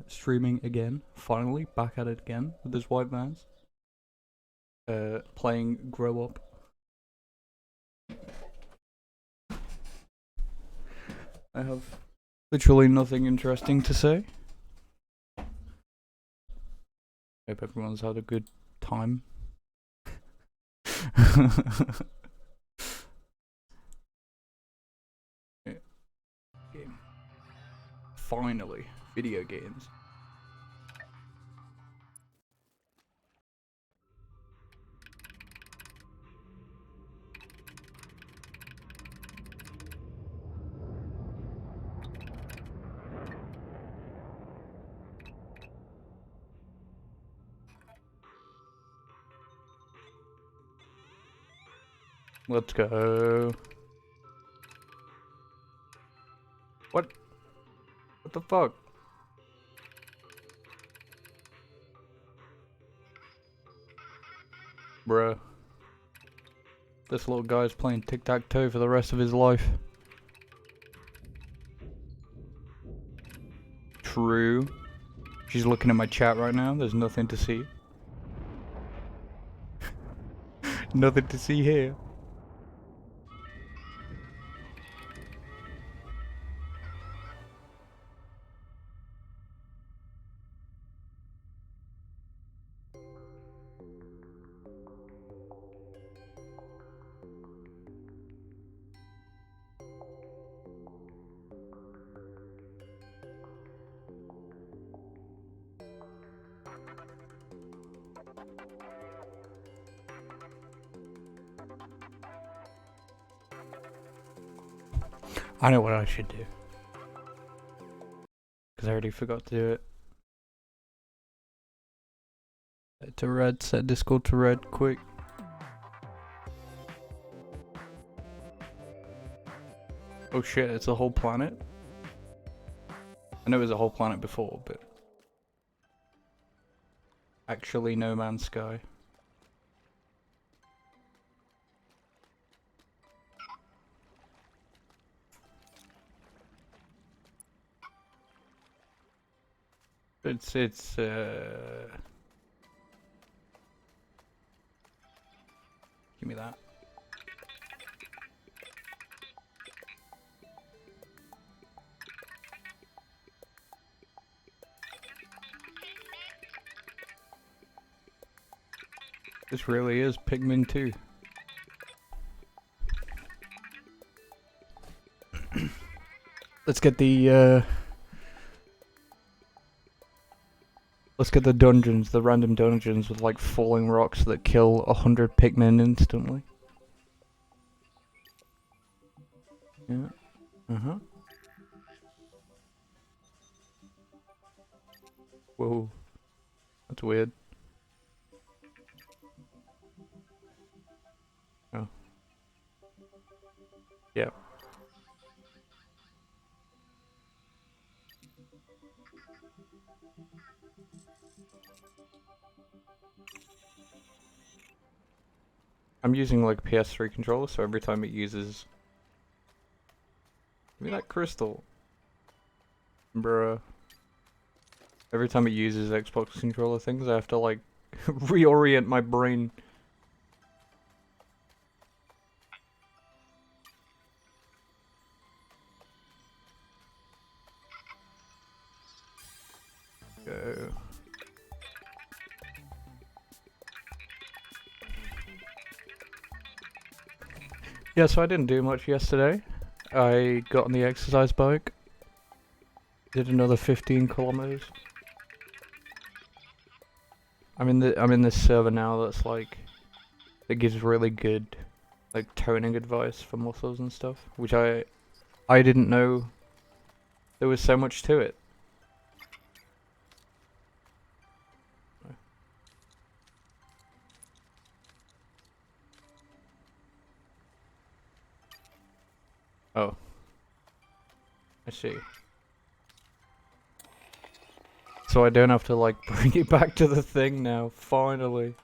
Streaming again. Finally, back at it again with this white vans. Playing Grow Up. I have literally nothing interesting to say. Hope everyone's had a good time. Game. Finally, video games. Let's go. What? What the fuck? Bruh. This little guy's playing tic-tac-toe for the rest of his life. True. She's looking at my chat right now. There's nothing to see. Nothing to see here. I know what I should do. Because I already forgot to do it. Set to red, set Discord to red, quick. Oh shit, it's a whole planet? I know it was a whole planet before, but... Actually No Man's Sky. It's give me that. This really is Pikmin 2. Let's get the dungeons, the random dungeons with like falling rocks that kill 100 Pikmin instantly. Yeah. Uh-huh. Whoa. That's weird. Oh. Yeah. I'm using like PS3 controller, so every time it uses... Give me that crystal. Bruh. Every time it uses Xbox controller things, I have to like reorient my brain. Go. Yeah, so I didn't do much yesterday. I got on the exercise bike. Did another 15 kilometers. I'm in this server now that's like that gives really good like toning advice for muscles and stuff, which I didn't know there was so much to it. Oh. I see. So I don't have to like bring it back to the thing now, finally.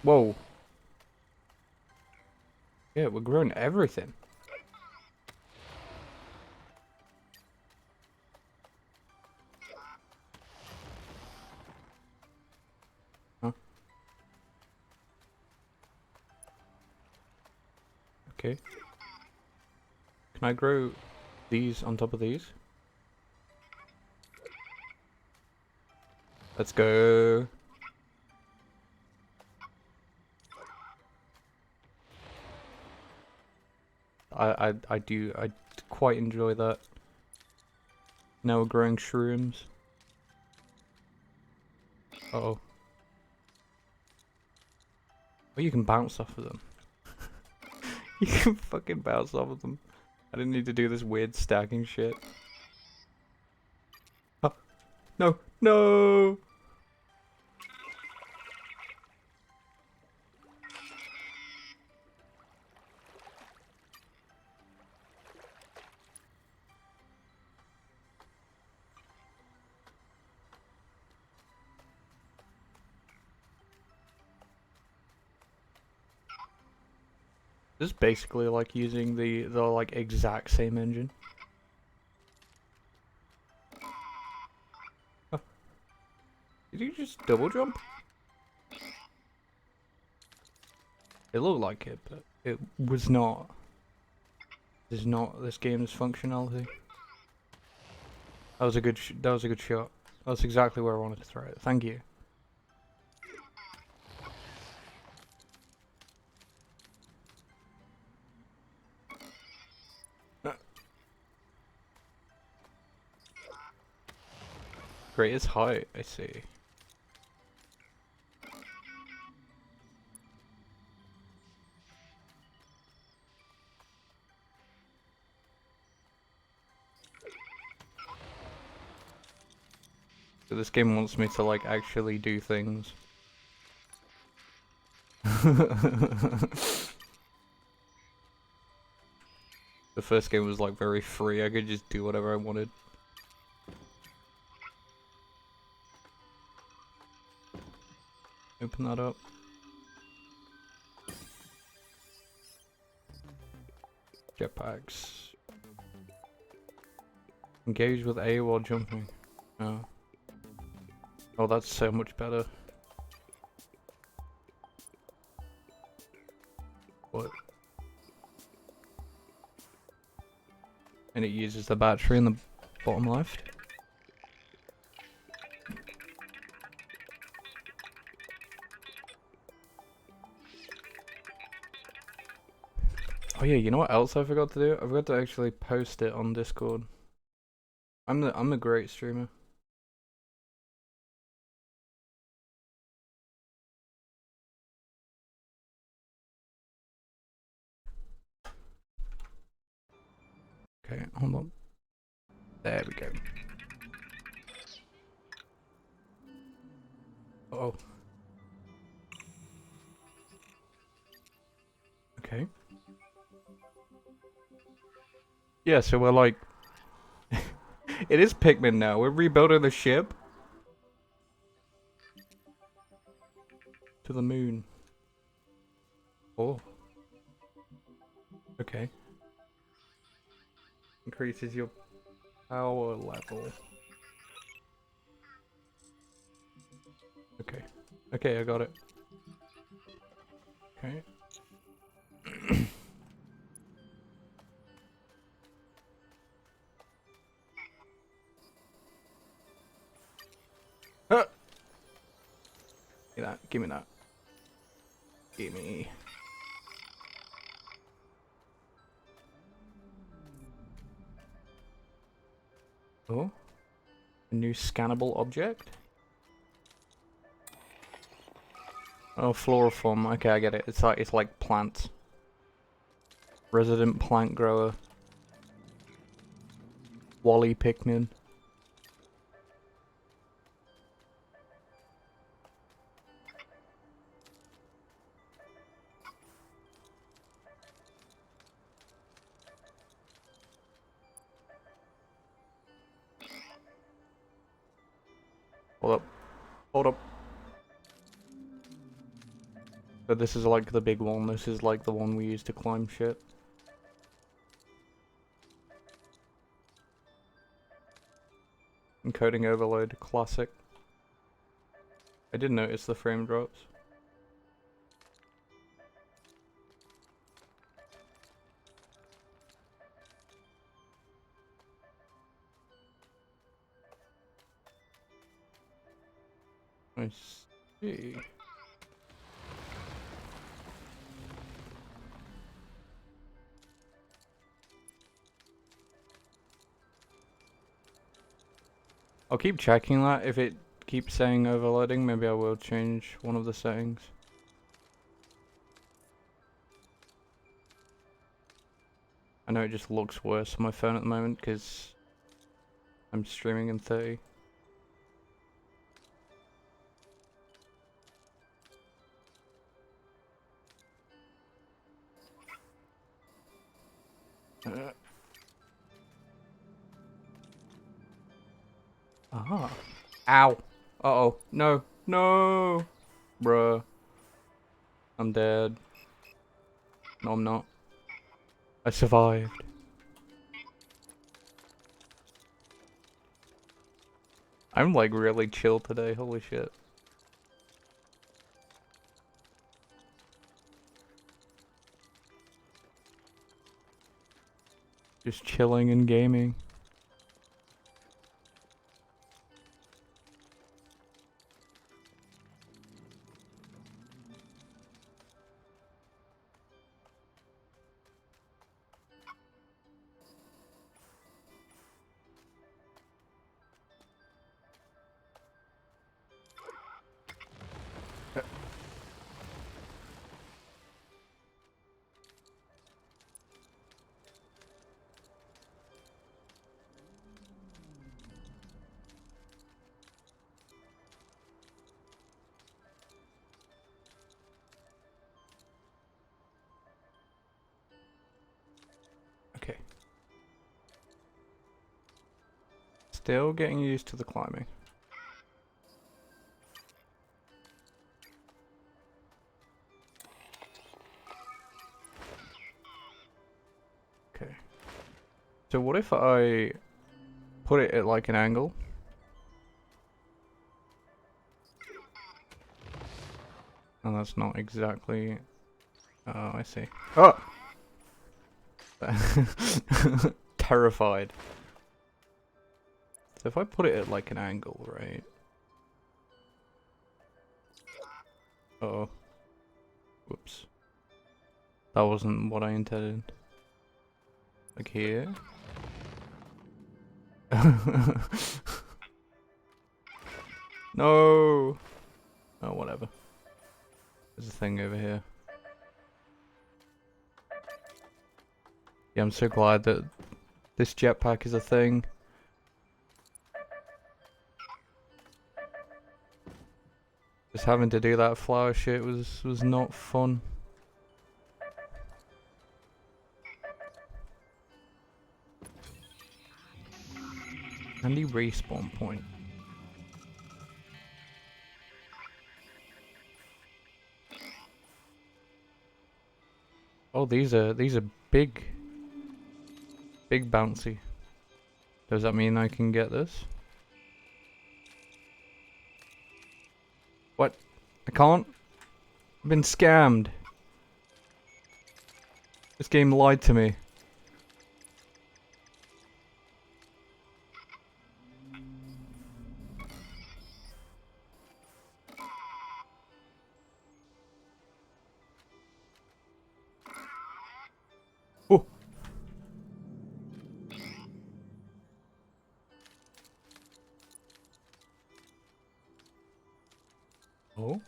Whoa. Yeah, we're growing everything. Okay. Can I grow these on top of these? Let's go. I quite enjoy that. Now we're growing shrooms. Uh-oh. Oh, you can bounce off of them. You can fucking bounce off of them. I didn't need to do this weird stacking shit. Oh, no, no! This is basically like using the like exact same engine. Oh. Did you just double jump? It looked like it, but it was not. This is not this game's functionality. That was a good that was a good shot. That's exactly where I wanted to throw it. Thank you. Greatest height, I see. So this game wants me to like actually do things. The first game was like very free, I could just do whatever I wanted. Open that up. Jetpacks. Engage with A while jumping. Oh. Oh, that's so much better. What? And it uses the battery in the bottom left. Oh yeah, you know what else I forgot to do? I forgot to actually post it on Discord. I'm the great streamer. Okay, hold on. There we go. Oh. Okay. Yeah, so we're like... It is Pikmin now. We're rebuilding the ship. To the moon. Oh. Okay. Increases your power level. Okay. Okay, I got it. Okay. Ah! Give me that. Give me that. Give me. Oh. A new scannable object? Oh, Floriform. Okay, I get it. It's like plants. Resident plant grower. Wally Pikmin. Hold up. Hold up. But this is like the big one. This is like the one we use to climb shit. Encoding overload. Classic. I did notice the frame drops. I see. I'll keep checking that. If it keeps saying overloading, maybe I will change one of the settings. I know it just looks worse on my phone at the moment because I'm streaming in 30. Aha. Ow. Uh-oh. No. No. Bruh. I'm dead. No, I'm not. I survived. I'm like really chill today, holy shit. Just chilling and gaming. Okay. Still getting used to the climbing. Okay. So what if I put it at like an angle? And that's not exactly... Oh, I see. Oh! Terrified. So if I put it at like an angle, right? Uh-oh. Whoops. That wasn't what I intended. Like here? No! Oh, whatever. There's a thing over here. Yeah, I'm so glad that this jetpack is a thing. Just having to do that flower shit was not fun. Handy respawn point. Oh, these are big bouncy. Does that mean I can get this? What? I can't? I've been scammed. This game lied to me. Oh! Oh?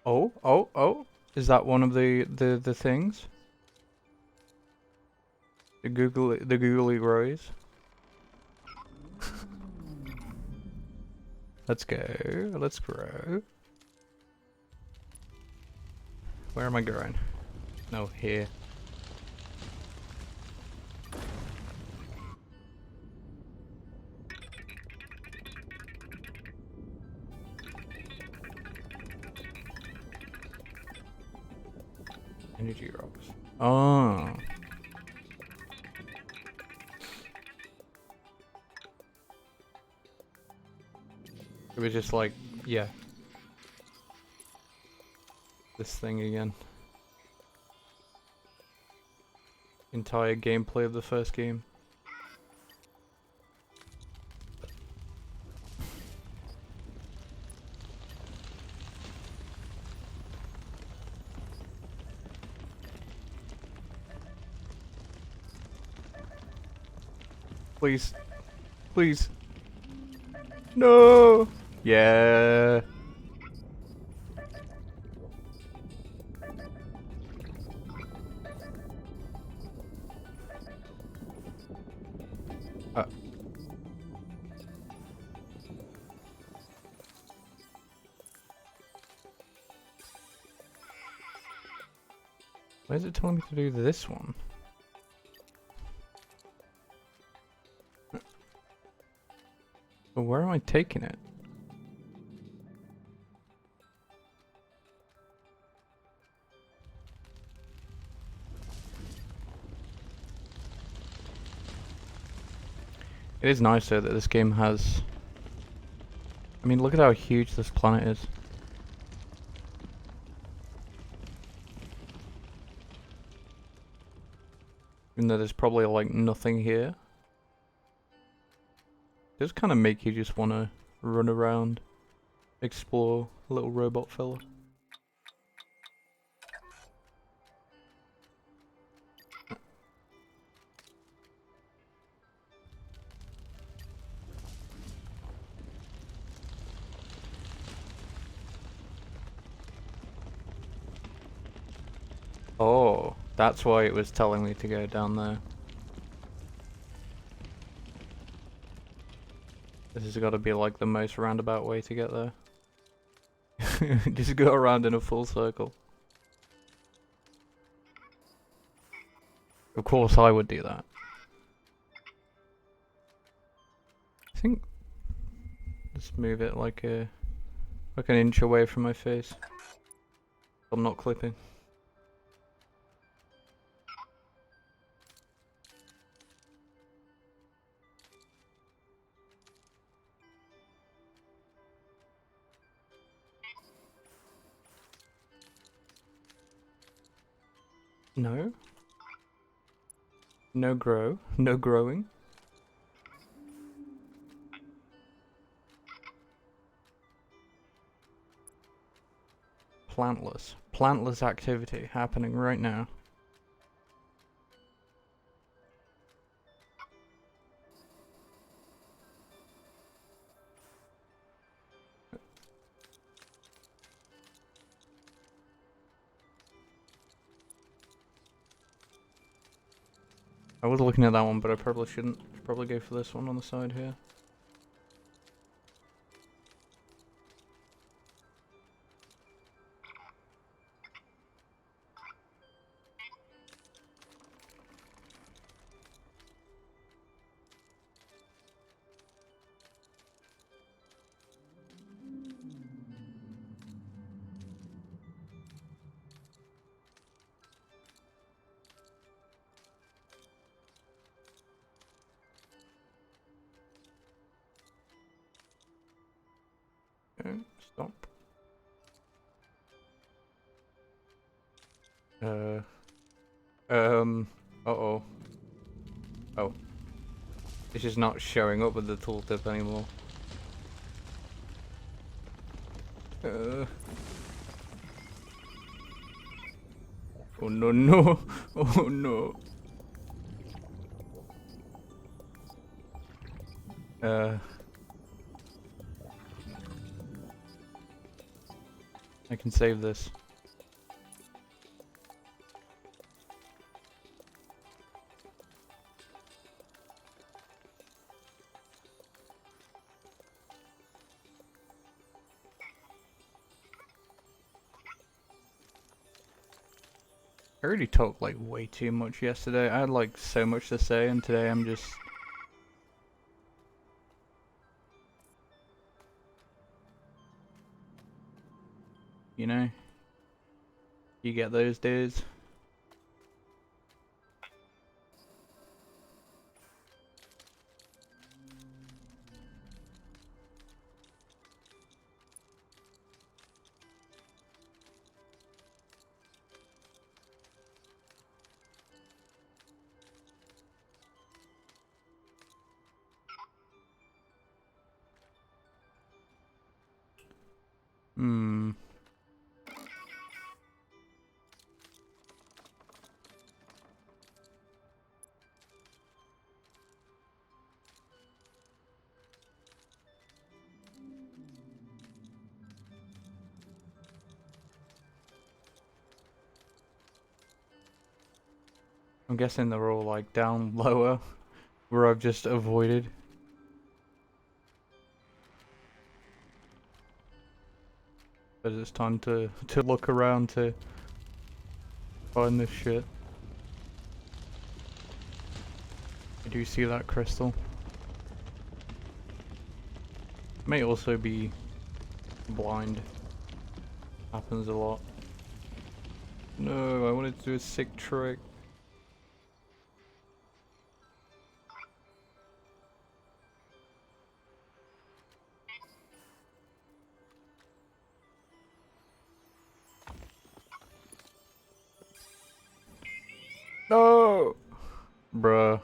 Oh? Oh? Oh? Is that one of the things? The googly roys? Let's go. Let's grow. Where am I going? No, here. Energy rocks. Oh. It was just like, yeah. This thing again. Entire gameplay of the first game. Please. Please. No! Yeah. Uh. Why is it telling me to do this one? But where am I taking it? It is nice though that this game has... I mean, look at how huge this planet is. Even though there's probably like nothing here. It does kind of make you just want to run around, explore, little robot fella. Oh, that's why it was telling me to go down there. This has got to be like the most roundabout way to get there. Just go around in a full circle. Of course I would do that. I think... Let's move it like an inch away from my face. I'm not clipping. No. No grow. No growing. Plantless. Plantless activity happening right now. I was looking at that one, but I probably shouldn't. Should probably go for this one on the side here. Okay, stop. Uh-oh. Oh. It's just not showing up with the tooltip anymore. Oh no no! Oh no! I can save this. I already talked like way too much yesterday. I had like so much to say, and today I'm just... You know? You get those days. Hmm. I'm guessing they're all like down lower, where I've just avoided. But it's time to look around to find this shit. I do see that crystal. May also be blind. Happens a lot. No, I wanted to do a sick trick. No! Bruh.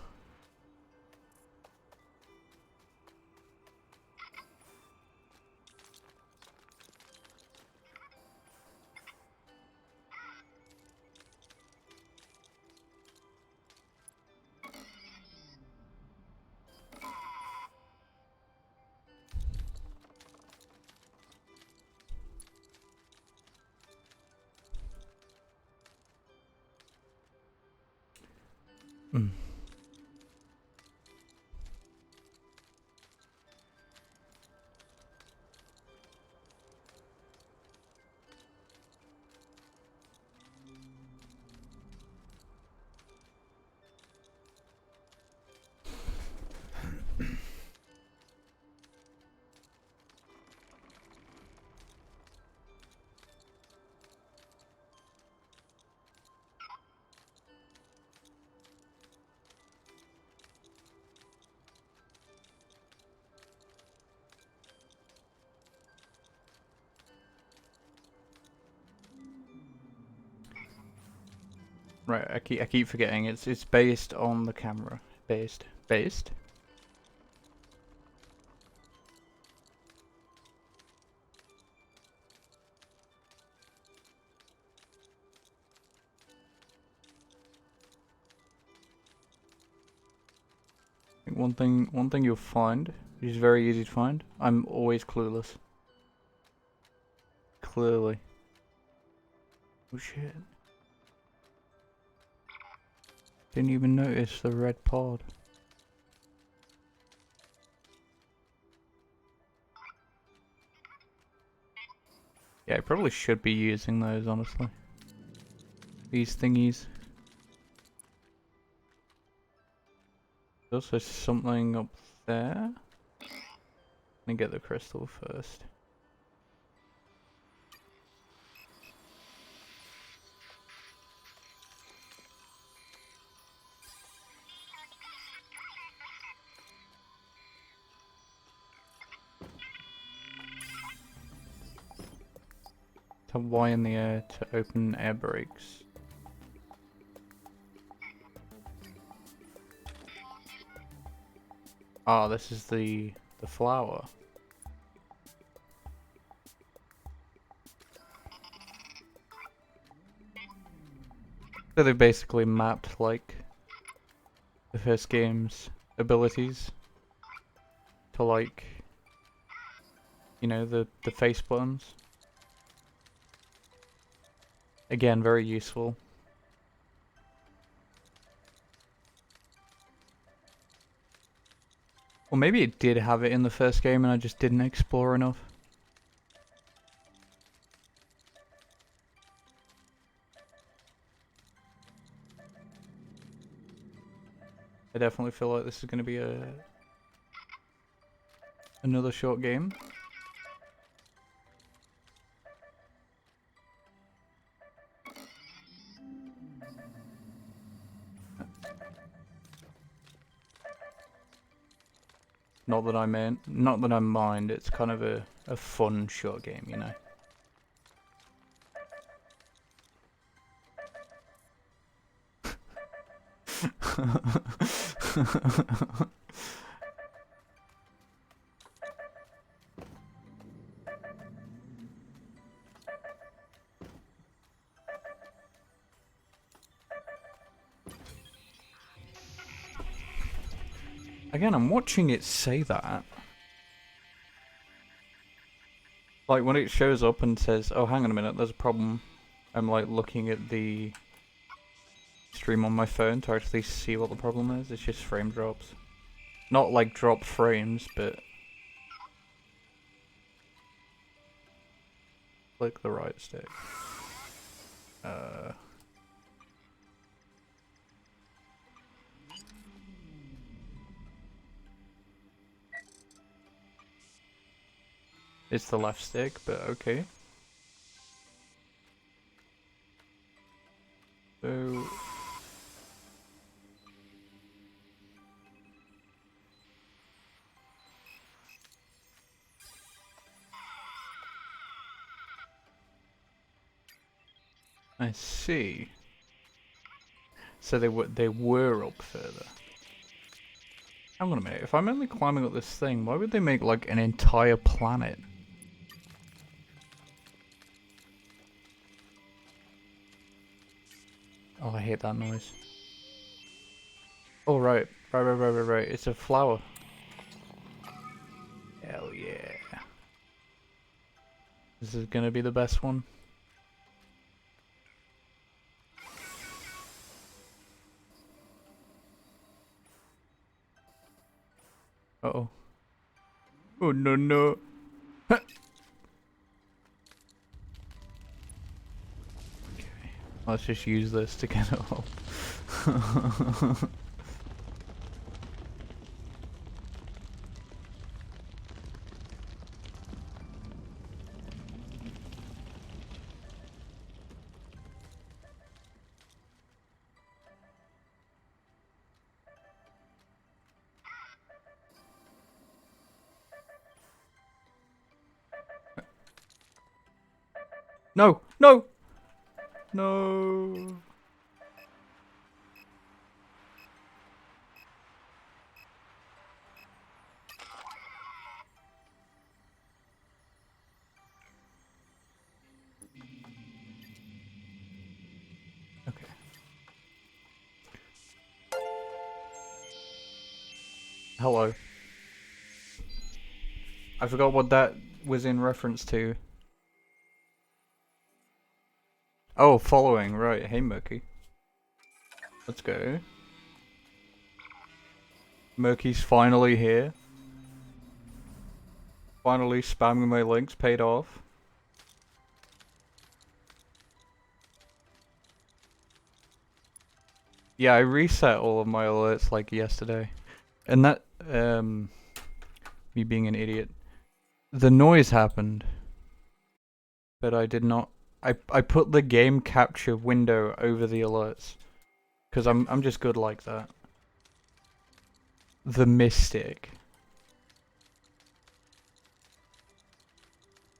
Mm. Right, I keep forgetting it's based on the camera. Based. I think one thing you'll find, which is very easy to find, I'm always clueless. Clearly. Oh shit. Didn't even notice the red pod. Yeah, I probably should be using those, honestly. These thingies. There's also something up there. Let me get the crystal first. Tap Y in the air to open air brakes. Ah, this is the flower. So they basically mapped like the first game's abilities to like, you know, the face buttons. Again, very useful. Or maybe it did have it in the first game and I just didn't explore enough. I definitely feel like this is going to be another short game. Not that I mind, it's kind of a fun short game, you know. Again, I'm watching it say that. Like, when it shows up and says, oh, hang on a minute, there's a problem. I'm, like, looking at the stream on my phone to actually see what the problem is. It's just frame drops. Not like drop frames, but click the right stick. It's the left stick, but okay. So I see. So they were up further. Hang on a minute. If I'm only climbing up this thing, why would they make like an entire planet? Oh, I hate that noise. Oh, right. Right. It's a flower. Hell yeah. This is gonna be the best one. Uh-oh. Oh, no. Okay. Let's just use this to get it up. No! No! No! Okay. Hello. I forgot what that was in reference to. Oh, following, right. Hey, Murky. Let's go. Murky's finally here. Finally spamming my links paid off. Yeah, I reset all of my alerts like yesterday. And that, me being an idiot. The noise happened. But I did not, I put the game capture window over the alerts. Cause I'm just good like that. The Mystic.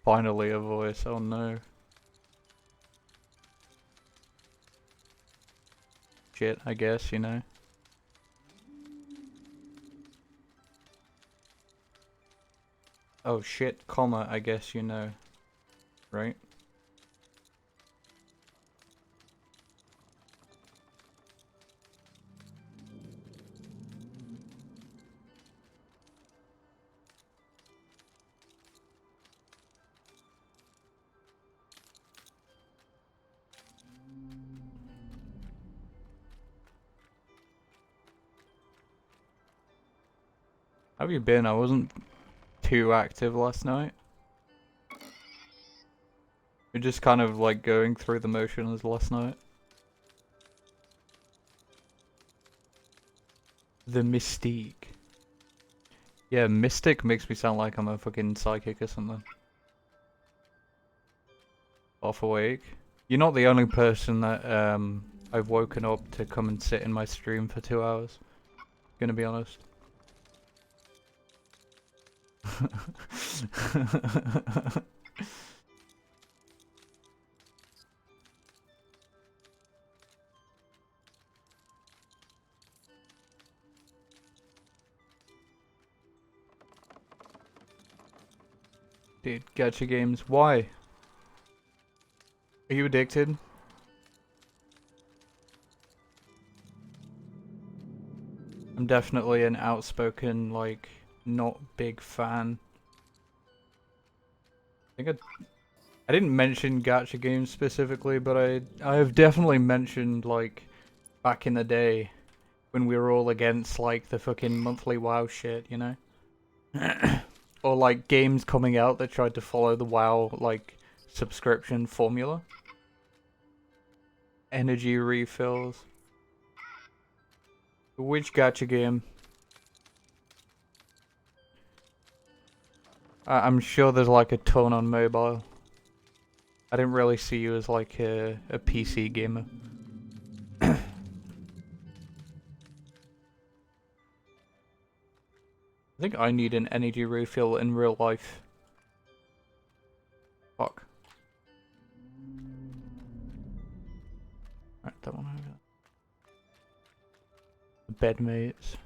Finally a voice, oh no. Shit, I guess, you know. Oh shit, comma, I guess you know. Right? How have you been? I wasn't too active last night. We're just kind of like going through the motions last night. The Mystique. Yeah, Mystic makes me sound like I'm a fucking psychic or something. Off awake. You're not the only person that I've woken up to come and sit in my stream for 2 hours. Gonna be honest. Dude, gacha games. Why? Are you addicted? I'm definitely an outspoken, like, not big fan. I think I didn't mention gacha games specifically, but I have definitely mentioned, like, back in the day when we were all against like the fucking monthly WoW shit, you know? Or like games coming out that tried to follow the WoW like subscription formula. Energy refills. Which gacha game? I'm sure there's like a ton on mobile. I didn't really see you as like a PC gamer. I think I need an energy refill in real life. Fuck. Alright, that one over. Bedmates.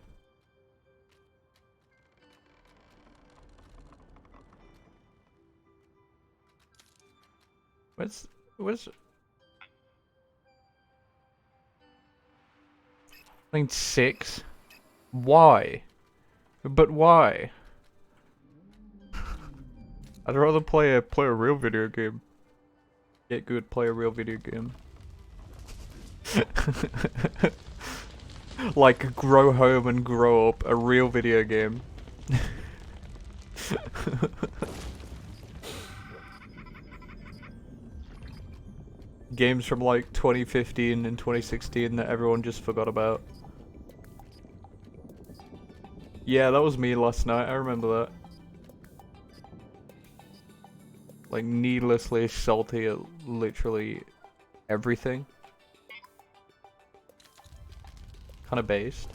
Where's I think 6. Why? But why? I'd rather play a real video game. Get good, play a real video game. Like grow home and grow up, a real video game. Games from like 2015 and 2016 that everyone just forgot about. Yeah, that was me last night, I remember that. Like needlessly salty at literally everything. Kinda based.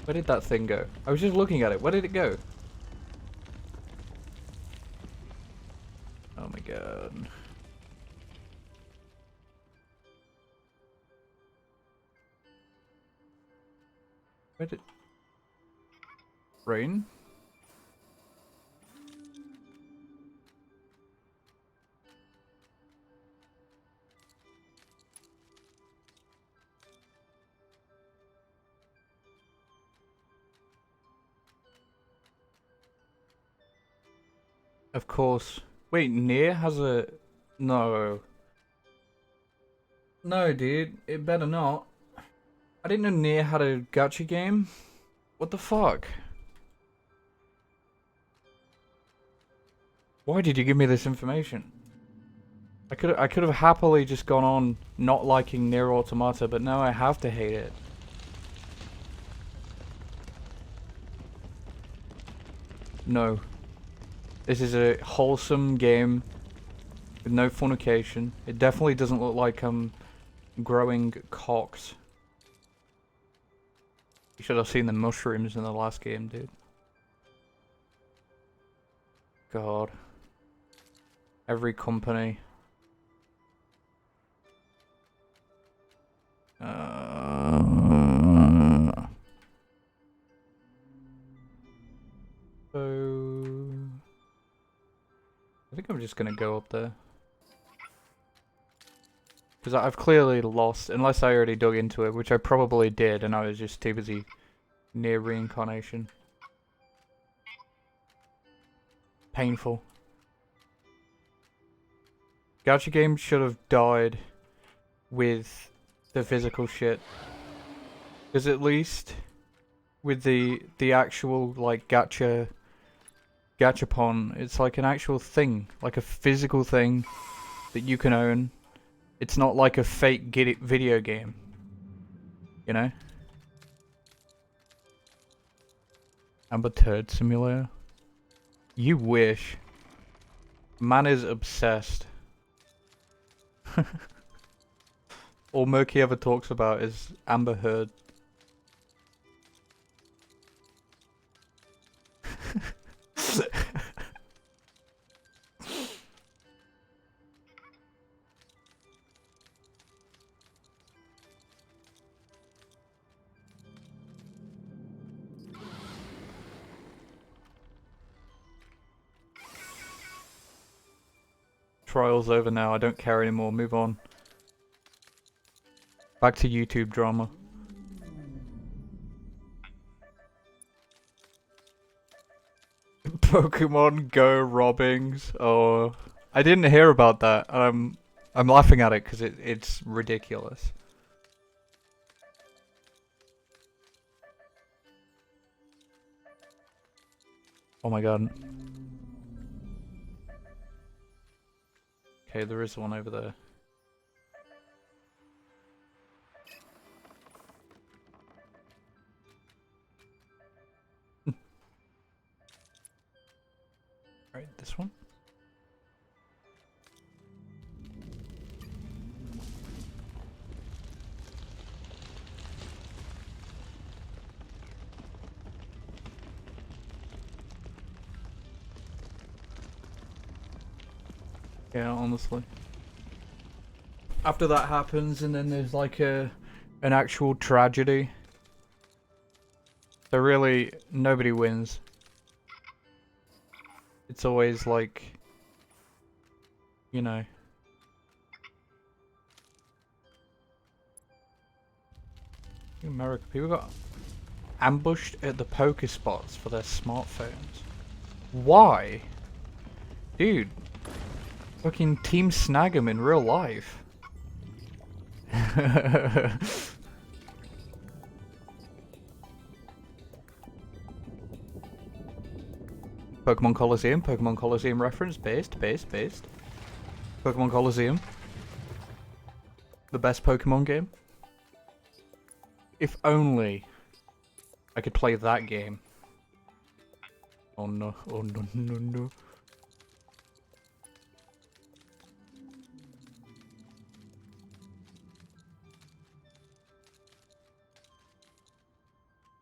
Where did that thing go? I was just looking at it, where did it go? Oh my god. Where did... Rain? Of course. Wait, Nier has a... No. No, dude. It better not. I didn't know Nier had a gacha game. What the fuck? Why did you give me this information? I could have happily just gone on not liking Nier Automata, but now I have to hate it. No. This is a wholesome game with no fornication. It definitely doesn't look like I'm growing cocks. You should have seen the mushrooms in the last game, dude. God. Every company. So... I think I'm just gonna go up there. Because I've clearly lost, unless I already dug into it, which I probably did, and I was just too busy near reincarnation. Painful. Gacha games should have died with the physical shit. Because at least with the actual like gachapon, it's like an actual thing, like a physical thing that you can own. It's not like a fake video game, you know? Amber Turd Simulator? You wish. Man is obsessed. All Murky ever talks about is Amber Heard. Trial's over now, I don't care anymore, move on. Back to YouTube drama. Pokemon Go robbings. Oh, I didn't hear about that. I'm laughing at it because it's ridiculous. Oh my god. Okay, there is one over there. Right, this one? Yeah, honestly. After that happens, and then there's like an actual tragedy. So really, nobody wins. It's always like, you know. In America, people got ambushed at the poker spots for their smartphones. Why? Dude. Fucking Team Snag 'em in real life. Pokemon Coliseum reference, based. Pokemon Coliseum. The best Pokemon game. If only I could play that game. Oh no, oh no, no, no.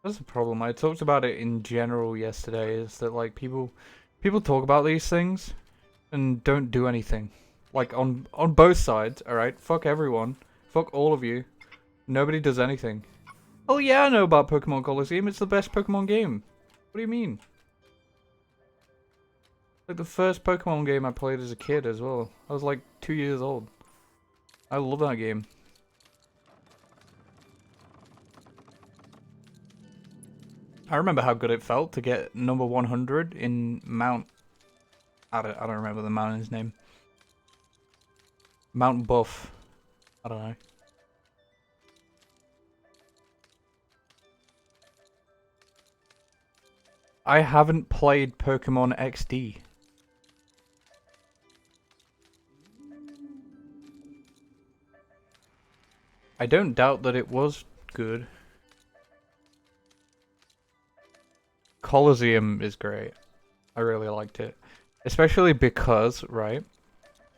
That's the problem. I talked about it in general yesterday, is that like people talk about these things and don't do anything. Like on both sides, alright? Fuck everyone. Fuck all of you. Nobody does anything. Oh yeah, I know about Pokemon Coliseum. It's the best Pokemon game. What do you mean? Like the first Pokemon game I played as a kid as well. I was like 2 years old. I love that game. I remember how good it felt to get number 100 in Mount... I don't remember the mountain's name. Mount Buff. I don't know. I haven't played Pokemon XD. I don't doubt that it was good. Coliseum is great. I really liked it. Especially because, right,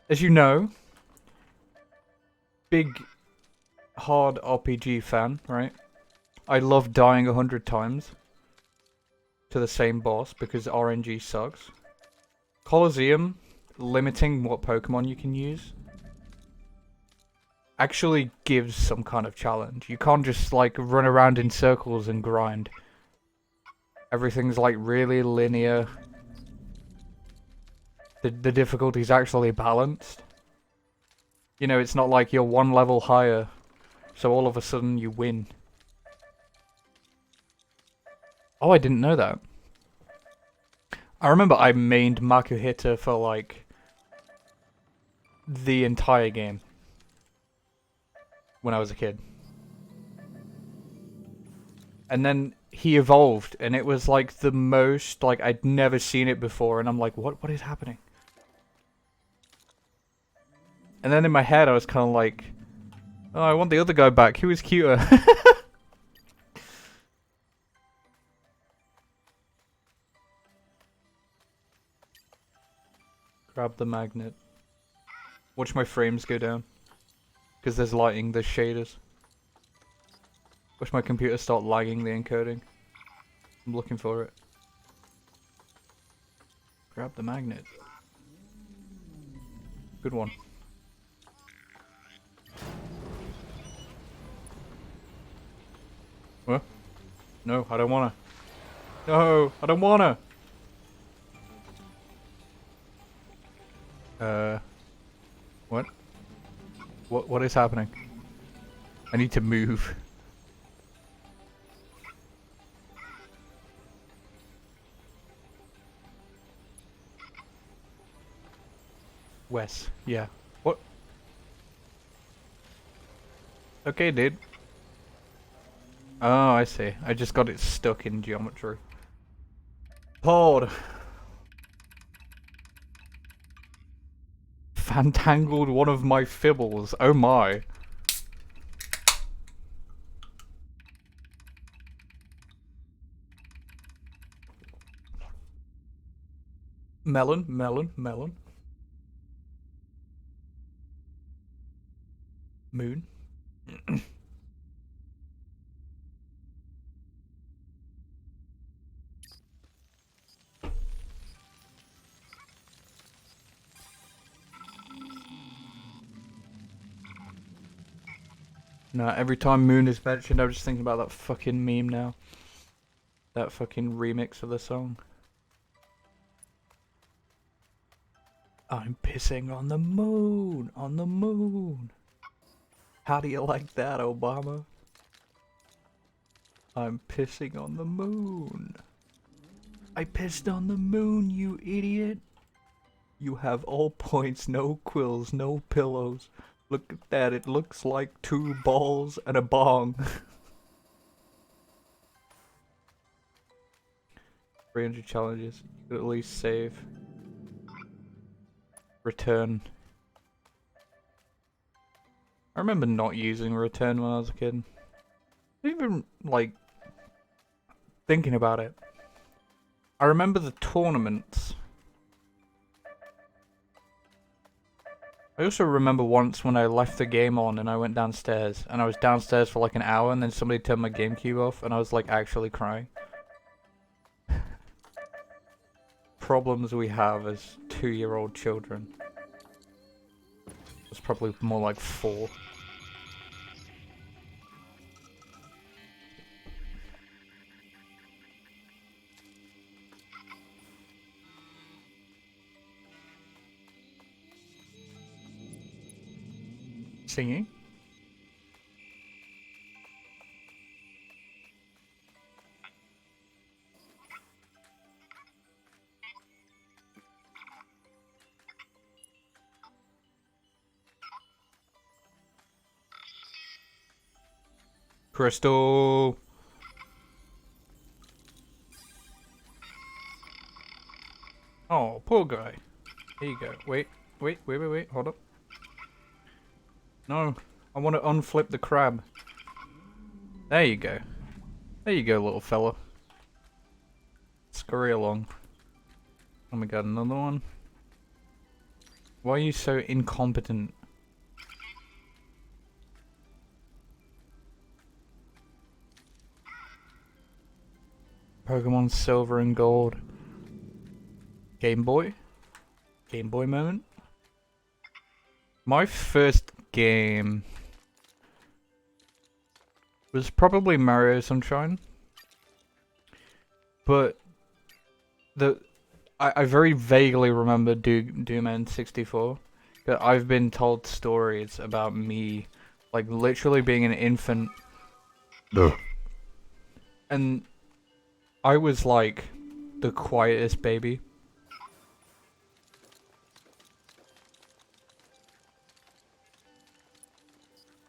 as you know, big, hard RPG fan, right? I love dying 100 times to the same boss because RNG sucks. Coliseum, limiting what Pokemon you can use, actually gives some kind of challenge. You can't just, like, run around in circles and grind. Everything's, like, really linear. The difficulty's actually balanced. You know, it's not like you're one level higher, so all of a sudden you win. Oh, I didn't know that. I remember I mained Makuhita for, like, the entire game when I was a kid. And then he evolved, and it was, like, the most, like, I'd never seen it before, and I'm like, what is happening? And then in my head, I was kind of like, oh, I want the other guy back. He was cuter. Grab the magnet. Watch my frames go down. Because there's lighting, there's shaders. Watch my computer start lagging the encoding. I'm looking for it. Grab the magnet. Good one. What? No, I don't wanna. No, I don't wanna! What? What is happening? I need to move. Wes, yeah. What? Okay, dude. Oh, I see. I just got it stuck in geometry. Hold. Fantangled one of my fibbles. Oh my. Melon, melon, melon. Moon. No, every time Moon is mentioned, I'm just thinking about that fucking meme now. That fucking remix of the song. I'm pissing on the moon, on the moon. How do you like that, Obama? I'm pissing on the moon. I pissed on the moon, you idiot. You have all points, no quills, no pillows. Look at that, it looks like 2 balls and a bong. 300 challenges. You could at least save. Return. I remember not using return when I was a kid. Even, like, thinking about it. I remember the tournaments. I also remember once when I left the game on and I went downstairs. And I was downstairs for like an hour and then somebody turned my GameCube off and I was like actually crying. Problems we have as 2-year-old children. It's probably more like 4. Singing? Crystal! Oh, poor guy. Here you go. Wait, hold up. No, I want to unflip the crab. There you go. There you go, little fella. Scurry along. Oh my god, another one? Why are you so incompetent? Pokemon Silver and Gold. Game Boy? Game Boy moment? My first game was probably Mario Sunshine. But I very vaguely remember Doom N64. But I've been told stories about me, like literally being an infant. And I was like the quietest baby.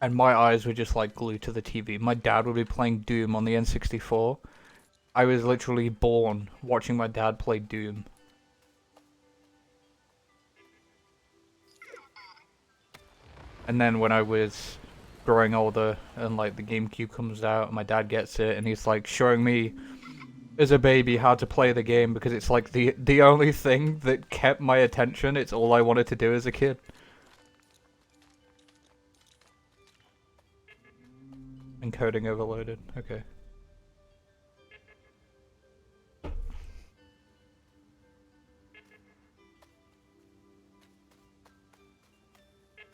And my eyes were just like glued to the TV. My dad would be playing Doom on the N64. I was literally born watching my dad play Doom. And then when I was growing older and like the GameCube comes out, my dad gets it and he's like showing me as a baby how to play the game because it's like the only thing that kept my attention. It's all I wanted to do as a kid. Encoding overloaded. Okay.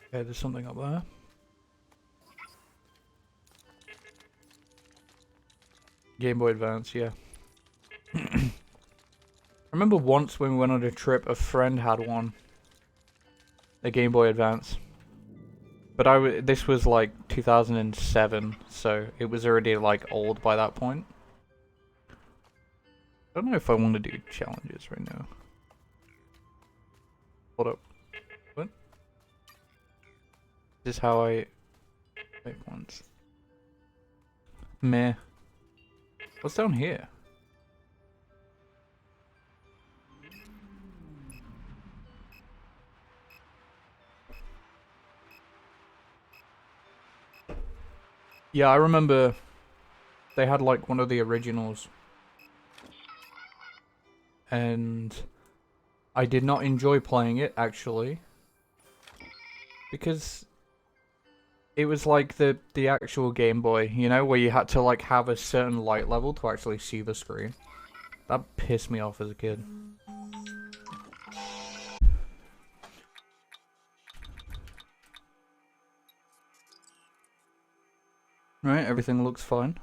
Okay, there's something up there. Game Boy Advance, yeah. I remember once when we went on a trip, a friend had one. A Game Boy Advance. But this was like 2007, so it was already like old by that point. I don't know if I want to do challenges right now. Hold up. What? This is how I make ones. Meh. What's down here? Yeah, I remember they had like one of the originals. And I did not enjoy playing it, actually. Because it was like the actual Game Boy, you know, where you had to like have a certain light level to actually see the screen. That pissed me off as a kid. Right, everything looks fine.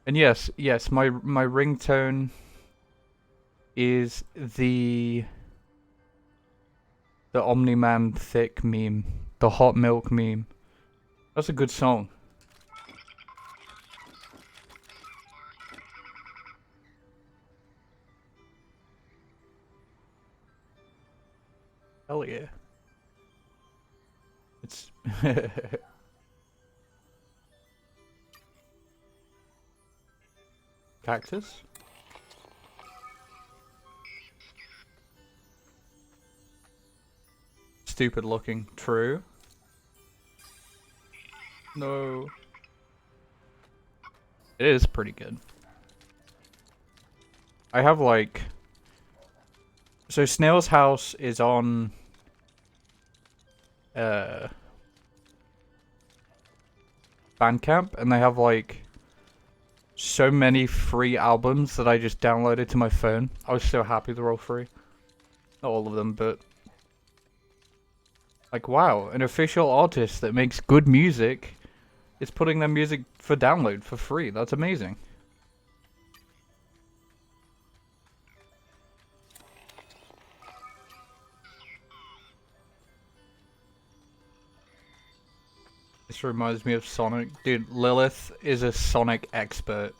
And yes, my ringtone is the Omni-Man Thick meme, the hot milk meme. That's a good song. Hell yeah. It's cactus. Stupid looking. True. No. It is pretty good. I have like... So Snail's House is on... Bandcamp, and they have like... so many free albums that I just downloaded to my phone. I was so happy they're all free. Not all of them, but... Like, wow, an official artist that makes good music is putting their music for download for free. That's amazing. This reminds me of Sonic. Dude, Lilith is a Sonic expert.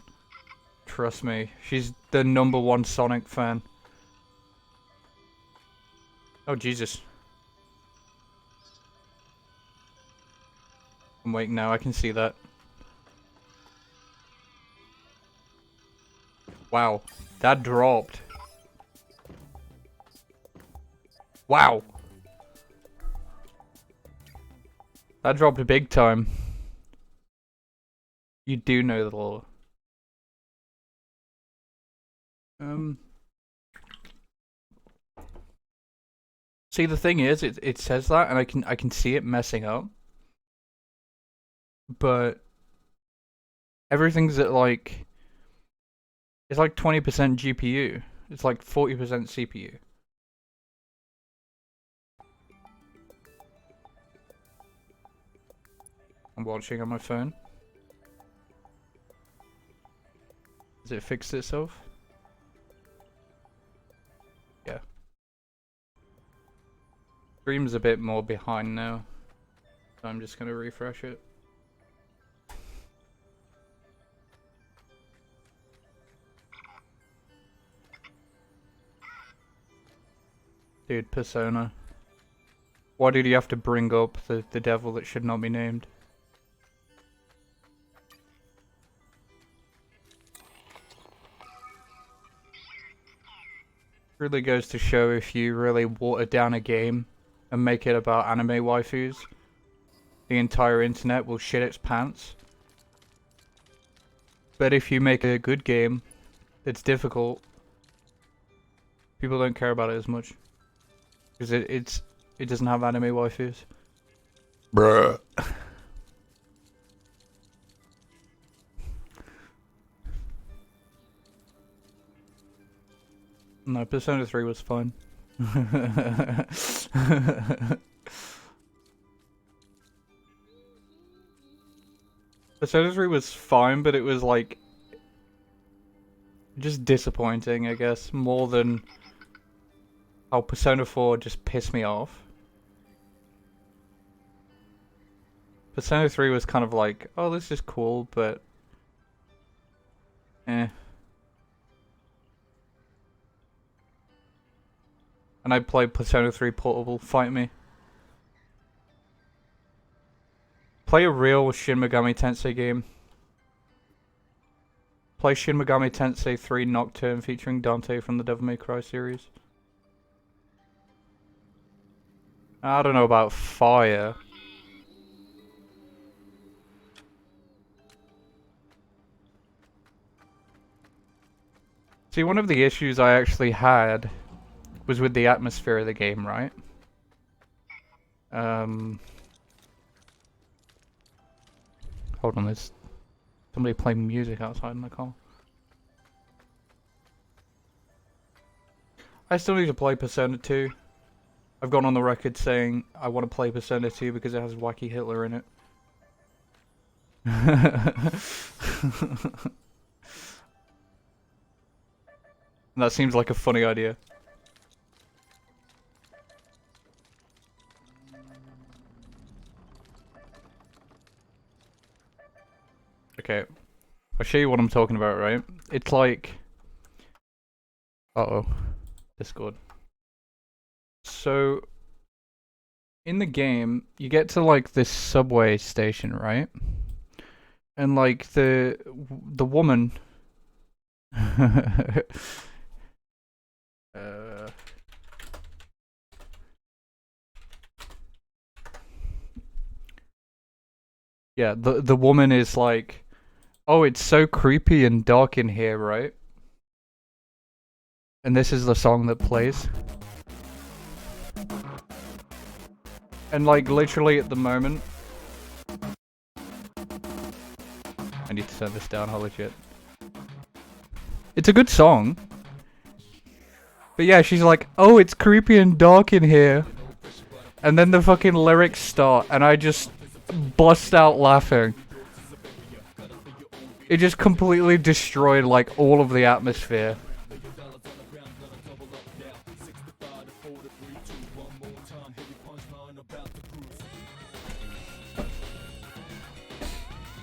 Trust me. She's the #1 Sonic fan. Oh, Jesus. I'm waiting now, I can see that. Wow. That dropped. Wow. That dropped a big time. You do know the lore. See, the thing is, it says that, and I can see it messing up. But everything's at like, it's like 20% GPU. It's like 40% CPU. I'm watching on my phone. Has it fixed itself? Yeah. Stream's a bit more behind now, so I'm just gonna refresh it. Dude, Persona. Why did you have to bring up the devil that should not be named? Really goes to show if you really water down a game and make it about anime waifus, the entire internet will shit its pants. But if you make a good game that's difficult, people don't care about it as much. Because it doesn't have anime waifus. Bruh. No, Persona 3 was fun. Persona 3 was fine, but it was like... just disappointing, I guess, more than how Persona 4 just pissed me off. Persona 3 was kind of like, oh, this is cool, but... eh. And I played Persona 3 Portable. Fight me. Play a real Shin Megami Tensei game. Play Shin Megami Tensei 3 Nocturne featuring Dante from the Devil May Cry series. I don't know about fire. See, one of the issues I actually had was with the atmosphere of the game, right? Hold on, there's somebody playing music outside in the car. I still need to play Persona 2. I've gone on the record saying I want to play Persona 2 because it has Wacky Hitler in it. That seems like a funny idea. Okay. I'll show you what I'm talking about, right? It's like... Uh-oh. Discord. So... in the game, you get to like this subway station, right? And like the woman... yeah, the woman is like, oh, it's so creepy and dark in here, right? And this is the song that plays. And like literally at the moment, I need to turn this down, holy shit. It's a good song. But yeah, she's like, oh, it's creepy and dark in here. And then the fucking lyrics start, and I just bust out laughing. It just completely destroyed, like, all of the atmosphere.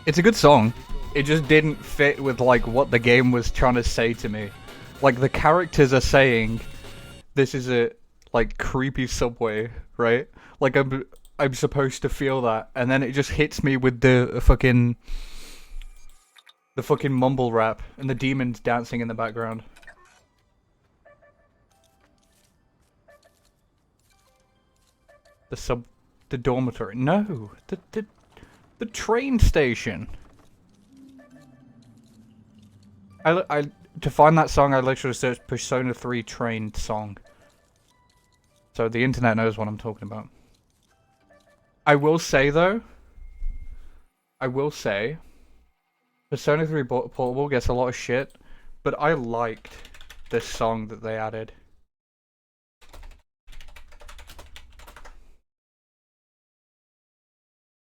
It's a good song. It just didn't fit with, like, what the game was trying to say to me. Like, the characters are saying, this is a, like, creepy subway, right? Like, I'm supposed to feel that, and then it just hits me with the fucking mumble rap, and the demons dancing in the background. The dormitory. No, the train station. To find that song, I literally searched Persona 3 train song. So the internet knows what I'm talking about. I will say though, Persona 3 Portable gets a lot of shit, but I liked this song that they added.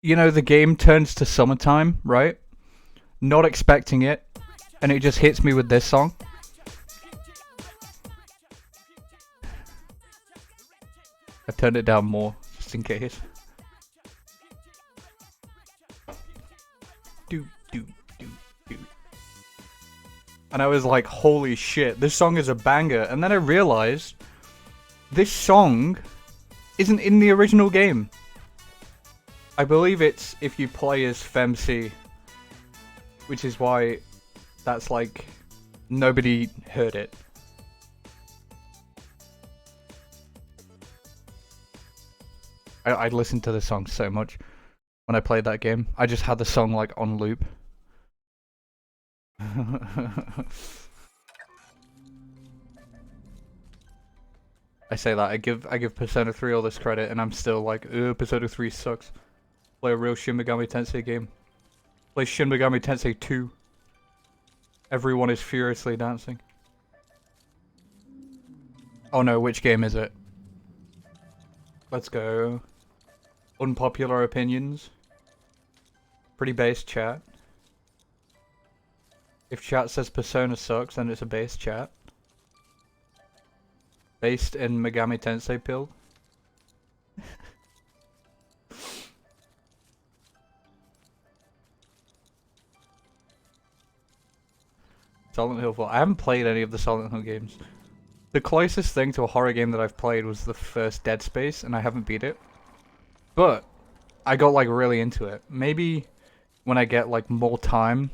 You know, the game turns to summertime, right? Not expecting it, and it just hits me with this song. I turned it down more, just in case. And I was like, holy shit, this song is a banger. And then I realized, this song isn't in the original game. I believe it's if you play as Femc, which is why that's like, nobody heard it. I listened to the song so much when I played that game. I just had the song like on loop. I say that, I give Persona 3 all this credit, and I'm still like, Persona 3 sucks. Play a real Shin Megami Tensei game. Play Shin Megami Tensei 2. Everyone is furiously dancing. Oh no, which game is it? Let's go. Unpopular opinions. Pretty base chat. If chat says Persona sucks, then it's a base chat. Based in Megami Tensei pill. Silent Hill 4. I haven't played any of the Silent Hill games. The closest thing to a horror game that I've played was the first Dead Space, and I haven't beat it. But I got like really into it. Maybe when I get like more time,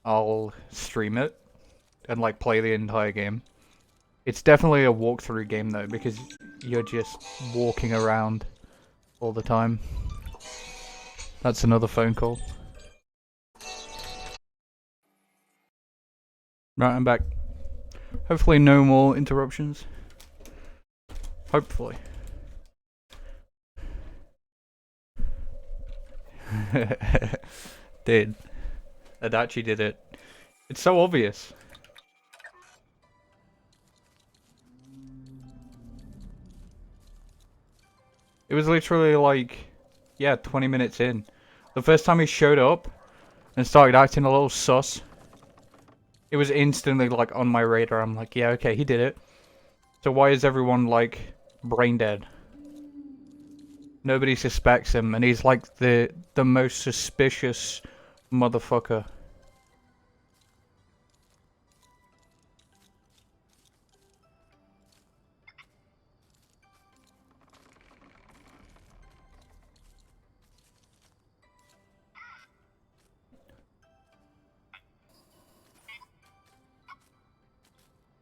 I'll stream it and like play the entire game. It's definitely a walkthrough game though, because you're just walking around all the time. That's another phone call. Right, I'm back. Hopefully no more interruptions. Hopefully. Did. Adachi did it. It's so obvious. It was literally like, yeah, 20 minutes in. The first time he showed up and started acting a little sus, it was instantly like on my radar. I'm like, yeah, okay, he did it. So why is everyone like brain dead? Nobody suspects him, and he's like the most suspicious motherfucker.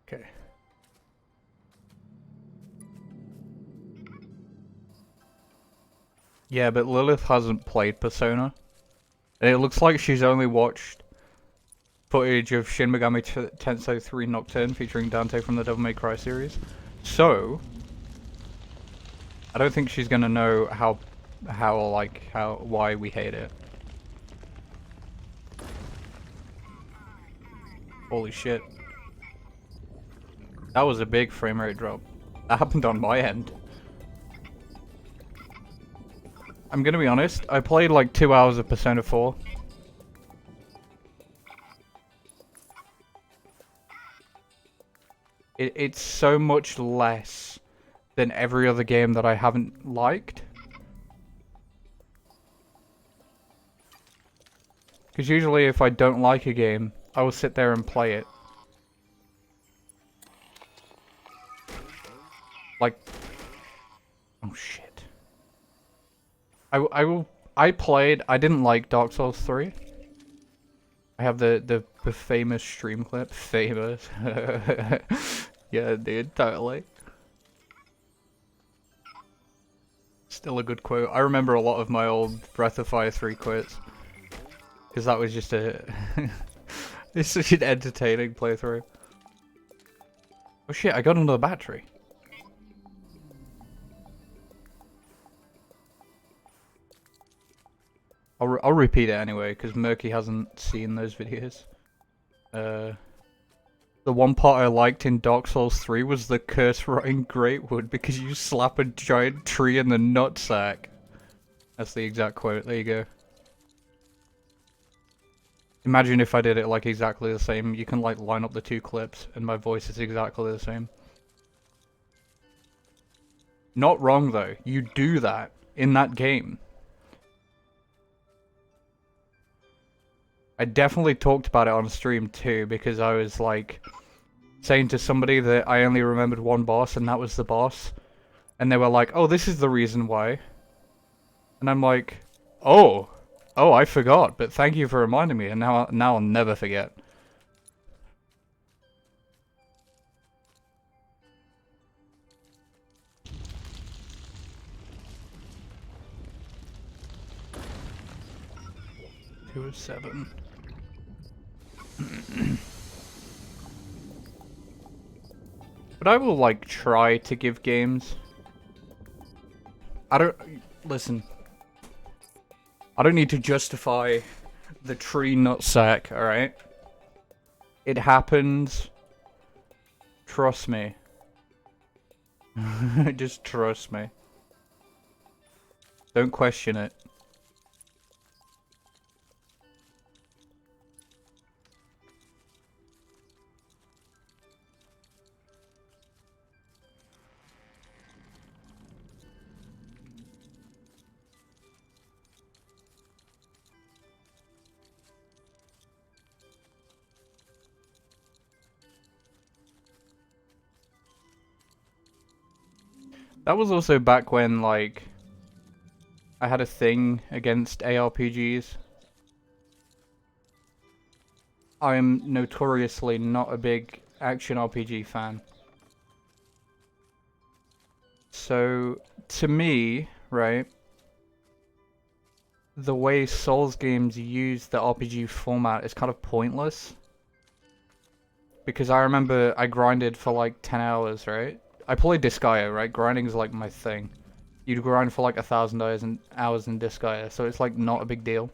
Okay. Yeah, but Lilith hasn't played Persona. And it looks like she's only watched footage of Shin Megami Tensei 3 Nocturne featuring Dante from the Devil May Cry series. So, I don't think she's gonna know why we hate it. Holy shit. That was a big frame rate drop. That happened on my end. I'm gonna be honest, I played like 2 hours of Persona 4. It's so much less than every other game that I haven't liked. Because usually if I don't like a game, I will sit there and play it. Like... Oh shit. I didn't like Dark Souls 3. I have the famous stream clip. Famous. Yeah, dude, totally. Still a good quote. I remember a lot of my old Breath of Fire 3 quotes. Because that was just a... It's such an entertaining playthrough. Oh shit, I got another battery. I'll repeat it anyway, because Murky hasn't seen those videos. The one part I liked in Dark Souls 3 was the curse rotting Greatwood, because you slap a giant tree in the nutsack. That's the exact quote, there you go. Imagine if I did it like exactly the same. You can like line up the two clips and my voice is exactly the same. Not wrong though, you do that in that game. I definitely talked about it on stream too, because I was like saying to somebody that I only remembered one boss and that was the boss. And they were like, oh, this is the reason why. And I'm like, oh, I forgot, but thank you for reminding me, and now I'll never forget. Two of 7. But I will like try to give games. Listen. I don't need to justify the tree nutsack, alright? It happens. Trust me. Just trust me. Don't question it. That was also back when, like, I had a thing against ARPGs. I'm notoriously not a big action RPG fan. So, to me, right, the way Souls games use the RPG format is kind of pointless. Because I remember I grinded for like 10 hours, right? I played Disgaea, right? Grinding is like my thing. You'd grind for like 1,000 hours in Disgaea, so it's like not a big deal.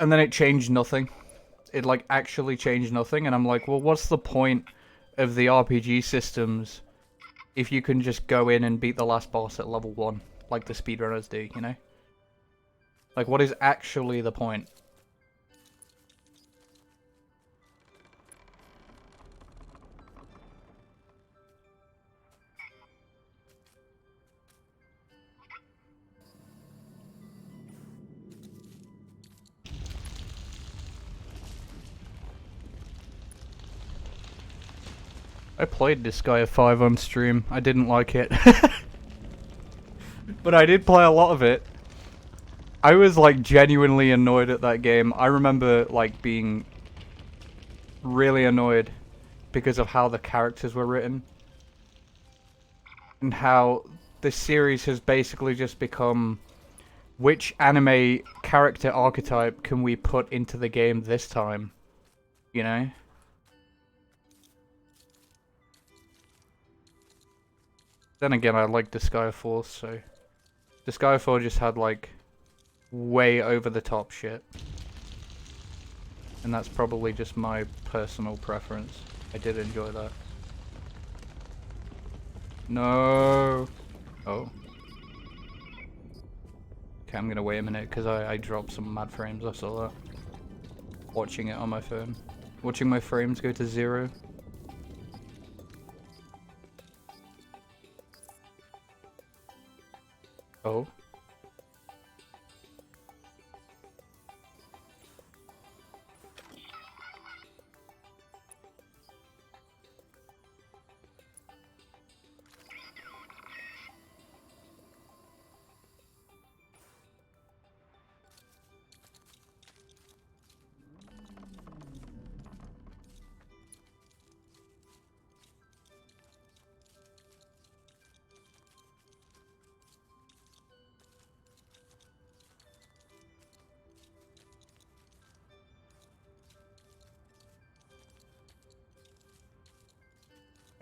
And then it changed nothing. It like actually changed nothing, and I'm like, well, what's the point of the RPG systems if you can just go in and beat the last boss at level 1, like the speedrunners do, you know? Like, what is actually the point? I played Disgaea 5 on stream. I didn't like it. But I did play a lot of it. I was like genuinely annoyed at that game. I remember like being really annoyed because of how the characters were written. And how the series has basically just become, which anime character archetype can we put into the game this time? You know? Then again, I like Disgaea 4, so... Disgaea 4 just had, like, way over the top shit. And that's probably just my personal preference. I did enjoy that. No! Oh. Okay, I'm gonna wait a minute, because I dropped some mad frames, I saw that. Watching it on my phone. Watching my frames go to 0. Oh.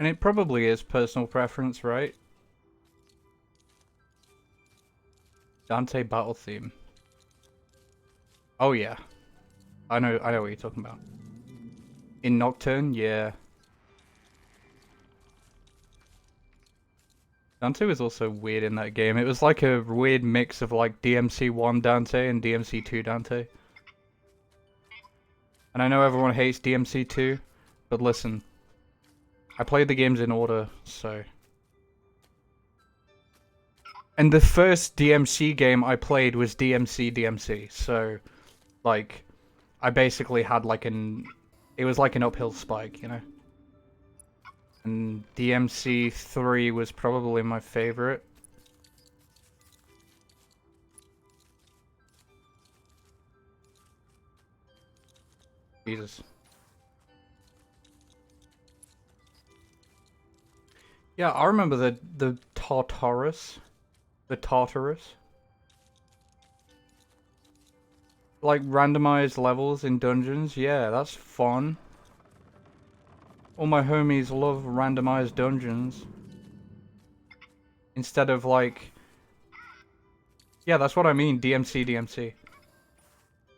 And it probably is personal preference, right? Dante battle theme. Oh yeah. I know what you're talking about. In Nocturne, yeah. Dante was also weird in that game. It was like a weird mix of like DMC1 Dante and DMC2 Dante. And I know everyone hates DMC2, but listen. I played the games in order, so... And the first DMC game I played was DMC, so... Like, I basically had like an... It was like an uphill spike, you know? And DMC 3 was probably my favorite. Jesus. Yeah, I remember the Tartarus. The Tartarus. Like randomized levels in dungeons. Yeah, that's fun. All my homies love randomized dungeons. Instead of like... Yeah, that's what I mean, DMC.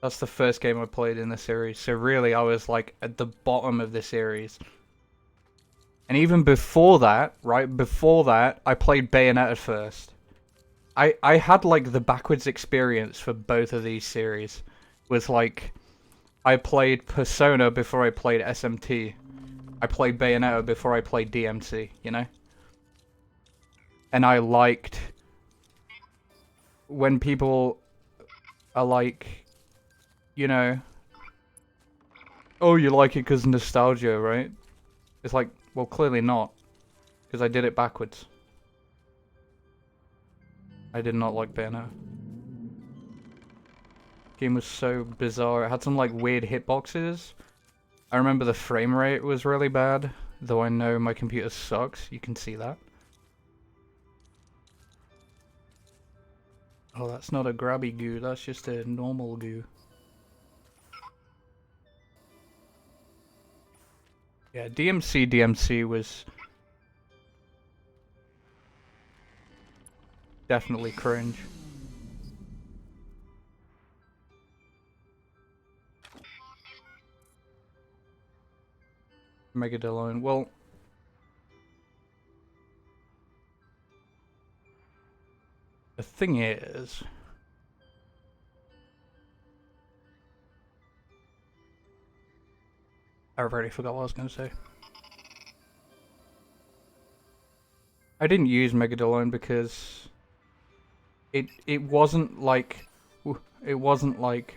That's the first game I played in the series. So really, I was like at the bottom of the series. And even before that, right, before that, I played Bayonetta first. I had like the backwards experience for both of these series. Was like, I played Persona before I played SMT. I played Bayonetta before I played DMC, you know? And I liked when people are like, you know, oh, you like it because nostalgia, right? It's like, well, clearly not. Because I did it backwards. I did not like Bayonetta. Game was so bizarre. It had some like weird hitboxes. I remember the frame rate was really bad, though I know my computer sucks. You can see that. Oh, that's not a grabby goo, that's just a normal goo. Yeah, DMC was definitely cringe. Megadillon, well... The thing is... I already forgot what I was going to say. I didn't use Megadillon because... It wasn't like... It wasn't like,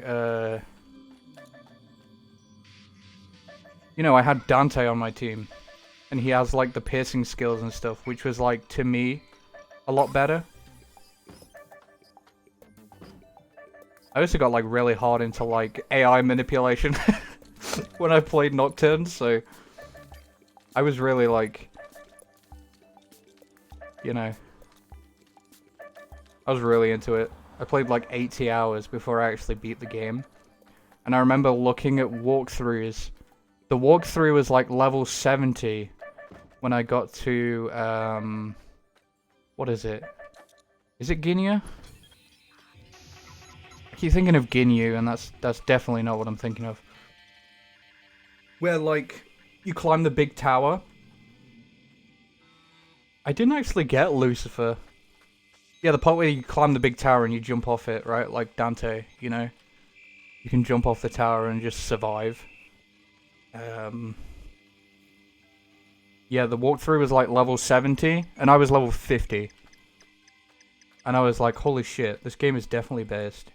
you know, I had Dante on my team. And he has, like, the piercing skills and stuff, which was, like, to me, a lot better. I also got, like, really hard into, like, AI manipulation when I played Nocturne, so... I was really, like... You know... I was really into it. I played, like, 80 hours before I actually beat the game. And I remember looking at walkthroughs. The walkthrough was, like, level 70 when I got to, what is it? Is it Ginyu? I keep thinking of Ginyu, and that's definitely not what I'm thinking of. Where, like, you climb the big tower. I didn't actually get Lucifer. Yeah, the part where you climb the big tower and you jump off it, right? Like Dante, you know? You can jump off the tower and just survive. Yeah, the walkthrough was like level 70, and I was level 50. And I was like, holy shit, this game is definitely based.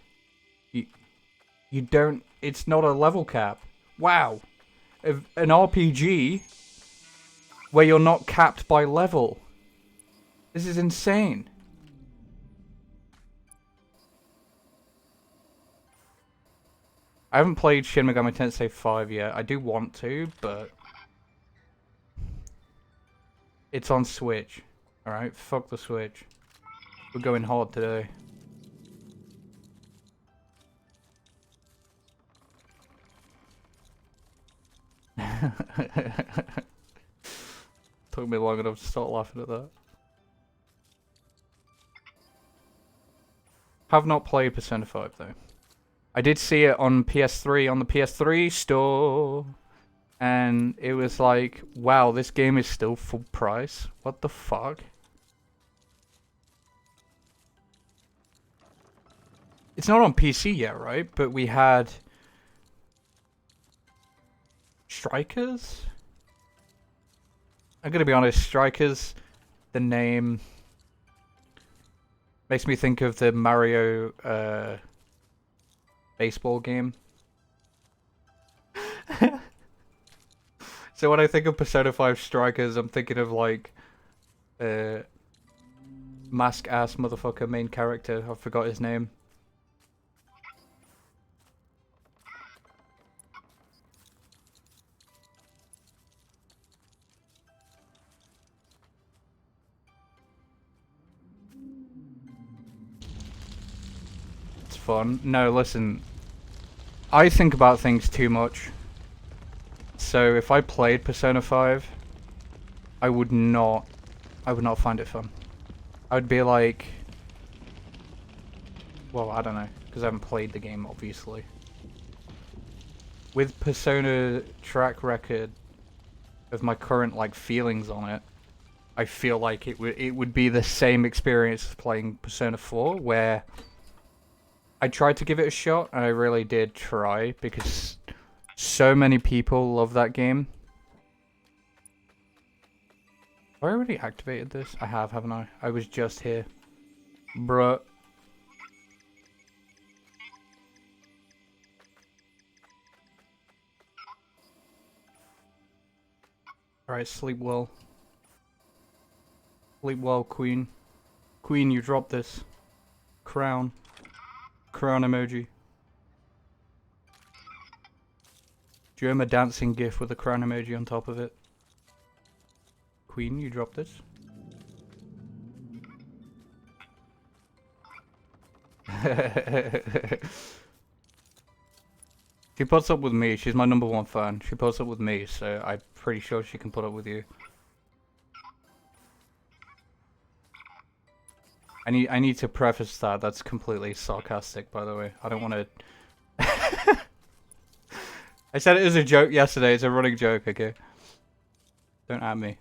You don't... It's not a level cap. Wow. An RPG where you're not capped by level. This is insane. I haven't played Shin Megami Tensei 5 yet. I do want to, but... It's on Switch. Alright, fuck the Switch. We're going hard today. Took me long enough to start laughing at that. Have not played Persona 5 though. I did see it on PS3 on the PS3 store. And it was like, wow, this game is still full price. What the fuck? It's not on PC yet, right? But we had Strikers? I'm gonna be honest, Strikers, the name makes me think of the Mario baseball game. So when I think of Persona 5 Strikers, I'm thinking of like mask ass motherfucker main character. I forgot his name. It's fun. No, listen. I think about things too much. So if I played Persona 5, I would not find it fun. I would be like, well, I don't know, because I haven't played the game, obviously. With Persona track record of my current like feelings on it, I feel like it would be the same experience as playing Persona 4, where I tried to give it a shot, and I really did try, because so many people love that game. Have I already activated this? I have, haven't I? I was just here. Bruh. Alright, sleep well. Sleep well, Queen. Queen, you dropped this. Crown. Crown emoji. Germa dancing gif with a crown emoji on top of it. Queen, you dropped this. She puts up with me. She's my #1 fan. She puts up with me, so I'm pretty sure she can put up with you. I need to preface that. That's completely sarcastic, by the way. I don't want to. I said it as a joke yesterday. It's a running joke, okay? Don't at me.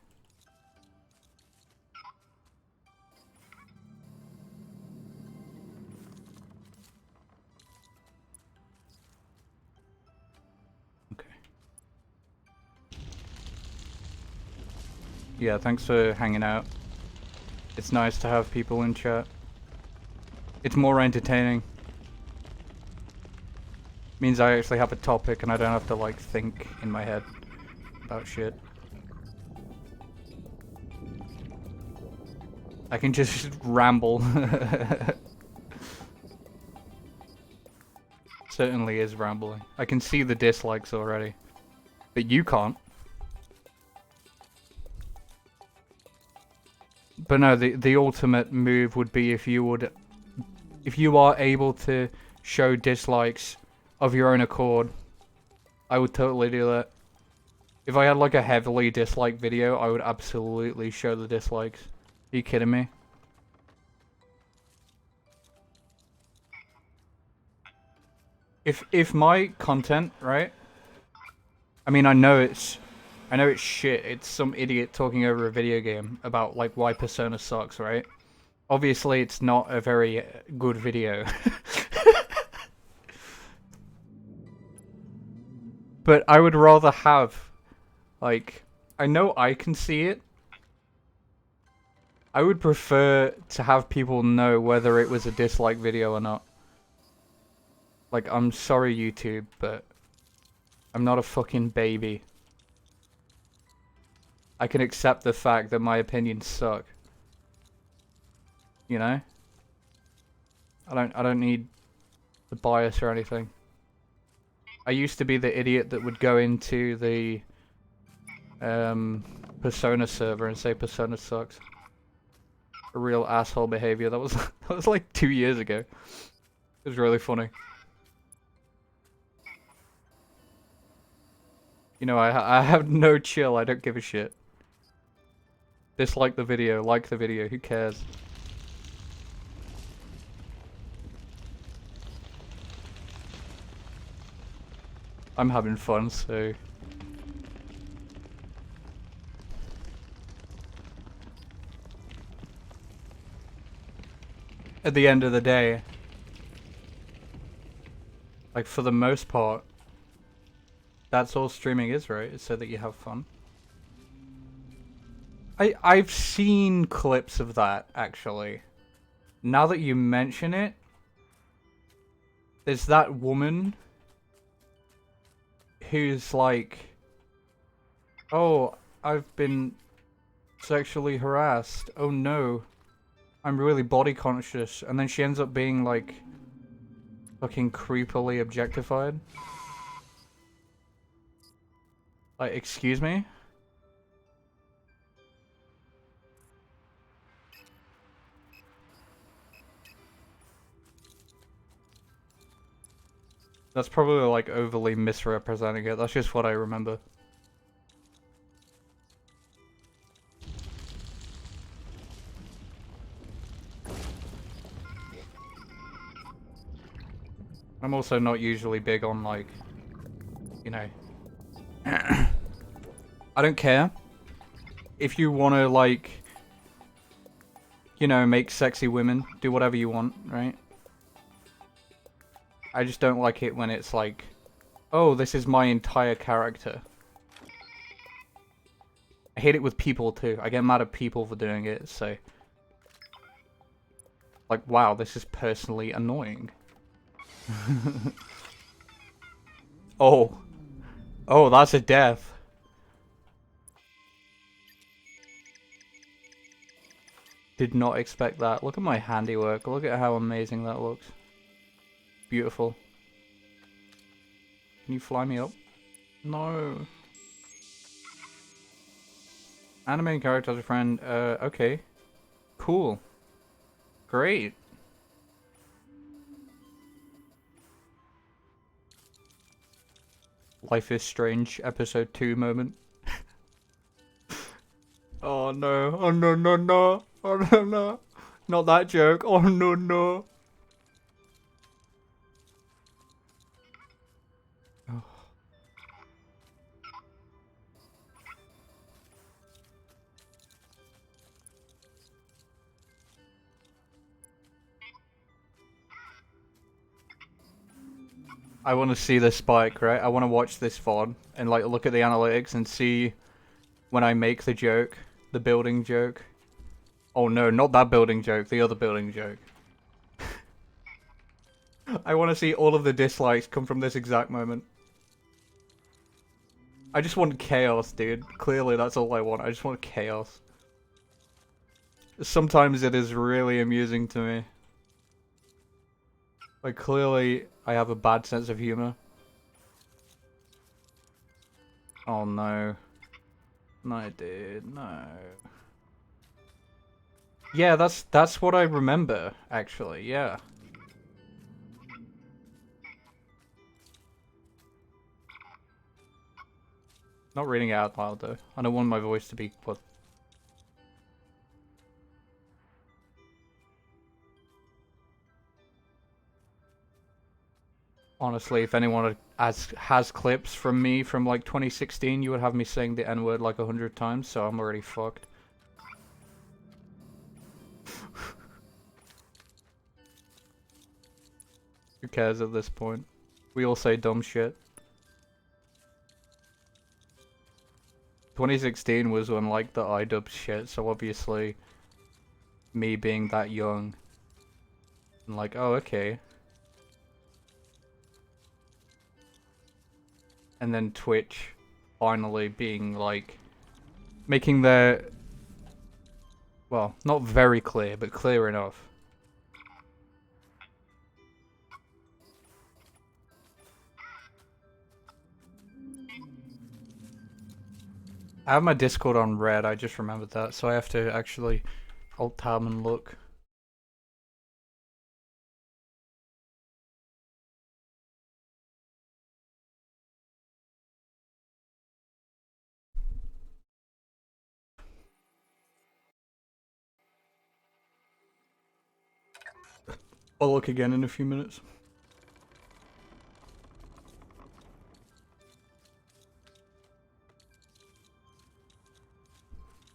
Okay. Yeah, thanks for hanging out. It's nice to have people in chat. It's more entertaining. Means I actually have a topic and I don't have to like think in my head about shit. I can just ramble. Certainly is rambling. I can see the dislikes already. But you can't. But no, the ultimate move would be if you are able to show dislikes of your own accord. I would totally do that. If I had like a heavily disliked video, I would absolutely show the dislikes. Are you kidding me? If my content, right? I mean, I know it's shit. It's some idiot talking over a video game about like why Persona sucks, right? Obviously, it's not a very good video. But I would rather have, like, I know I can see it. I would prefer to have people know whether it was a dislike video or not. Like, I'm sorry, YouTube, but I'm not a fucking baby. I can accept the fact that my opinions suck. You know? I don't need the bias or anything. I used to be the idiot that would go into the Persona server and say Persona sucks. A real asshole behavior. That was like 2 years ago. It was really funny. You know, I have no chill. I don't give a shit. Dislike the video, like the video. Who cares? I'm having fun, so... At the end of the day, like for the most part, that's all streaming is, right? It's so that you have fun. I've seen clips of that, actually. Now that you mention it, there's that woman who's like, oh, I've been sexually harassed. Oh no. I'm really body conscious. And then she ends up being like fucking creepily objectified. Like, excuse me? That's probably like overly misrepresenting it. That's just what I remember. I'm also not usually big on like, you know, I don't care if you want to like, you know, make sexy women, do whatever you want, right? I just don't like it when it's like, oh, this is my entire character. I hate it with people too. I get mad at people for doing it, so... Like, wow, this is personally annoying. Oh. Oh, that's a death. Did not expect that. Look at my handiwork. Look at how amazing that looks. Beautiful. Can you fly me up? No. Anime character as a friend. Okay. Cool. Great. Life is Strange episode 2 moment. Oh no. Oh no no no. Oh no no. Not that joke. Oh no no. Oh. I want to see the spike, right? I want to watch this VOD and like look at the analytics and see when I make the joke, the building joke. Oh no, not that building joke, the other building joke. I want to see all of the dislikes come from this exact moment. I just want chaos, dude. Clearly that's all I want. I just want chaos. Sometimes it is really amusing to me. Like, clearly I have a bad sense of humor. Oh no. No, dude, no. Yeah, that's what I remember, actually, yeah. Not reading it out loud, though. I don't want my voice to be what. Honestly, if anyone has clips from me from like 2016, you would have me saying the N-word like 100 times, so I'm already fucked. Who cares at this point? We all say dumb shit. 2016 was when like the iDub shit, so obviously me being that young, I'm like, oh okay. And then Twitch finally being like, making their, well, not very clear, but clear enough. I have my Discord on red, I just remembered that, so I have to actually alt-tab and look. I'll look again in a few minutes.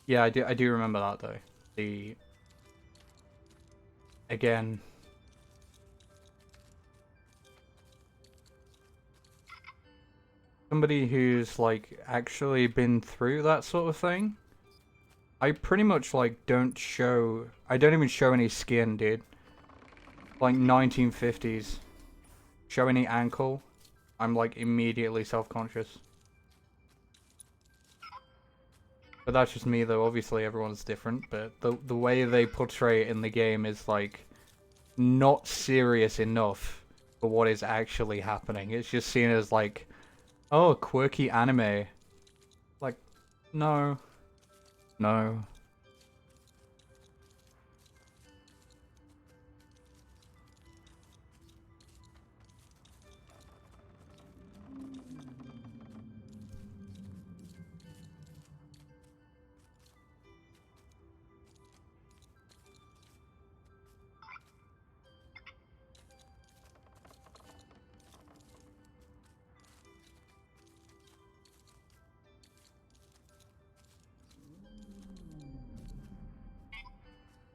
Yeah, I do remember that though. The again, somebody who's like actually been through that sort of thing. I pretty much like don't even show any skin, dude. Like 1950s. Show any ankle, I'm like immediately self-conscious. But that's just me though, obviously everyone's different, but the way they portray it in the game is like not serious enough for what is actually happening. It's just seen as like, oh, quirky anime. Like, no. No.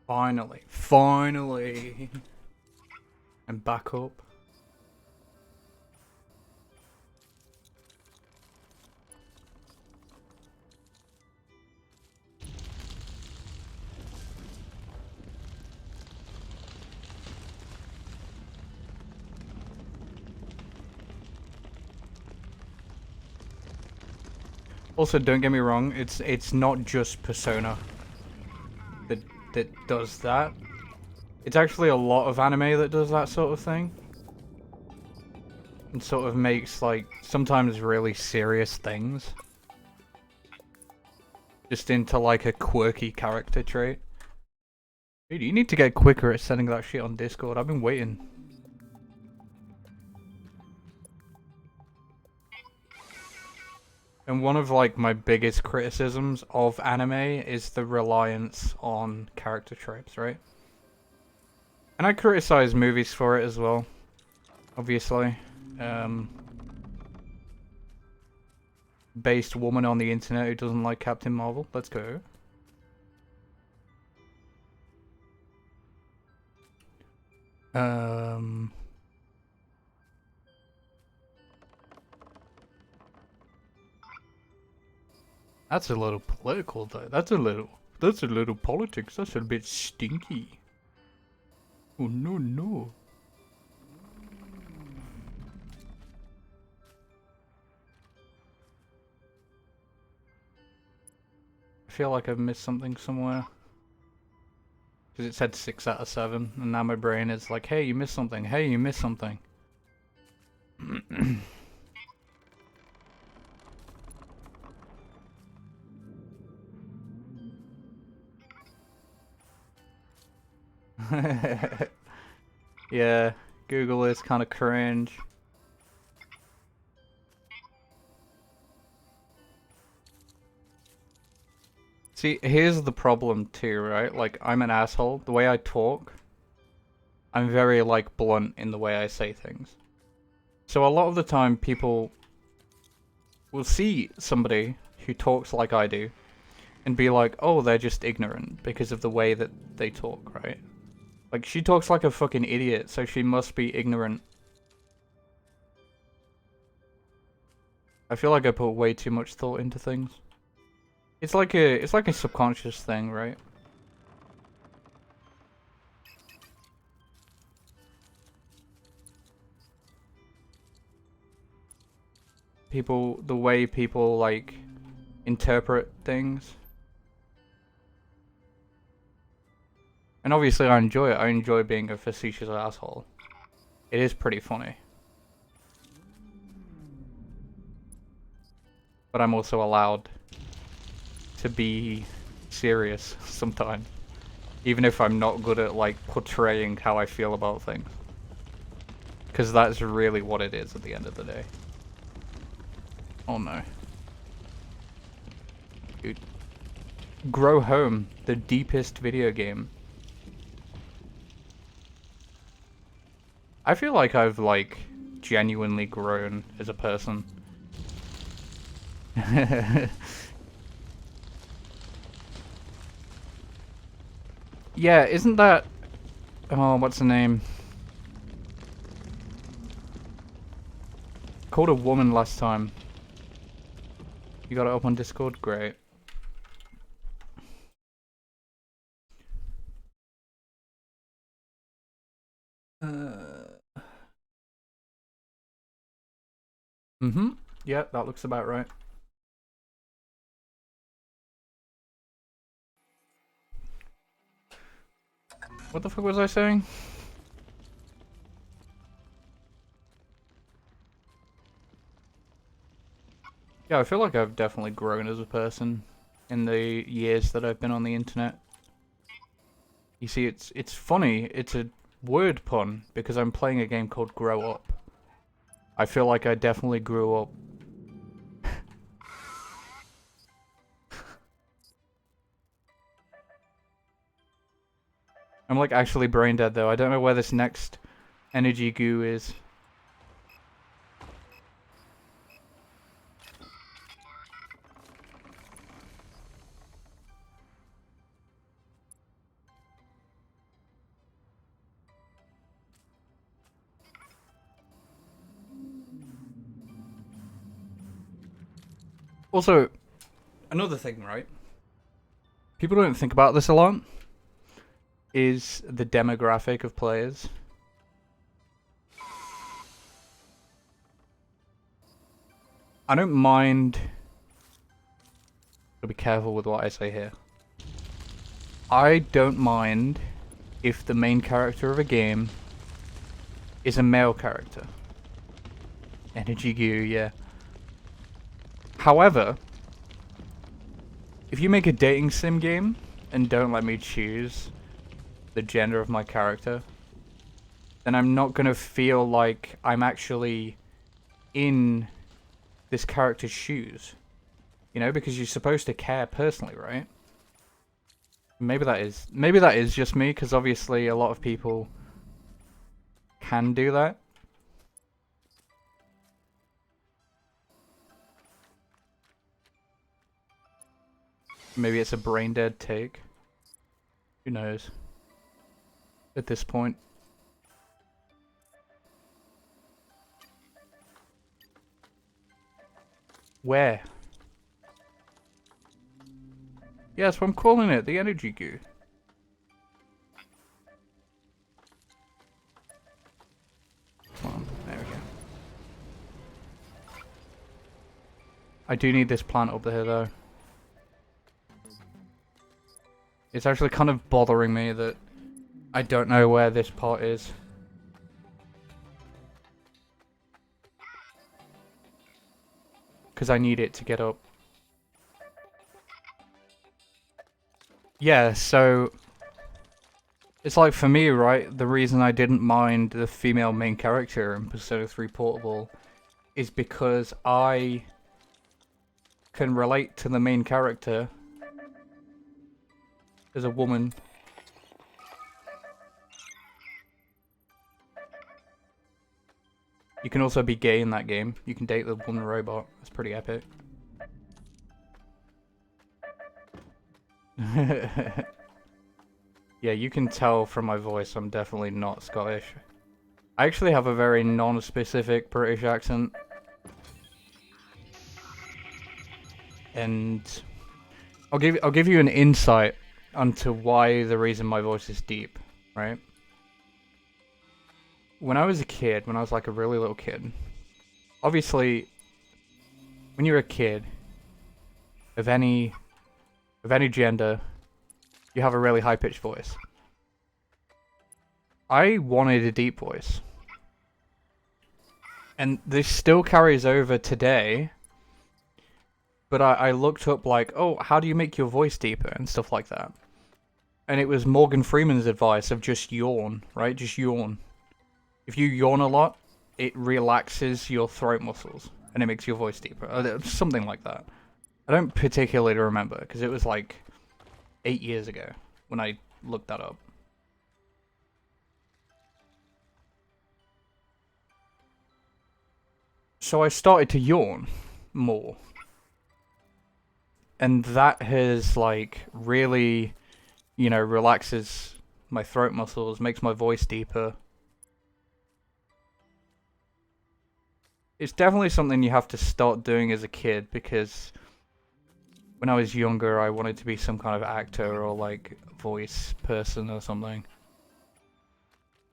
Finally. Finally. And back up. Also, don't get me wrong, it's not just Persona. that does that. It's actually a lot of anime that does that sort of thing. And sort of makes, like, sometimes really serious things just into, like, a quirky character trait. Dude, you need to get quicker at sending that shit on Discord. I've been waiting. And one of, like, my biggest criticisms of anime is the reliance on character traits, right? And I criticize movies for it as well, obviously. Based woman on the internet who doesn't like Captain Marvel. Let's go. That's a little political though. That's a little politics. That's a bit stinky. Oh no no. I feel like I've missed something somewhere. Because it said 6 out of 7, and now my brain is like, hey, you missed something. Hey, you missed something. Yeah, Google is kind of cringe. See, here's the problem too, right? Like, I'm an asshole. The way I talk, I'm very, like, blunt in the way I say things. So a lot of the time, people will see somebody who talks like I do and be like, oh, they're just ignorant because of the way that they talk, right? Like, she talks like a fucking idiot, so she must be ignorant. I feel like I put way too much thought into things. It's like a subconscious thing, right? The way people, like, interpret things. And obviously I enjoy it. I enjoy being a facetious asshole. It is pretty funny. But I'm also allowed to be serious sometimes. Even if I'm not good at, like, portraying how I feel about things. Because that's really what it is at the end of the day. Oh no. Dude. Grow Home, the deepest video game. I feel like I've, like, genuinely grown as a person. Yeah, isn't that... Oh, what's the name? Called a woman last time. You got it up on Discord? Great. Mm-hmm. Yeah, that looks about right. What the fuck was I saying? Yeah, I feel like I've definitely grown as a person in the years that I've been on the internet. You see, it's funny. It's a word pun because I'm playing a game called Grow Up. I feel like I definitely grew up. I'm like actually brain dead though. I don't know where this next energy goo is. Also, another thing, right? People don't think about this a lot. Is the demographic of players. I don't mind. Gotta be careful with what I say here. I don't mind if the main character of a game is a male character. Energy goo, yeah. However, if you make a dating sim game and don't let me choose the gender of my character, then I'm not gonna feel like I'm actually in this character's shoes. You know, because you're supposed to care personally, right? Maybe that is just me, because obviously a lot of people can do that. Maybe it's a brain dead take. Who knows? At this point. Where? Yeah, that's what I'm calling it, the energy goo. Come on, there we go. I do need this plant up here though. It's actually kind of bothering me that I don't know where this part is. Because I need it to get up. Yeah, so it's like for me, right, the reason I didn't mind the female main character in Persona 3 Portable is because I can relate to the main character as a woman. You can also be gay in that game. You can date the woman robot. That's pretty epic. Yeah, you can tell from my voice I'm definitely not Scottish. I actually have a very non-specific British accent. And I'll give you an insight onto why the reason my voice is deep, right? When I was a kid, when I was like a really little kid, obviously when you're a kid of any gender, you have a really high-pitched voice. I wanted a deep voice. And this still carries over today. But I looked up like, oh, how do you make your voice deeper and stuff like that. And it was Morgan Freeman's advice of just yawn, right? Just yawn. If you yawn a lot, it relaxes your throat muscles and it makes your voice deeper. Something like that. I don't particularly remember because it was like 8 years ago when I looked that up. So I started to yawn more. And that has like really, you know, relaxes my throat muscles, makes my voice deeper. It's definitely something you have to start doing as a kid because when I was younger, I wanted to be some kind of actor or like voice person or something.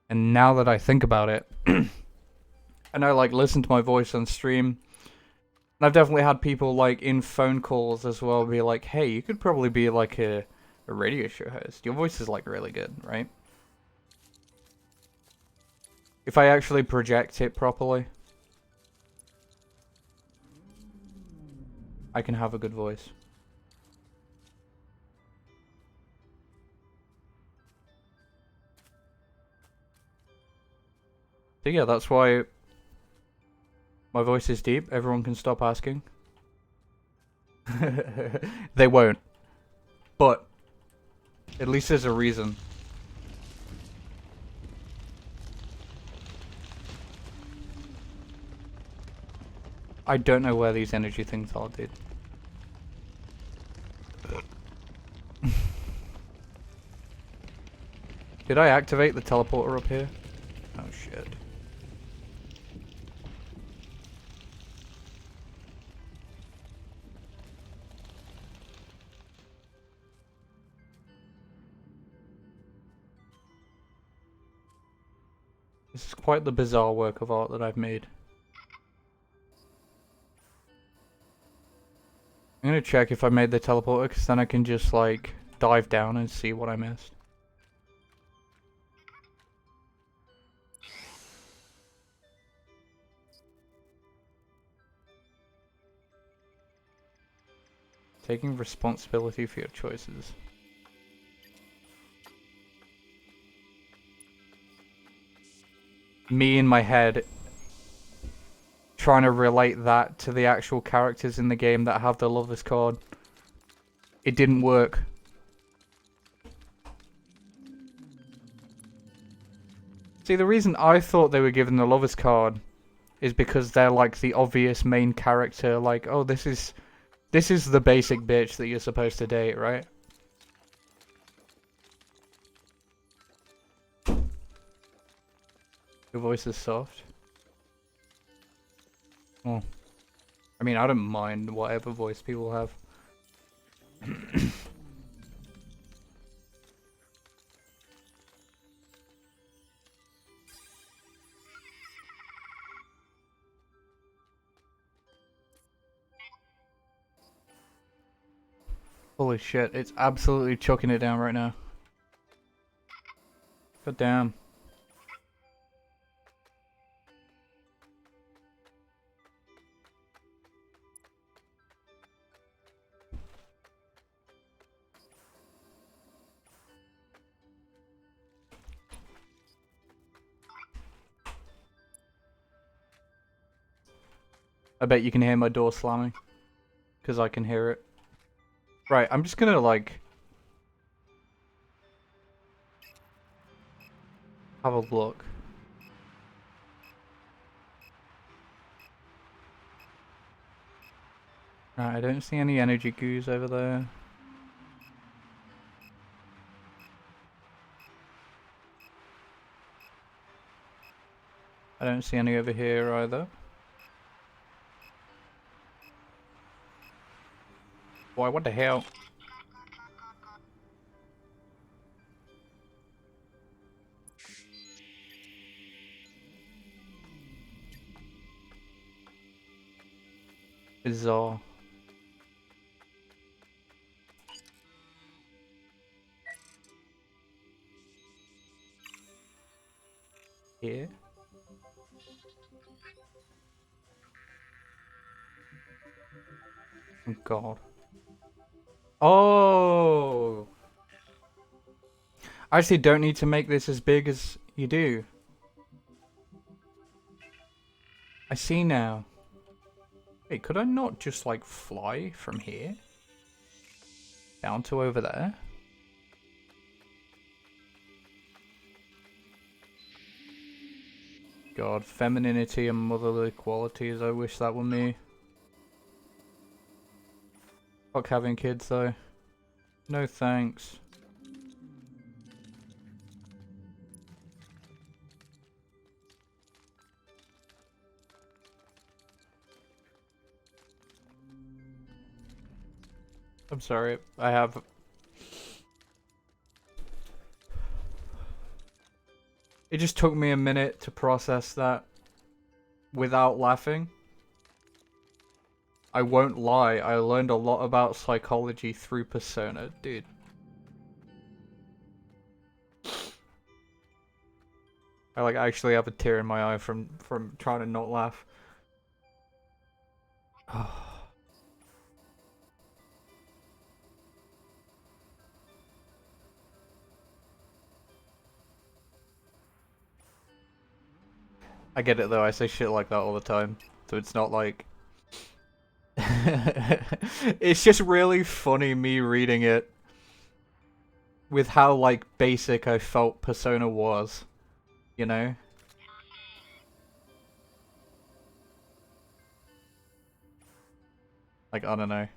And now that I think about it, and I like listen to my voice on stream, and I've definitely had people like in phone calls as well be like, hey, you could probably be like a radio show host. Your voice is like really good, right? If I actually project it properly, I can have a good voice. So yeah, that's why my voice is deep. Everyone can stop asking. They won't. But at least there's a reason. I don't know where these energy things are, dude. Did I activate the teleporter up here? Oh shit. This is quite the bizarre work of art that I've made. I'm gonna check if I made the teleporter, because then I can just, like, dive down and see what I missed. Taking responsibility for your choices. Me in my head trying to relate that to the actual characters in the game that have the Lover's Card. It didn't work. See, the reason I thought they were given the Lover's Card is because they're like the obvious main character, like, oh, this is the basic bitch that you're supposed to date, right? Your voice is soft. Oh. I mean, I don't mind whatever voice people have. Holy shit, it's absolutely chucking it down right now. God damn. I bet you can hear my door slamming. Because I can hear it. Right, I'm just gonna, like... have a look. Right, I don't see any energy goos over there. I don't see any over here either. Boy, what the hell? Bizarre. Here? Oh god. Oh! I actually don't need to make this as big as you do. I see now. Wait, could I not just like fly from here? Down to over there? God, femininity and motherly qualities, I wish that were me. Fuck having kids though. No thanks. I'm sorry, I have... It just took me a minute to process that without laughing. I won't lie, I learned a lot about psychology through Persona, dude. I like actually have a tear in my eye from trying to not laugh. I get it though, I say shit like that all the time. So it's not like... It's just really funny me reading it. With how like basic I felt Persona was. You know? Like, I don't know.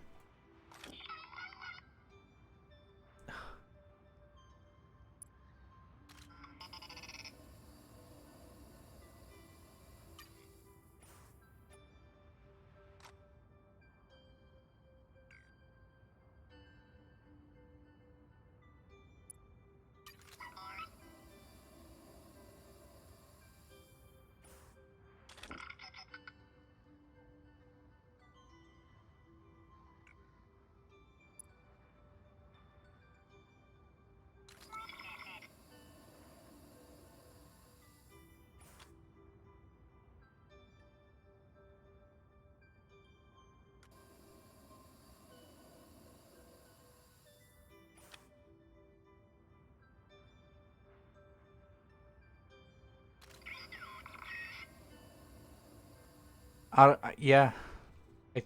Yeah,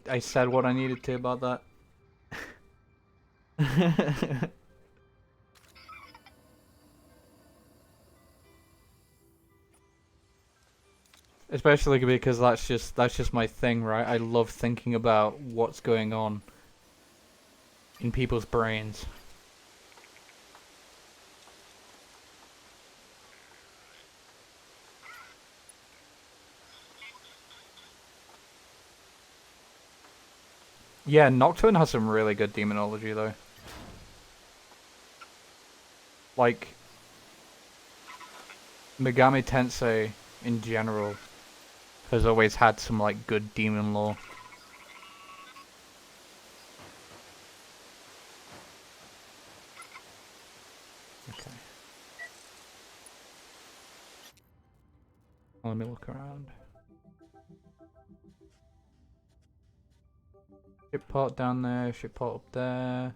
I said what I needed to about that. Especially because that's just my thing, right? I love thinking about what's going on in people's brains. Yeah, Nocturne has some really good demonology though. Like Megami Tensei in general has always had some like good demon lore. Okay. Let me look around. Ship pot down there, ship pot up there.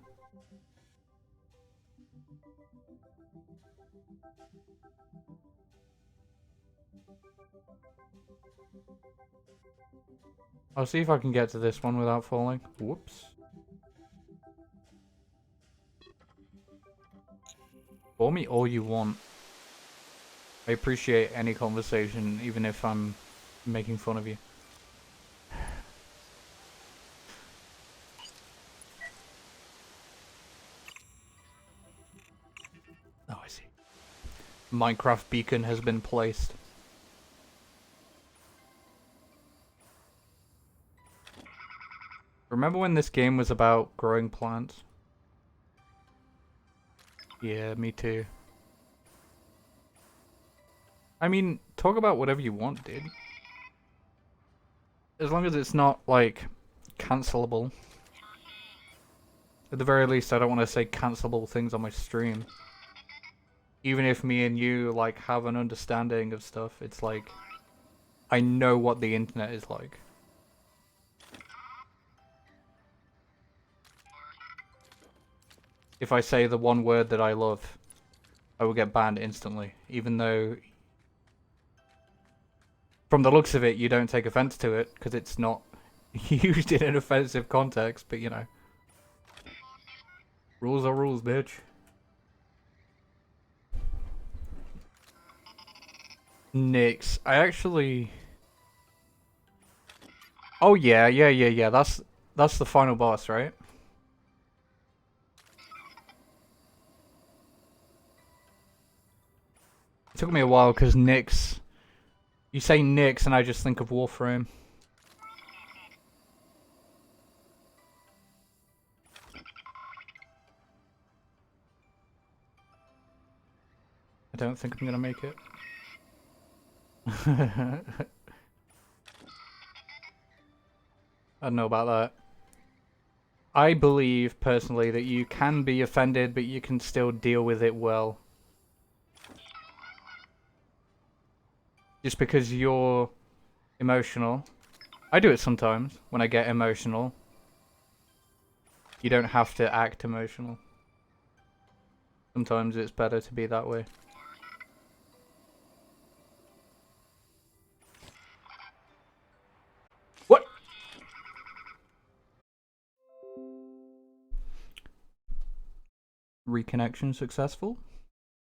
I'll see if I can get to this one without falling. Whoops. Call me all you want. I appreciate any conversation, even if I'm making fun of you. Oh, I see. Minecraft beacon has been placed. Remember when this game was about growing plants? Yeah, me too. I mean, talk about whatever you want, dude. As long as it's not, like, cancelable. At the very least, I don't want to say cancelable things on my stream. Even if me and you, like, have an understanding of stuff, it's like, I know what the internet is like. If I say the one word that I love, I will get banned instantly, even though from the looks of it, you don't take offense to it, because it's not used in an offensive context, but you know. Rules are rules, bitch. Nyx. I actually... Oh yeah. That's the final boss, right? It took me a while, because Nyx... You say Nyx, and I just think of Warframe. I don't think I'm gonna make it. I don't know about that. I believe, personally, that you can be offended, but you can still deal with it well. Just because you're emotional. I do it sometimes, when I get emotional. You don't have to act emotional. Sometimes it's better to be that way. What? Reconnection successful?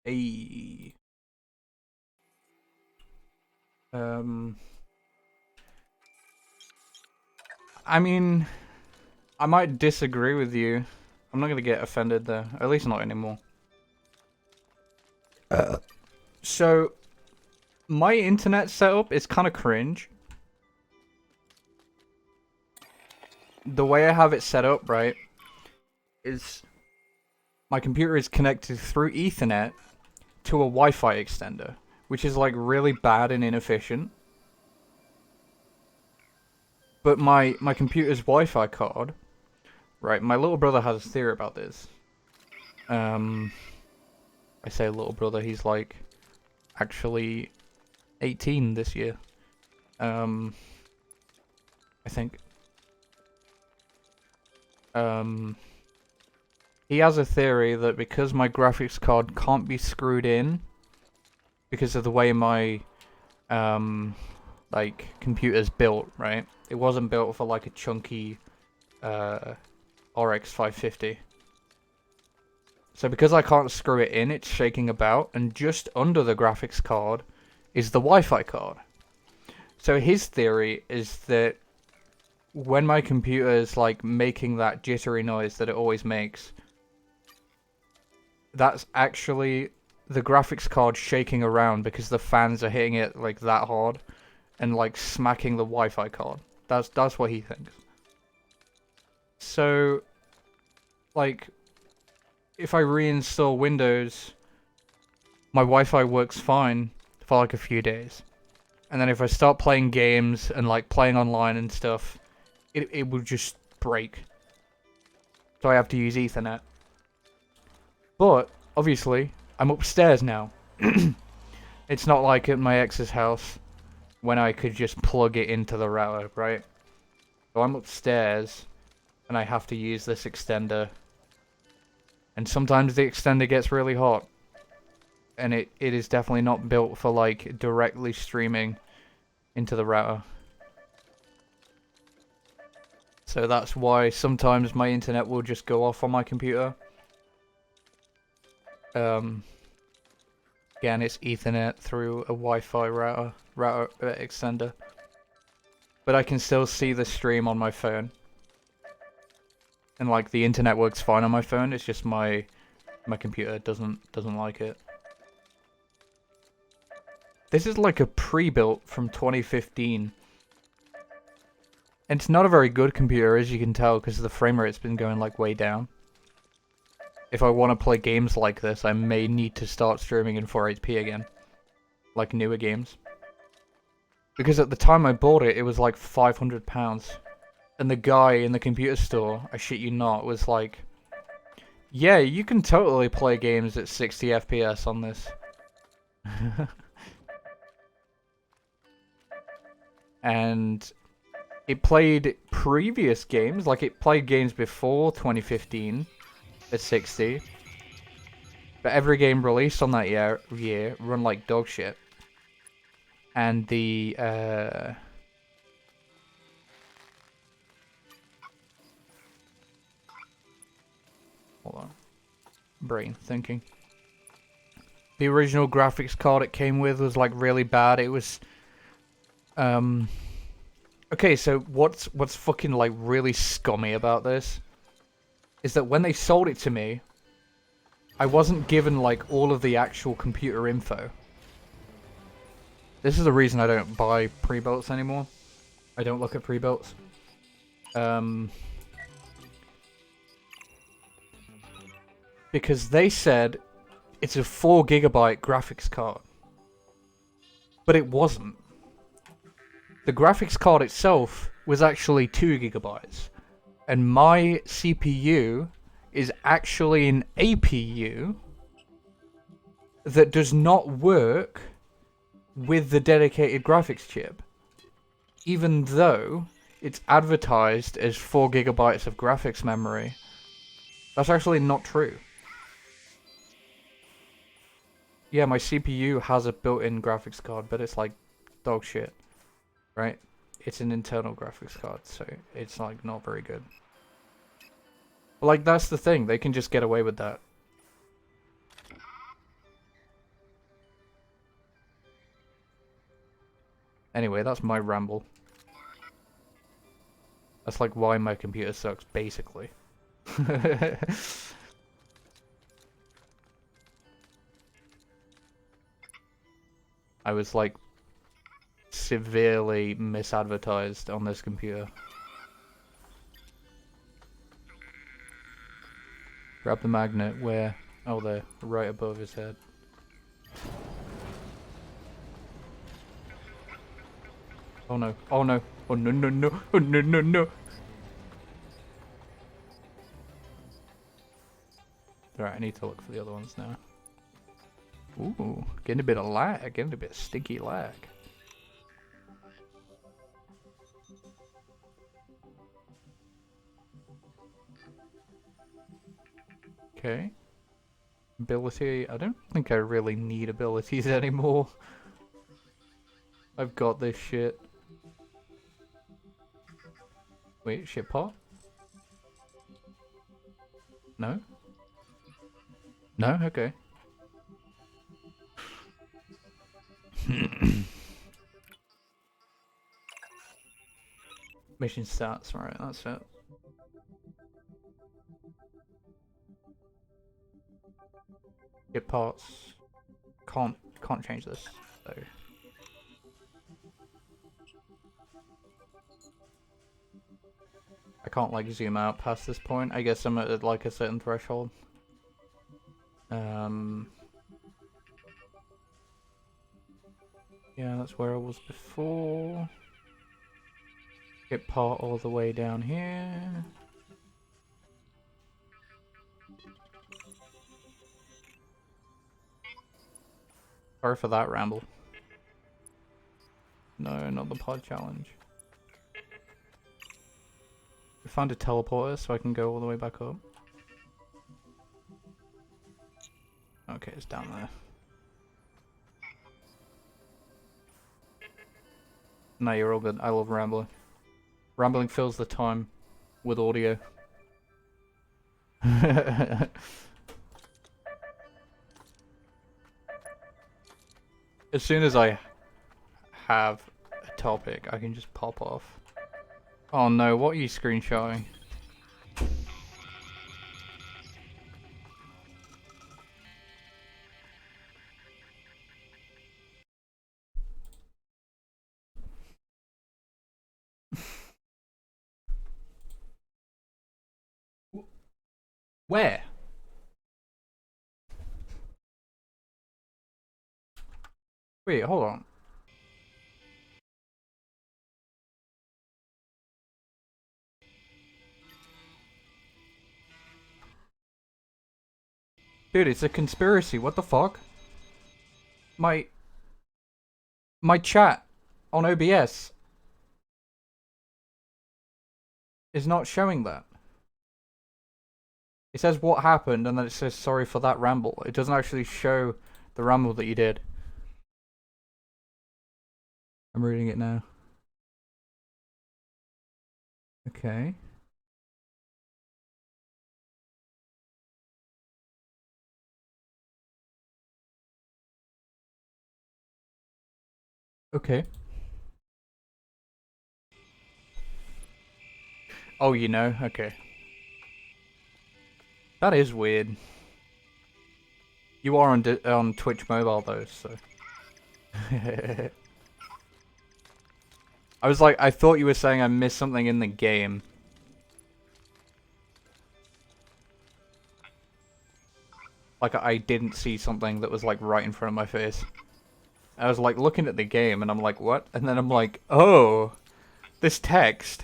Hey. I mean, I might disagree with you. I'm not gonna get offended though. At least not anymore. So, my internet setup is kind of cringe. The way I have it set up, right, is my computer is connected through Ethernet to a Wi-Fi extender, which is like really bad and inefficient. But my computer's Wi-Fi card, right, my little brother has a theory about this. I say little brother, he's like actually 18 this year. I think. He has a theory that because my graphics card can't be screwed in because of the way my like computers built, right? It wasn't built for like a chunky RX 550. So because I can't screw it in, it's shaking about, and just under the graphics card is the Wi-Fi card. So his theory is that when my computer is like making that jittery noise that it always makes, that's actually the graphics card shaking around because the fans are hitting it like that hard and like smacking the Wi-Fi card. That's what he thinks. So, like, if I reinstall Windows, my Wi-Fi works fine for like a few days. And then if I start playing games and like playing online and stuff, it will just break. So I have to use Ethernet. But, obviously, I'm upstairs now. It's not like at my ex's house when I could just plug it into the router, right? So I'm upstairs and I have to use this extender. And sometimes the extender gets really hot. And it is definitely not built for like directly streaming into the router. So that's why sometimes my internet will just go off on my computer. Again, it's Ethernet through a Wi-Fi router extender. But I can still see the stream on my phone. And like the internet works fine on my phone, it's just my computer doesn't like it. This is like a pre-built from 2015. And it's not a very good computer, as you can tell, because the frame rate's been going like way down. If I want to play games like this, I may need to start streaming in 480p again. Like newer games. Because at the time I bought it, it was like £500. And the guy in the computer store, I shit you not, was like, yeah, you can totally play games at 60 FPS on this. And it played previous games, like it played games before 2015 at 60. But every game released on that year run like dog shit. And the hold on. Brain thinking. The original graphics card it came with was like really bad. It was okay, so what's fucking like really scummy about this is that when they sold it to me, I wasn't given like all of the actual computer info. This is the reason I don't buy pre-builts anymore. I don't look at pre-builts. Because they said it's a 4 GB graphics card. But it wasn't. The graphics card itself was actually 2 GB. And my CPU is actually an APU that does not work with the dedicated graphics chip. Even though it's advertised as 4 GB of graphics memory. That's actually not true. Yeah, my CPU has a built-in graphics card, but it's like dog shit, right? It's an internal graphics card, so it's like not very good. But like that's the thing, they can just get away with that. Anyway, that's my ramble. That's like why my computer sucks, basically. I was like severely misadvertised on this computer. Grab the magnet where? Oh, there, right above his head. Oh no, oh no, oh no no no, oh no no no. Alright, I need to look for the other ones now. Ooh, getting a bit of lag, getting a bit of stinky lag. Okay. Ability, I don't think I really need abilities anymore. I've got this shit. Wait, shit pot? No? No? Okay. Mission stats, right, that's it. Get parts. Can't change this, so. I can't like zoom out past this point. I guess I'm at like a certain threshold. Yeah, that's where I was before. Get part all the way down here. Sorry for that ramble. No, not the pod challenge. We found a teleporter so I can go all the way back up. Okay, it's down there. No, you're all good. I love rambling. Rambling fills the time with audio. As soon as I have a topic, I can just pop off. Oh no, what are you screenshotting? Where? Wait, hold on. Dude, it's a conspiracy. What the fuck? My chat on OBS is not showing that. It says what happened and then it says sorry for that ramble. It doesn't actually show the ramble that you did. I'm reading it now. Okay. Okay. Oh, you know? Okay. That is weird. You are on Twitch Mobile though, so. I was like, I thought you were saying I missed something in the game. Like I didn't see something that was like right in front of my face. I was like looking at the game and I'm like, what? And then I'm like, oh, this text.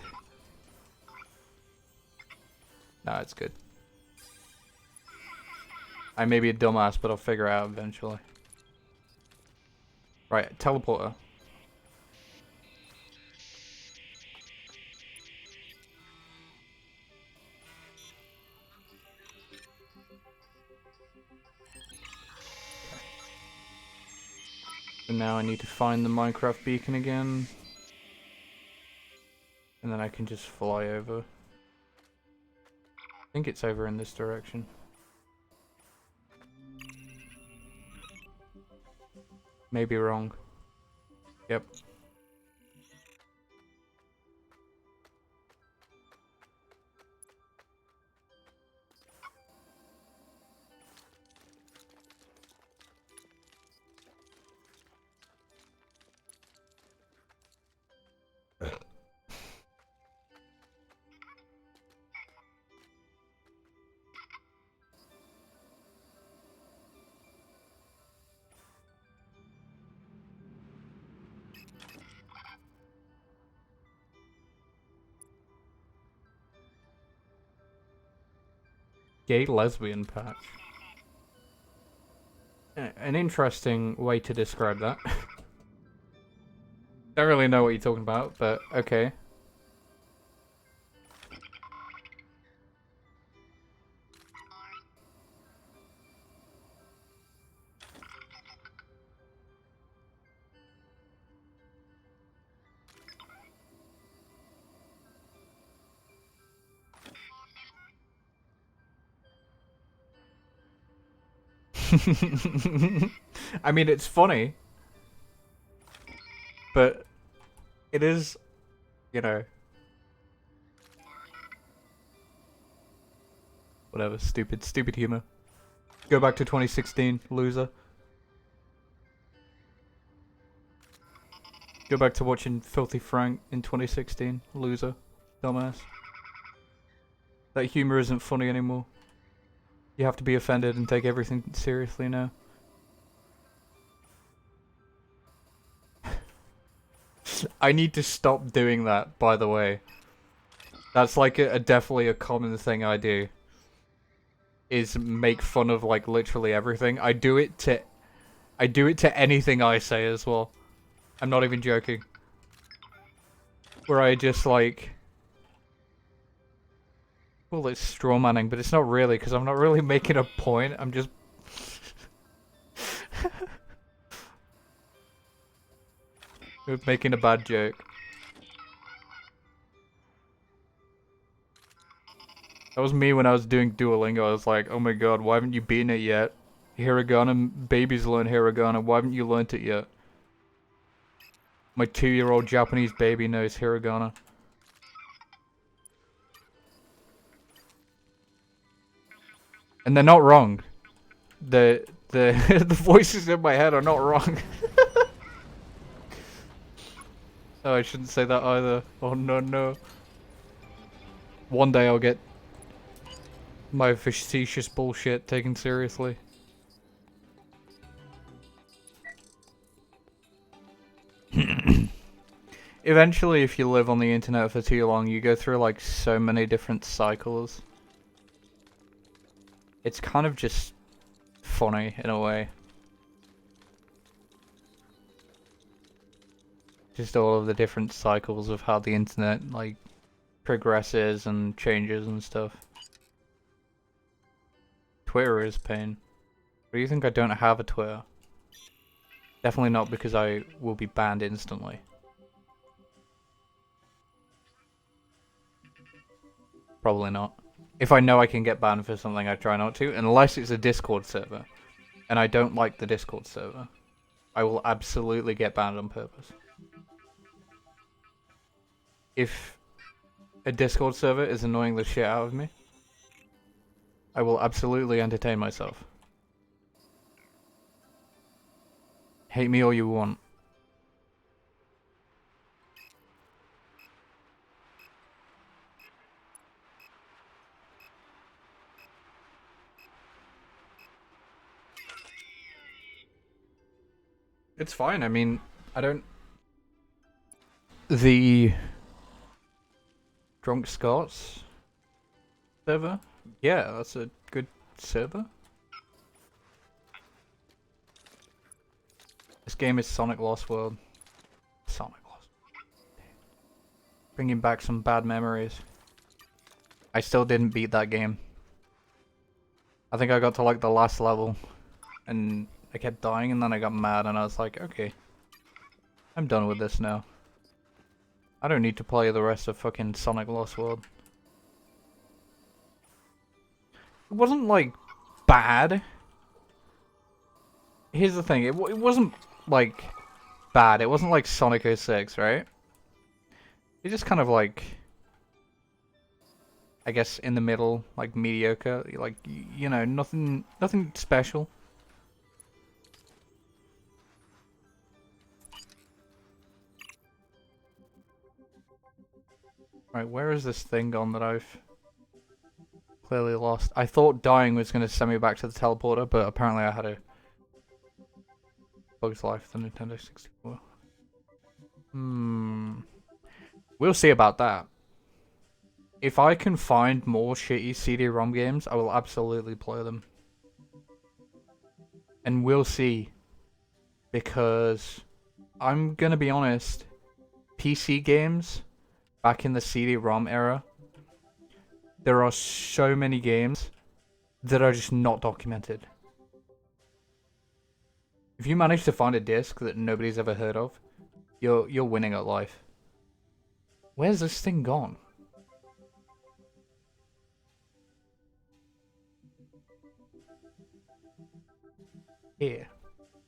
No, it's good. I may be a dumbass, but I'll figure it out eventually. Right, teleporter. And now I need to find the Minecraft beacon again. And then I can just fly over. I think it's over in this direction. Maybe wrong. Yep. Gay lesbian patch. An interesting way to describe that. Don't really know what you're talking about, but okay. I mean, it's funny, but it is, you know, whatever. Stupid humor. Go back to 2016, loser. Go back to watching Filthy Frank in 2016, loser. Dumbass. That humor isn't funny anymore. You have to be offended and take everything seriously now. I need to stop doing that, by the way. That's like definitely a common thing I do. Is make fun of like literally everything. I do it to anything I say as well. I'm not even joking. Where I just like, well, it's straw manning, but it's not really because I'm not really making a point. I'm just making a bad joke. That was me when I was doing Duolingo. I was like, oh my god, why haven't you beaten it yet? Hiragana, babies learn hiragana. Why haven't you learnt it yet? My 2-year-old Japanese baby knows hiragana. And they're not wrong. The the voices in my head are not wrong. Oh, I shouldn't say that either. Oh no. One day I'll get my facetious bullshit taken seriously. Eventually, if you live on the internet for too long, you go through like so many different cycles. It's kind of just funny in a way. Just all of the different cycles of how the internet like progresses and changes and stuff. Twitter is pain. Do you think I don't have a Twitter? Definitely not because I will be banned instantly. Probably not. If I know I can get banned for something, I try not to, unless it's a Discord server. And I don't like the Discord server. I will absolutely get banned on purpose. If a Discord server is annoying the shit out of me, I will absolutely entertain myself. Hate me all you want. It's fine, I mean, I don't... The... Drunk Scots server? Yeah, that's a good server. This game is Sonic Lost World. Sonic Lost. Bringing back some bad memories. I still didn't beat that game. I think I got to like the last level. And I kept dying and then I got mad and I was like, okay. I'm done with this now. I don't need to play the rest of fucking Sonic Lost World. It wasn't like bad. Here's the thing, it wasn't like bad. It wasn't like Sonic 06, right? It just kind of like, I guess in the middle, like mediocre, like, you know, nothing special. Right, where is this thing gone that I've clearly lost? I thought dying was going to send me back to the teleporter, but apparently I had a Bug's Life, the Nintendo 64. We'll see about that. If I can find more shitty CD-ROM games, I will absolutely play them. And we'll see. Because, I'm gonna be honest, PC games, back in the CD-ROM era, there are so many games that are just not documented. If you manage to find a disc that nobody's ever heard of, you're winning at life. Where's this thing gone? Here.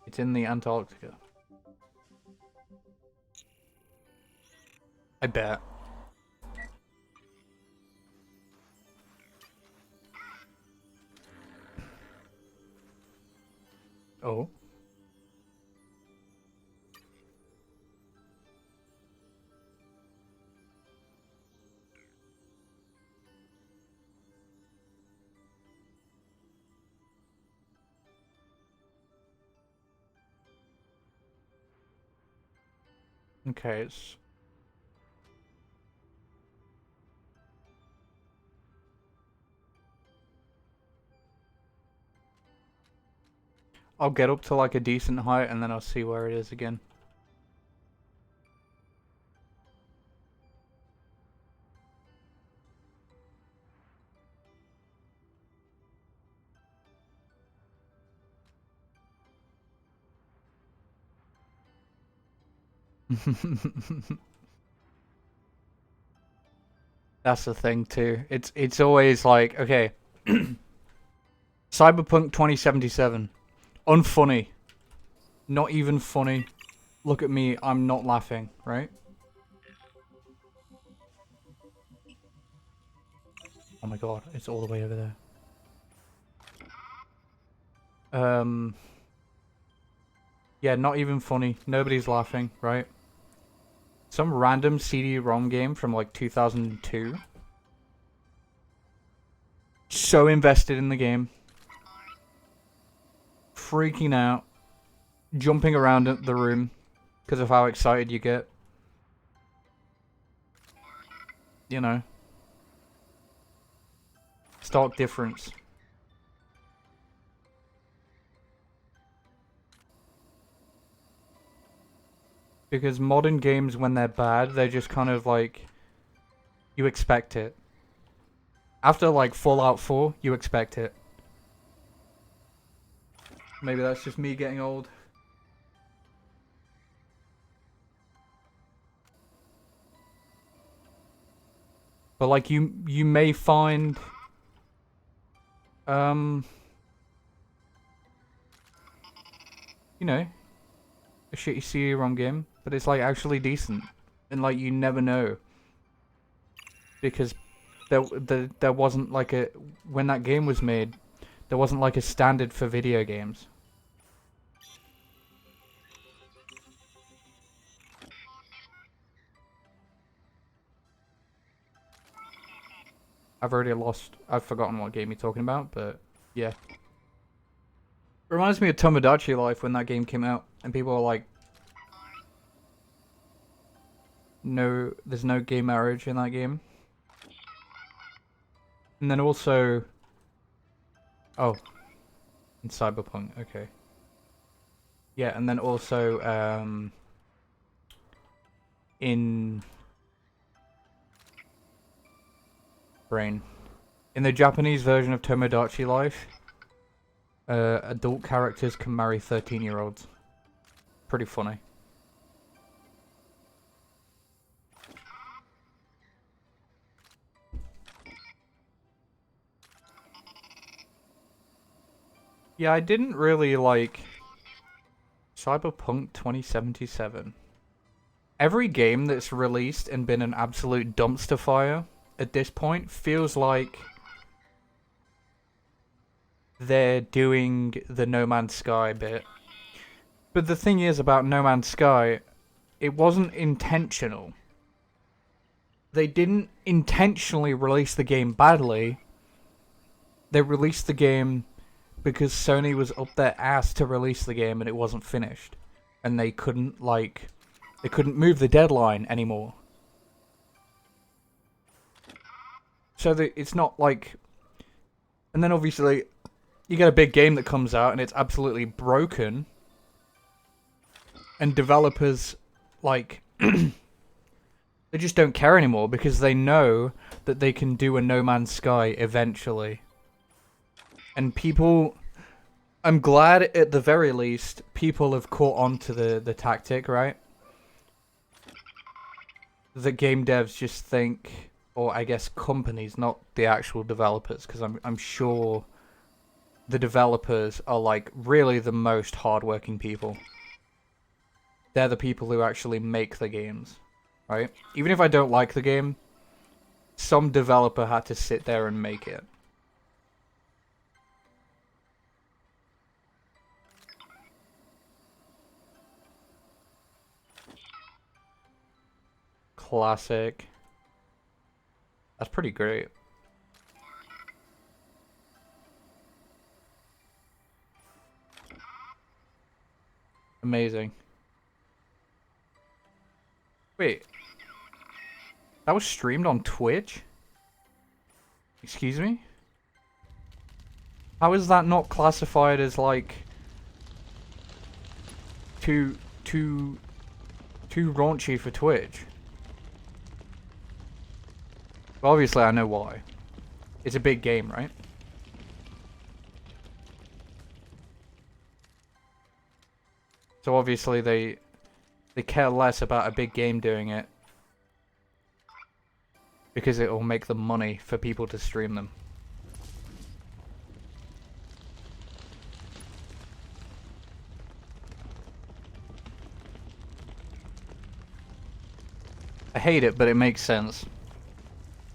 It's in the Antarctica. I bet. Oh. Okay, it's... I'll get up to like a decent height and then I'll see where it is again. That's the thing too. It's always like, okay, Cyberpunk 2077, unfunny, not even funny. Look at me, I'm not laughing, right? Oh my god, it's all the way over there. Yeah, not even funny. Nobody's laughing, right? Some random CD-ROM game from like 2002. So invested in the game. Freaking out. Jumping around the room because of how excited you get. You know. Stark difference. Because modern games, when they're bad, they're just kind of like... You expect it. After like Fallout 4, you expect it. Maybe that's just me getting old. But like you may find... You know, a shitty CD-ROM game, but it's like actually decent, and like you never know, because there wasn't like a, when that game was made, there wasn't like a standard for video games. I've forgotten what game you're talking about, but yeah. Reminds me of Tomodachi Life when that game came out, and people were like, no, there's no gay marriage in that game. And then also... Oh. In Cyberpunk, okay. Yeah, and then also, in... Brain. In the Japanese version of Tomodachi Life, adult characters can marry 13-year-olds. Pretty funny. Yeah, I didn't really like Cyberpunk 2077. Every game that's released and been an absolute dumpster fire at this point feels like they're doing the No Man's Sky bit. But the thing is about No Man's Sky, it wasn't intentional. They didn't intentionally release the game badly. They released the game because Sony was up their ass to release the game and it wasn't finished. And they couldn't, like... They couldn't move the deadline anymore. So it's not like... And then obviously, you get a big game that comes out and it's absolutely broken. And developers, like... they just don't care anymore because they know that they can do a No Man's Sky eventually. And people... I'm glad at the very least people have caught on to the tactic, right? The game devs just think, or I guess companies, not the actual developers, because I'm sure the developers are like really the most hardworking people. They're the people who actually make the games, right? Even if I don't like the game, some developer had to sit there and make it. Classic. That's pretty great. Amazing. Wait. That was streamed on Twitch? Excuse me? How is that not classified as like too raunchy for Twitch? Well, obviously I know why. It's a big game, right? So obviously they care less about a big game doing it because it will make them money for people to stream them. I hate it, but it makes sense.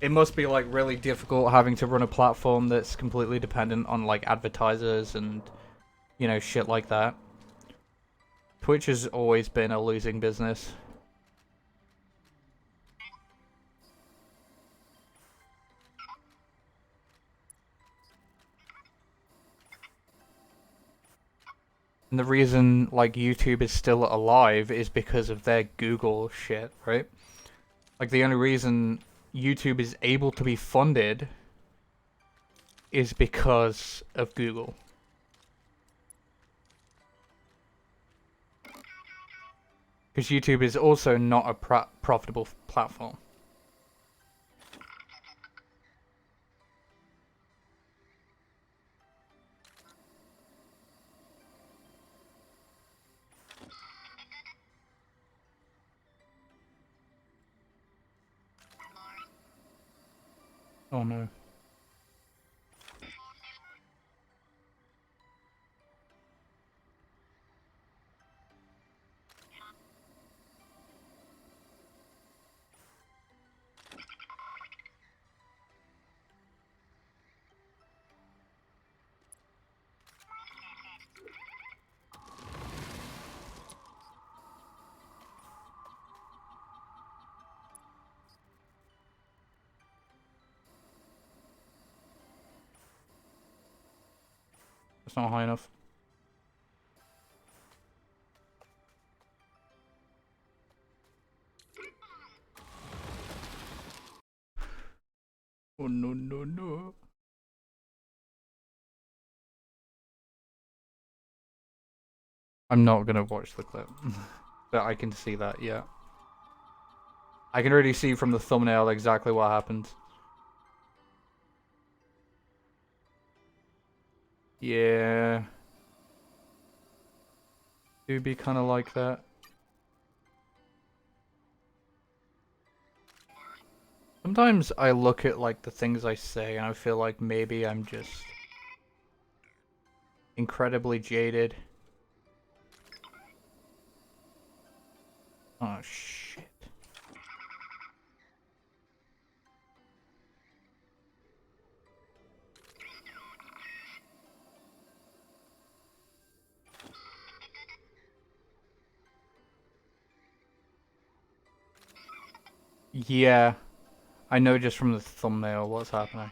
It must be like really difficult having to run a platform that's completely dependent on like advertisers and, you know, shit like that. Twitch has always been a losing business. And the reason like YouTube is still alive is because of their Google shit, right? Like the only reason YouTube is able to be funded is because of Google. Because YouTube is also not a profitable platform. Oh no. That's not high enough. Oh no no no. I'm not gonna watch the clip. But I can see that, yeah. I can already see from the thumbnail exactly what happened. Yeah. Do be kind of like that. Sometimes I look at like the things I say and I feel like maybe I'm just incredibly jaded. Oh shit. Yeah, I know just from the thumbnail what's happening.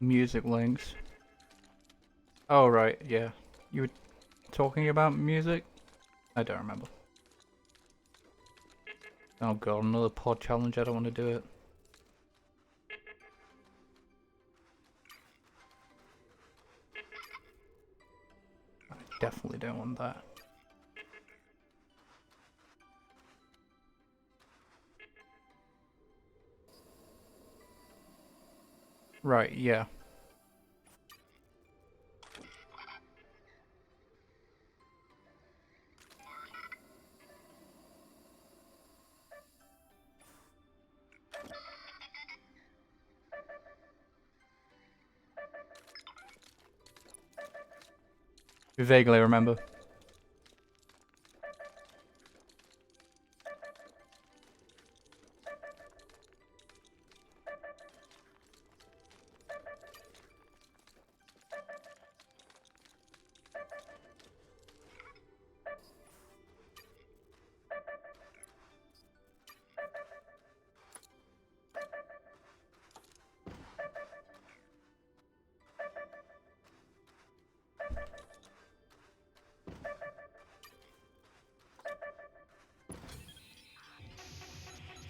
Music links. Oh right, yeah. You were talking about music? I don't remember. Oh god, another pod challenge, I don't want to do it. I definitely don't want that. Right, yeah. Vaguely remember.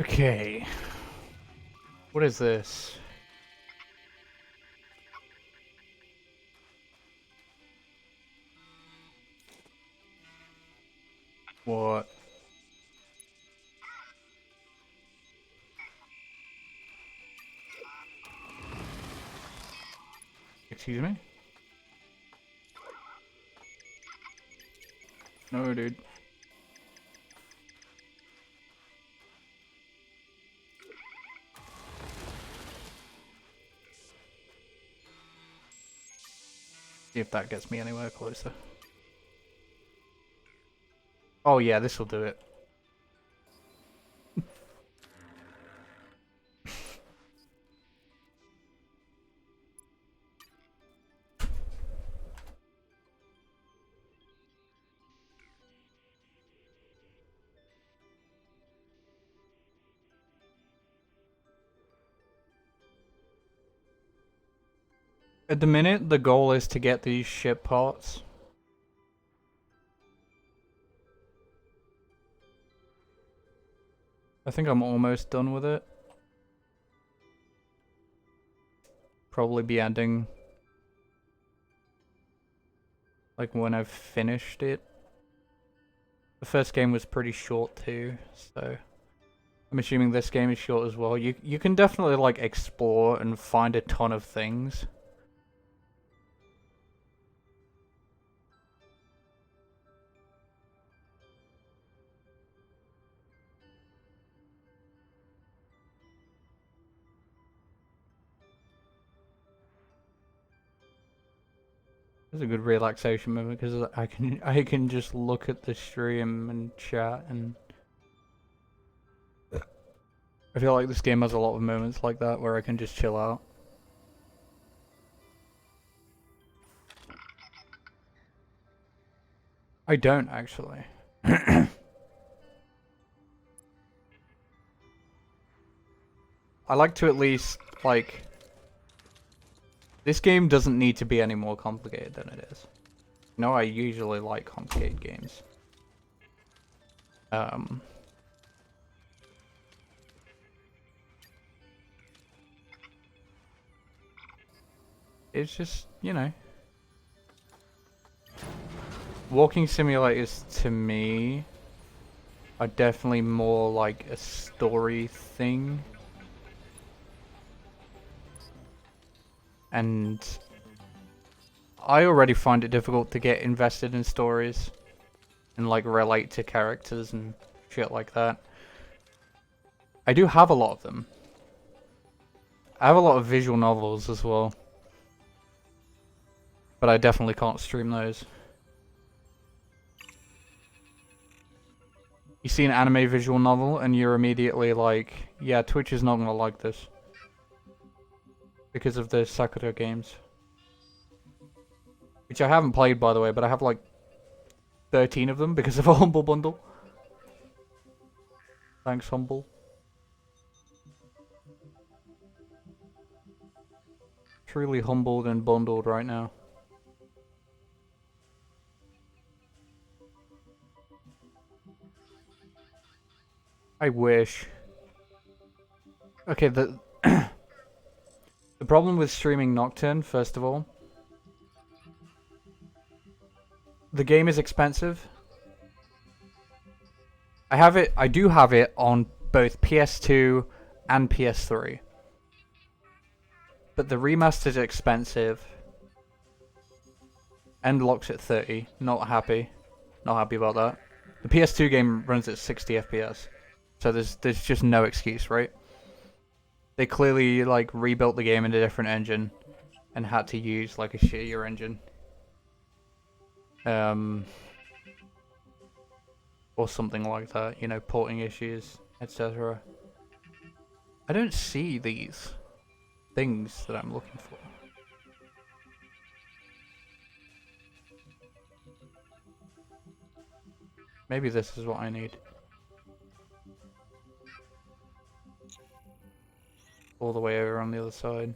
Okay. What is this? What? Excuse me? No, dude. See if that gets me anywhere closer. Oh yeah, this will do it. At the minute, the goal is to get these ship parts. I think I'm almost done with it. Probably be ending like when I've finished it. The first game was pretty short too, so I'm assuming this game is short as well. You can definitely like explore and find a ton of things. It's a good relaxation moment because I can just look at the stream and chat, and I feel like this game has a lot of moments like that where I can just chill out. I don't actually. I like to at least like this game doesn't need to be any more complicated than it is. No, I usually like complicated games. It's just, you know, walking simulators to me are definitely more like a story thing. And I already find it difficult to get invested in stories and like relate to characters and shit like that. I do have a lot of them. I have a lot of visual novels as well. But I definitely can't stream those. You see an anime visual novel and you're immediately like, yeah, Twitch is not gonna like this. Because of the Sakura games. Which I haven't played, by the way, but I have like 13 of them because of a Humble Bundle. Thanks, Humble. Truly humbled and bundled right now. I wish. Okay, the the problem with streaming Nocturne, first of all, the game is expensive. I do have it on both PS2 and PS3. But the remaster's expensive. And locks at 30. Not happy. Not happy about that. The PS2 game runs at 60 FPS. So there's just no excuse, right? They clearly like rebuilt the game in a different engine and had to use like a shittier engine. Or something like that, you know, porting issues, etc. I don't see these things that I'm looking for. Maybe this is what I need. All the way over on the other side.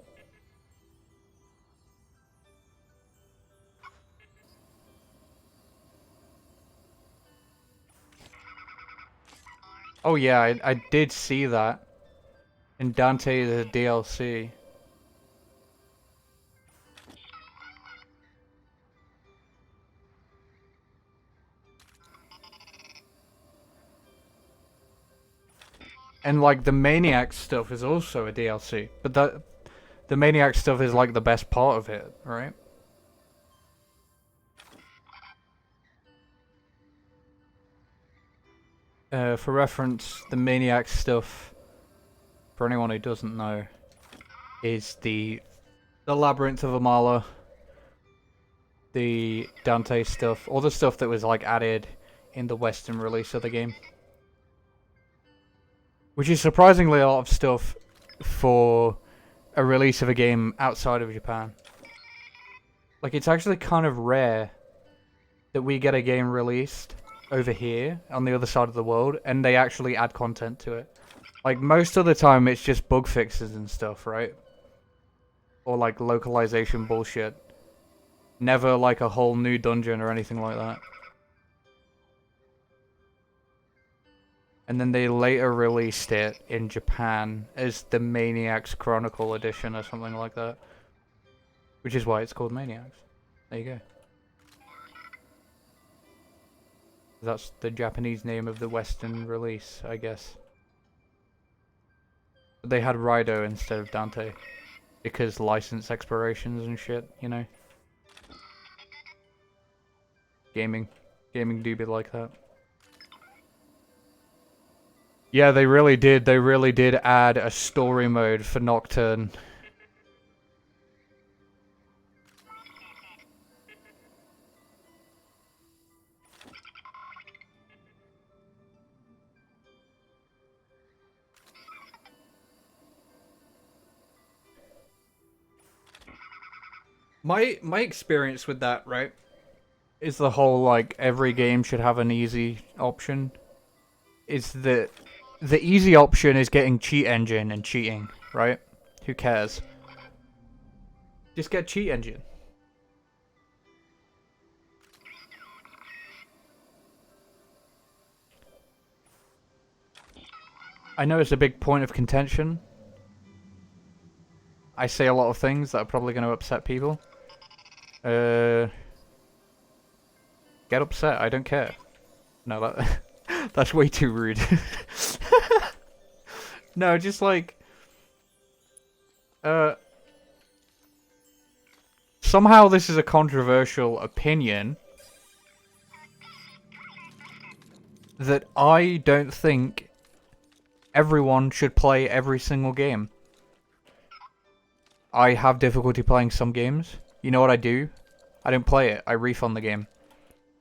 Oh yeah, I did see that. In Dante the DLC. And like the Maniac stuff is also a DLC. But the Maniac stuff is like the best part of it, right? For reference, the Maniac stuff, for anyone who doesn't know, is the Labyrinth of Amala, the Dante stuff, all the stuff that was like added in the Western release of the game. Which is surprisingly a lot of stuff for a release of a game outside of Japan. Like, it's actually kind of rare that we get a game released over here on the other side of the world and they actually add content to it. Like, most of the time it's just bug fixes and stuff, right? Or like localization bullshit. Never like a whole new dungeon or anything like that. And then they later released it in Japan as the Maniacs Chronicle Edition or something like that. Which is why it's called Maniacs. There you go. That's the Japanese name of the Western release, I guess. But they had Raido instead of Dante. Because license expirations and shit, you know? Gaming do be like that. Yeah, they really did. They really did add a story mode for Nocturne. My experience with that, right, is the whole like every game should have an easy option. Is that the easy option is getting cheat engine and cheating, right? Who cares? Just get cheat engine. I know it's a big point of contention. I say a lot of things that are probably going to upset people. Get upset, I don't care. No, that that's way too rude. No, just like somehow this is a controversial opinion that I don't think everyone should play every single game. I have difficulty playing some games. You know what I do? I don't play it. I refund the game.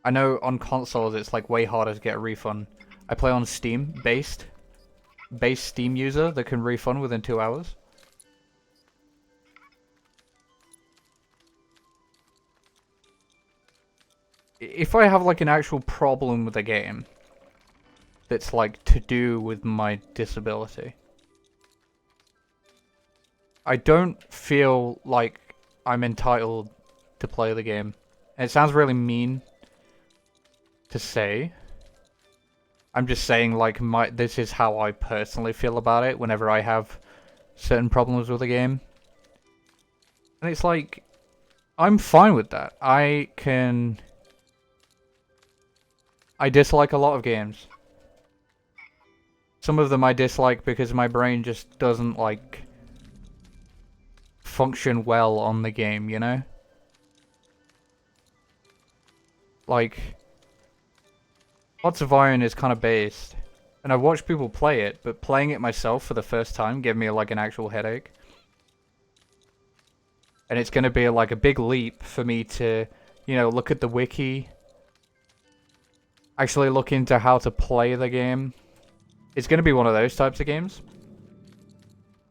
I know on consoles it's like way harder to get a refund. I play on Steam, base Steam user that can refund within 2 hours. If I have like an actual problem with a game that's like to do with my disability, I don't feel like I'm entitled to play the game. And it sounds really mean to say. I'm just saying, like, this is how I personally feel about it whenever I have certain problems with a game. And it's like, I'm fine with that. I dislike a lot of games. Some of them I dislike because my brain just doesn't, like, function well on the game, you know? Like, Hearts of Iron is kind of based. And I've watched people play it, but playing it myself for the first time gave me, like, an actual headache. And it's going to be, like, a big leap for me to, you know, look at the wiki. Actually look into how to play the game. It's going to be one of those types of games.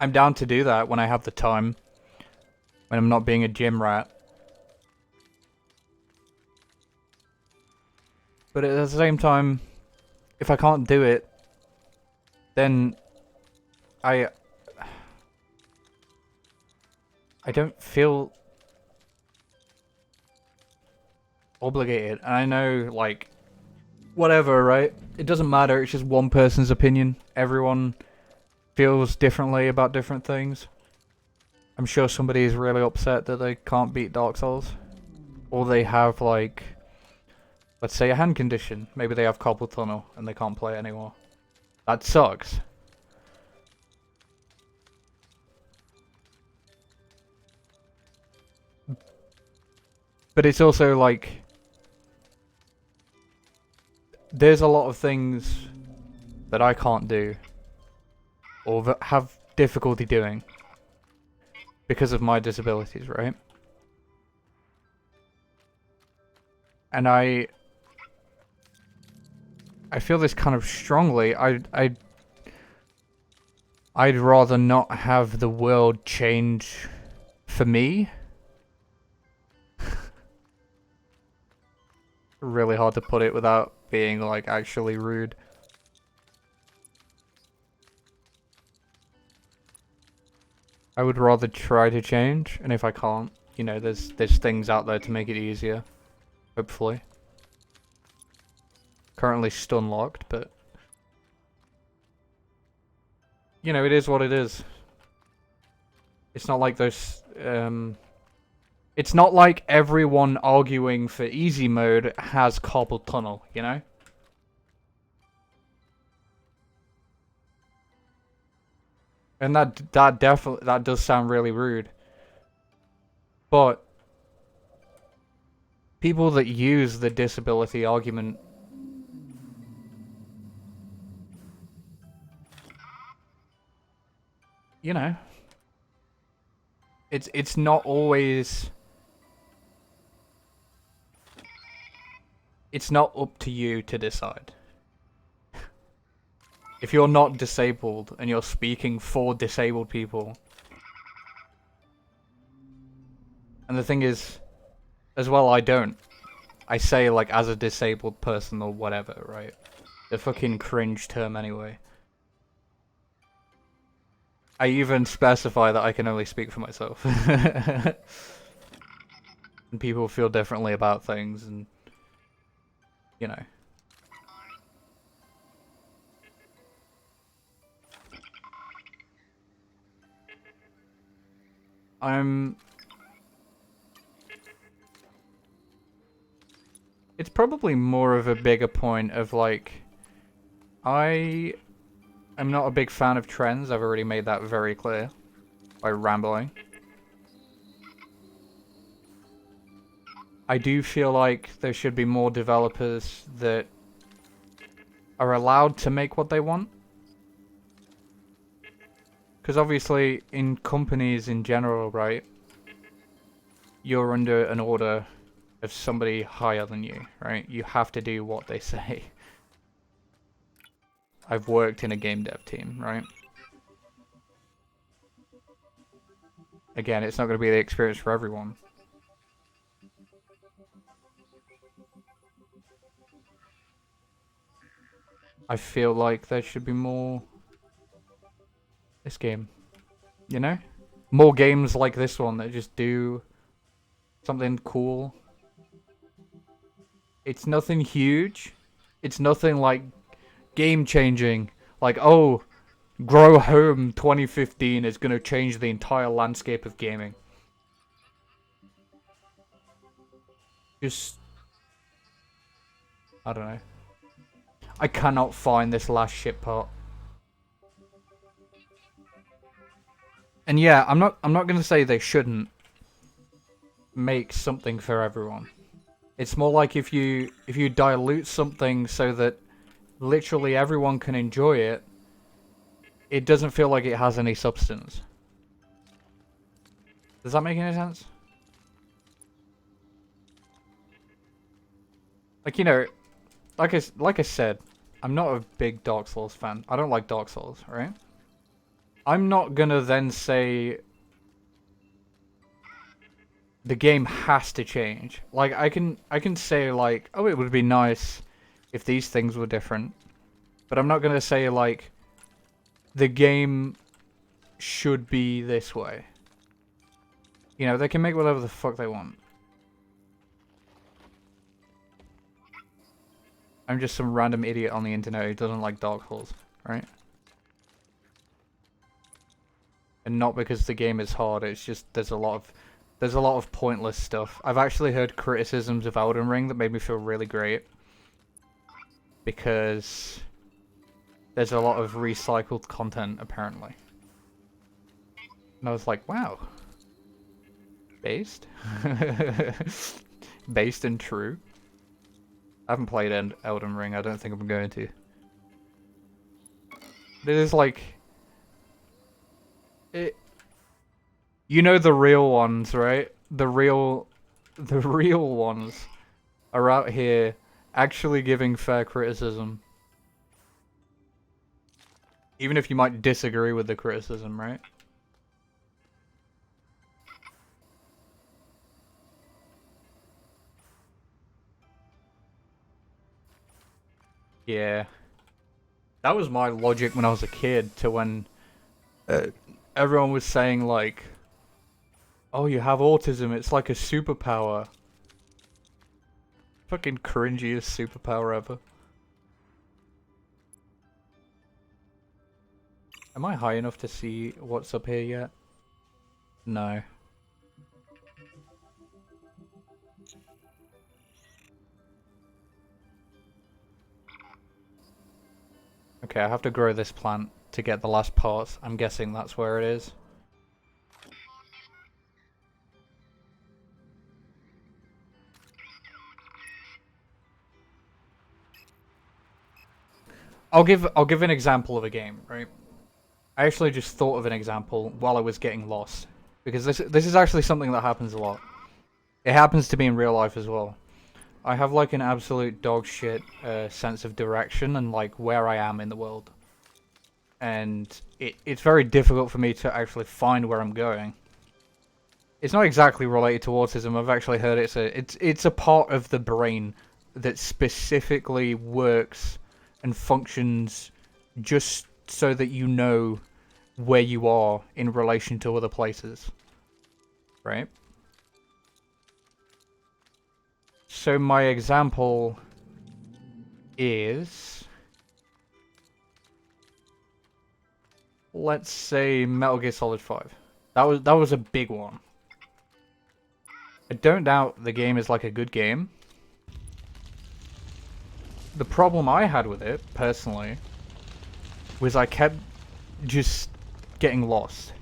I'm down to do that when I have the time. When I'm not being a gym rat. But at the same time, if I can't do it, then I don't feel obligated. And I know, like, whatever, right? It doesn't matter, it's just one person's opinion. Everyone feels differently about different things. I'm sure somebody is really upset that they can't beat Dark Souls. Or they have, like, let's say a hand condition. Maybe they have carpal tunnel and they can't play it anymore. That sucks. But it's also like, there's a lot of things that I can't do. Or that have difficulty doing. Because of my disabilities, right? And I feel this kind of strongly. I'd rather not have the world change for me. Really hard to put it without being, like, actually rude. I would rather try to change, and if I can't, you know, there's things out there to make it easier. Hopefully. Currently stun locked, but you know, it is what it is. It's not like those it's not like everyone arguing for easy mode has carpal tunnel, you know? And that definitely, that does sound really rude. But people that use the disability argument, you know, it's not always, it's not up to you to decide. If you're not disabled and you're speaking for disabled people. And the thing is, as well, I don't. I say, like, as a disabled person or whatever, right? The fucking cringe term anyway. I even specify that I can only speak for myself. And people feel differently about things and, you know. It's probably more of a bigger point of, like, I am not a big fan of trends. I've already made that very clear by rambling. I do feel like there should be more developers that are allowed to make what they want. Because obviously, in companies in general, right, you're under an order of somebody higher than you, right? You have to do what they say. I've worked in a game dev team, right? Again, it's not going to be the experience for everyone. I feel like there should be more this game, you know? More games like this one that just do something cool. It's nothing huge. It's nothing like game changing. Like, oh, Grow Home 2015 is going to change the entire landscape of gaming. Just, I don't know. I cannot find this last shit part. And yeah, I'm not going to say they shouldn't make something for everyone. It's more like if you dilute something so that literally everyone can enjoy it, it doesn't feel like it has any substance. Does that make any sense? Like, you know, like I said, I'm not a big Dark Souls fan. I don't like Dark Souls, right? I'm not gonna then say the game has to change. Like, I can say, like, oh, it would be nice if these things were different. But I'm not gonna say, like, the game should be this way. You know, they can make whatever the fuck they want. I'm just some random idiot on the internet who doesn't like Dark Souls, right? And not because the game is hard, it's just there's a lot of pointless stuff. I've actually heard criticisms of Elden Ring that made me feel really great. Because there's a lot of recycled content, apparently. And I was like, wow. Based? Based and true. I haven't played Elden Ring, I don't think I'm going to. It is like... You know the real ones, right? The real ones are out here actually giving fair criticism. Even if you might disagree with the criticism, right? Yeah. That was my logic when I was a kid to when everyone was saying like, oh, you have autism, it's like a superpower. Fucking cringiest superpower ever. Am I high enough to see what's up here yet? No. Okay, I have to grow this plant to get the last parts. I'm guessing that's where it is. I'll give an example of a game, right? I actually just thought of an example while I was getting lost. Because this is actually something that happens a lot. It happens to me in real life as well. I have like an absolute dog shit sense of direction and like where I am in the world. And it's very difficult for me to actually find where I'm going. It's not exactly related to autism. I've actually heard it's a part of the brain that specifically works and functions just so that you know where you are in relation to other places. Right? So my example is, let's say Metal Gear Solid 5. That was a big one. I don't doubt the game is like a good game. The problem I had with it, personally, was I kept just getting lost.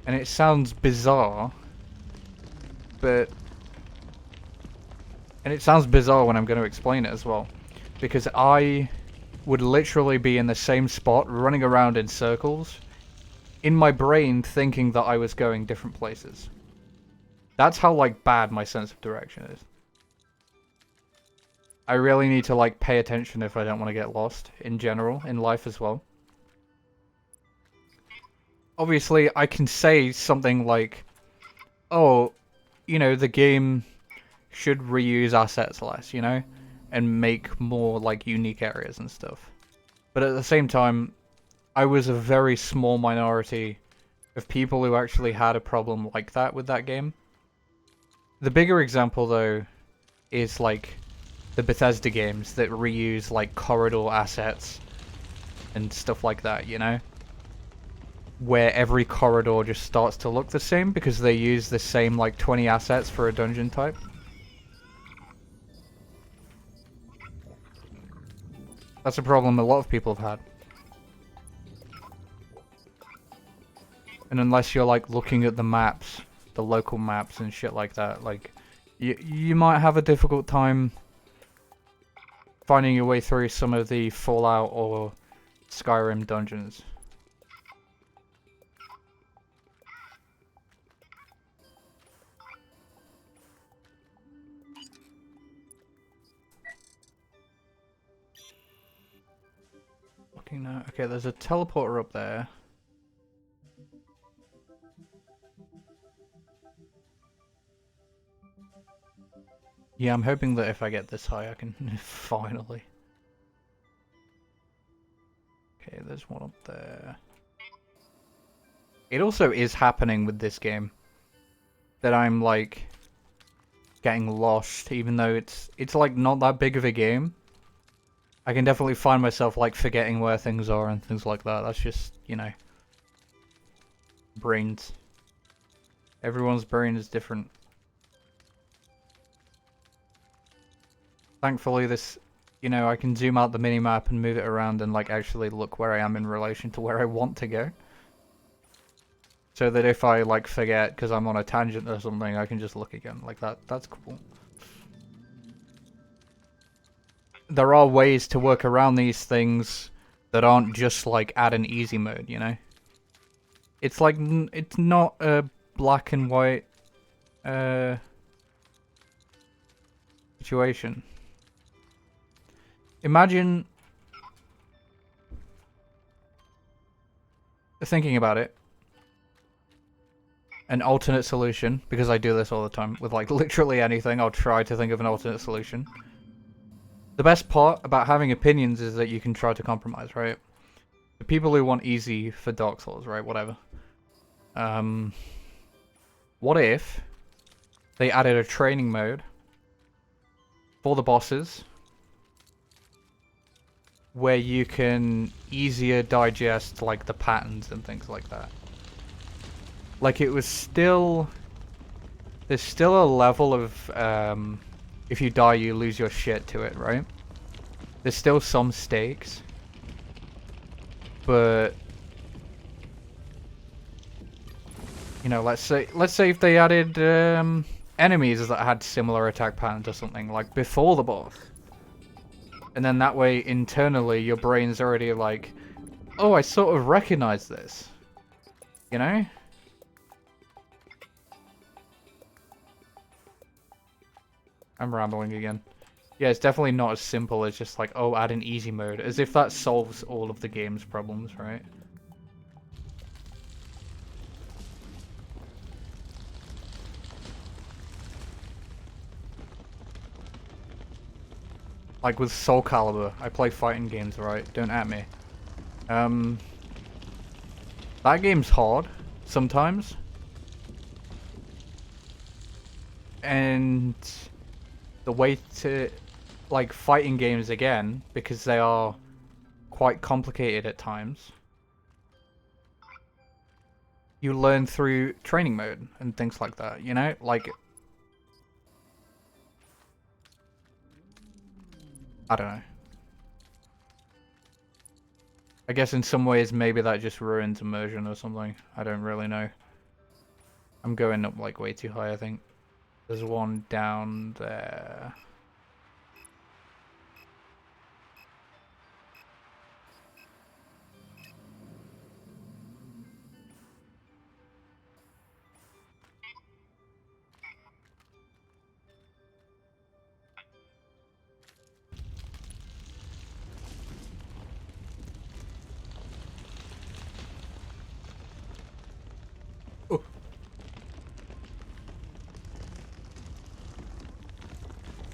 And it sounds bizarre, but... And it sounds bizarre when I'm going to explain it as well. Because I would literally be in the same spot, running around in circles, in my brain thinking that I was going different places. That's how, like, bad my sense of direction is. I really need to, like, pay attention if I don't want to get lost, in general, in life as well. Obviously, I can say something like, oh, you know, the game should reuse assets less, you know? And make more, like, unique areas and stuff. But at the same time, I was a very small minority of people who actually had a problem like that with that game. The bigger example, though, is, like, the Bethesda games that reuse like corridor assets and stuff like that, you know? Where every corridor just starts to look the same because they use the same like 20 assets for a dungeon type. That's a problem a lot of people have had. And unless you're like looking at the maps, the local maps and shit like that, like you might have a difficult time finding your way through some of the Fallout or Skyrim dungeons. Looking now. Okay, there's a teleporter up there. Yeah, I'm hoping that if I get this high, I can finally. Okay, there's one up there. It also is happening with this game that I'm like getting lost, even though it's like not that big of a game. I can definitely find myself like forgetting where things are and things like that. That's just, you know, brains. Everyone's brain is different. Thankfully this, you know, I can zoom out the minimap and move it around and like actually look where I am in relation to where I want to go. So that if I like forget because I'm on a tangent or something, I can just look again. Like that's cool. There are ways to work around these things that aren't just like add an easy mode, you know? It's like, it's not a black and white situation. Imagine thinking about it. An alternate solution, because I do this all the time with like literally anything. I'll try to think of an alternate solution. The best part about having opinions is that you can try to compromise, right? The people who want easy for Dark Souls, right? Whatever. What if they added a training mode for the bosses where you can easier digest like the patterns and things like that? Like it was still, there's still a level of if you die you lose your shit to it, right? There's still some stakes, but you know, let's say if they added enemies that had similar attack patterns or something like before the boss, and then that way internally your brain's already like, oh, I sort of recognize this, you know? I'm rambling again. Yeah, it's definitely not as simple as just like, oh, add an easy mode, as if that solves all of the game's problems, right? Like with Soul Calibur, I play fighting games, right? Don't at me. That game's hard, sometimes. And the way to, like, fighting games again, because they are quite complicated at times, you learn through training mode and things like that, you know? Like, I don't know. I guess in some ways maybe that just ruins immersion or something. I don't really know. I'm going up like way too high, I think. There's one down there.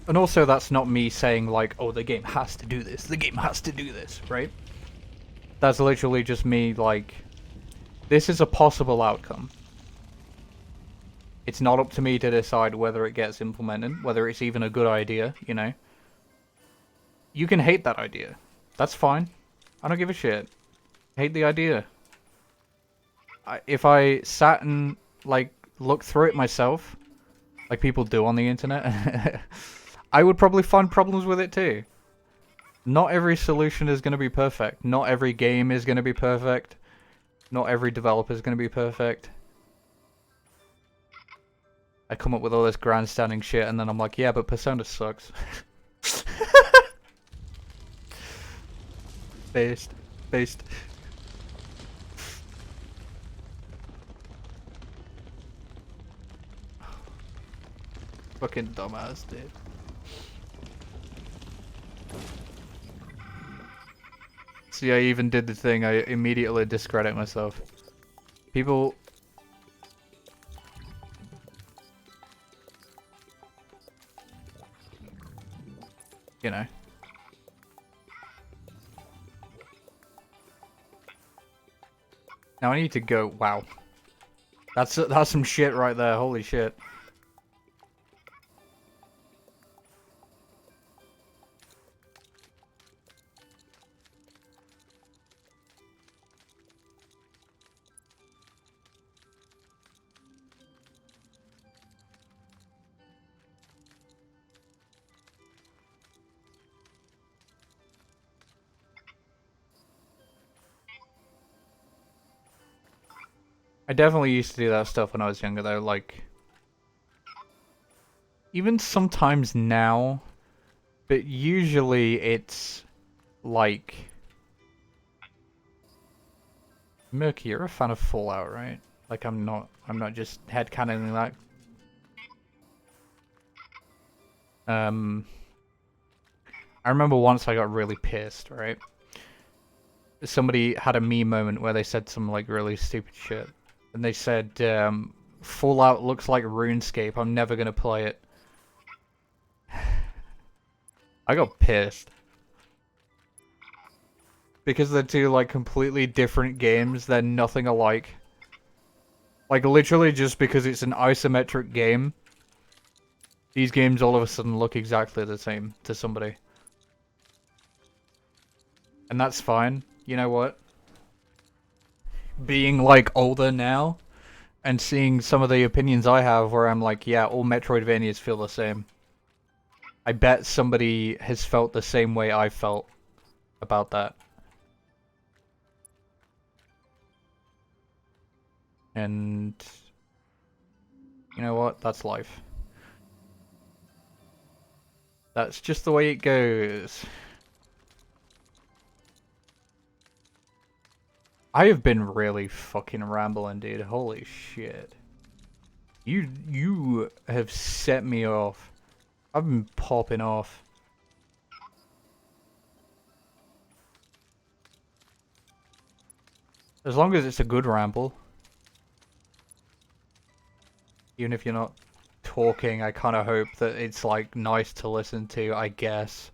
And also that's not me saying like, oh, the game has to do this, the game has to do this, right? That's literally just me like, this is a possible outcome. It's not up to me to decide whether it gets implemented, whether it's even a good idea, you know? You can hate that idea. That's fine. I don't give a shit. Hate the idea. If I sat and, like, looked through it myself, like people do on the internet, I would probably find problems with it too. Not every solution is going to be perfect. Not every game is going to be perfect. Not every developer is going to be perfect. I come up with all this grandstanding shit and then I'm like, yeah, but Persona sucks. Based. Based. Fucking dumbass, dude. See, I even did the thing, I immediately discredit myself. People... You know. Now I need to go, wow. That's some shit right there, holy shit. I definitely used to do that stuff when I was younger though, like... Even sometimes now, but usually it's... like... Murky, you're a fan of Fallout, right? Like I'm not just headcanoning that. I remember once I got really pissed, right? Somebody had a me moment where they said some like really stupid shit. And they said, Fallout looks like RuneScape, I'm never gonna play it. I got pissed. Because they're two like completely different games, they're nothing alike. Like literally just because it's an isometric game, these games all of a sudden look exactly the same to somebody. And that's fine. You know what? Being like older now and seeing some of the opinions I have where I'm like, yeah, all Metroidvanias feel the same. I bet somebody has felt the same way I felt about that. And you know what? That's life. That's just the way it goes. I have been really fucking rambling, dude. Holy shit. You have set me off. I've been popping off. As long as it's a good ramble. Even if you're not talking, I kind of hope that it's like nice to listen to, I guess.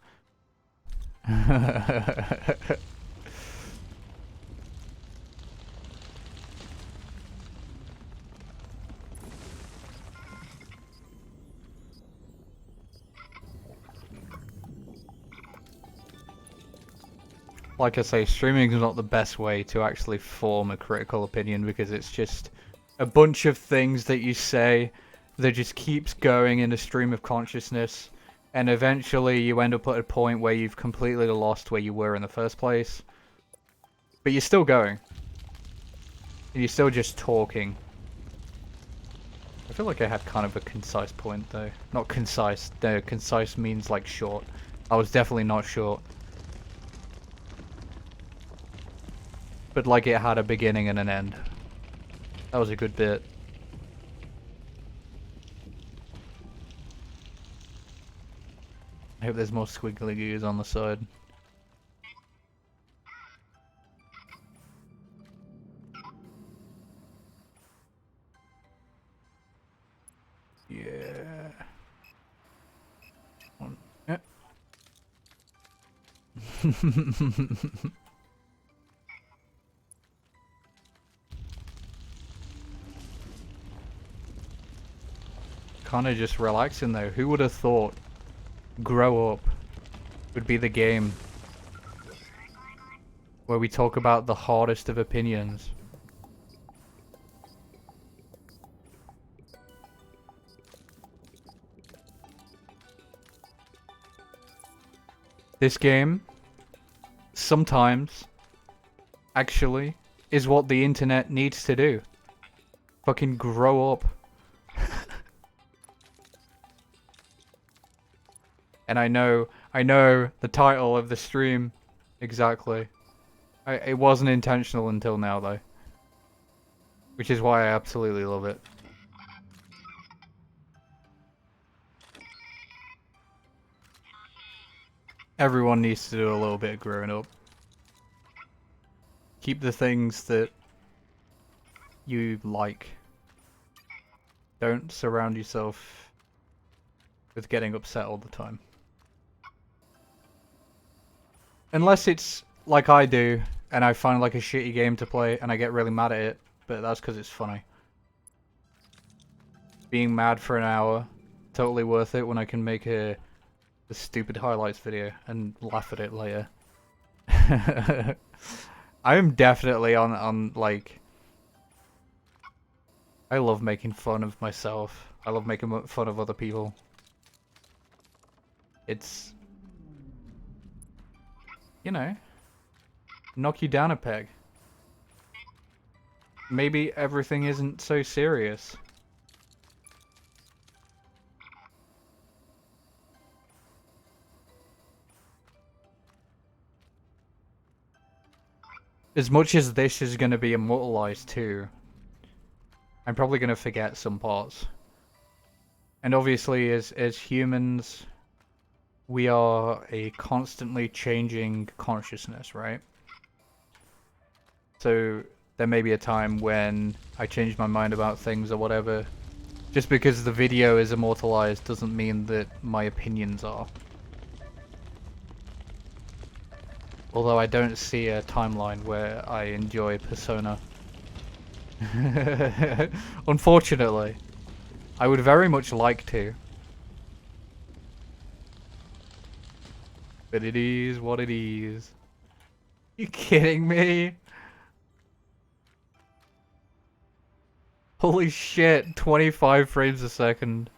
Like I say, streaming is not the best way to actually form a critical opinion because it's just a bunch of things that you say that just keeps going in a stream of consciousness, and eventually you end up at a point where you've completely lost where you were in the first place. But you're still going. And you're still just talking. I feel like I had kind of a concise point though. Not concise, no, concise means like short. I was definitely not short. But like it had a beginning and an end. That was a good bit. I hope there's more squiggly gears on the side. Yeah. Yeah. Kinda just relaxing though. Who would have thought? Grow up. would be the game where we talk about the hardest of opinions. This game, sometimes, actually, is what the internet needs to do. Fucking grow up. And I know the title of the stream exactly. It wasn't intentional until now, though. Which is why I absolutely love it. Everyone needs to do a little bit of growing up. Keep the things that you like. Don't surround yourself with getting upset all the time. Unless it's like I do, and I find like a shitty game to play and I get really mad at it, but that's because it's funny. Being mad for an hour, totally worth it when I can make a stupid highlights video and laugh at it later. I am definitely on like... I love making fun of myself. I love making fun of other people. It's... you know, knock you down a peg. Maybe everything isn't so serious. As much as this is going to be immortalized too, I'm probably going to forget some parts. And obviously, as humans, we are a constantly changing consciousness, right? So there may be a time when I change my mind about things or whatever. Just because the video is immortalized doesn't mean that my opinions are. Although I don't see a timeline where I enjoy Persona. Unfortunately. I would very much like to. But it is what it is. You kidding me? Holy shit, 25 frames a second.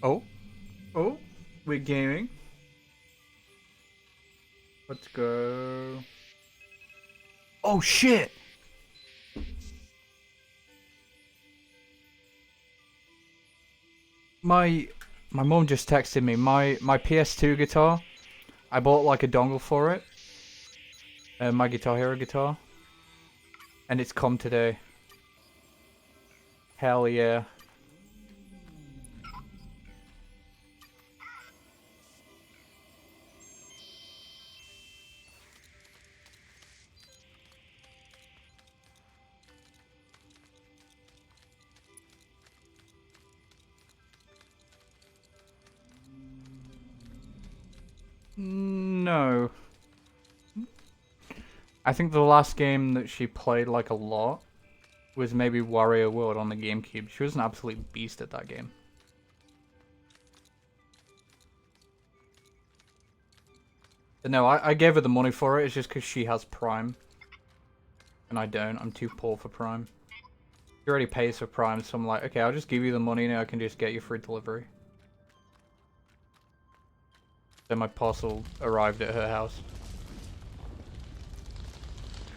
Oh? Oh? We're gaming. Let's go. Oh shit! My mom just texted me. My PS2 guitar. I bought like a dongle for it. My Guitar Hero guitar. And it's come today. Hell yeah. No. I think the last game that she played like a lot was maybe Wario World on the GameCube. She was an absolute beast at that game. But no, I gave her the money for it. It's just because she has Prime. And I don't. I'm too poor for Prime. She already pays for Prime, so I'm like, okay, I'll just give you the money and I can just get you free delivery. Then my parcel arrived at her house.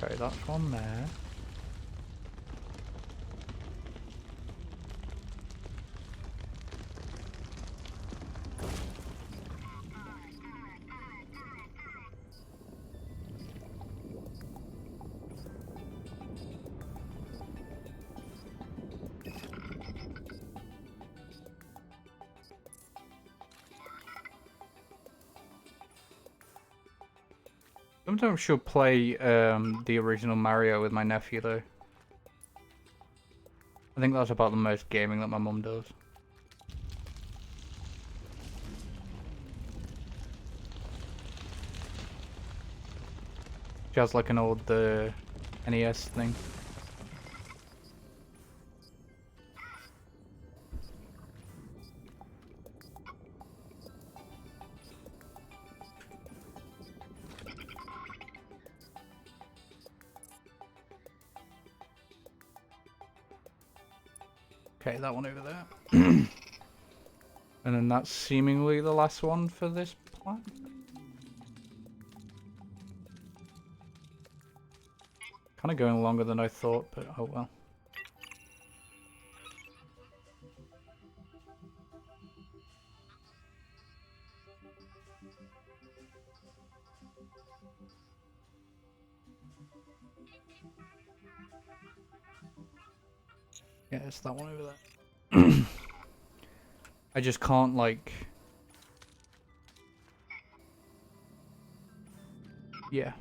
Okay, that's one there. Sometimes she'll play the original Mario with my nephew though. I think that's about the most gaming that my mum does. She has like an old NES thing. Okay, that one over there. And then that's seemingly the last one for this plan. Kind of going longer than I thought, but oh well. Yeah, it's that one over there. I just can't, like... Yeah.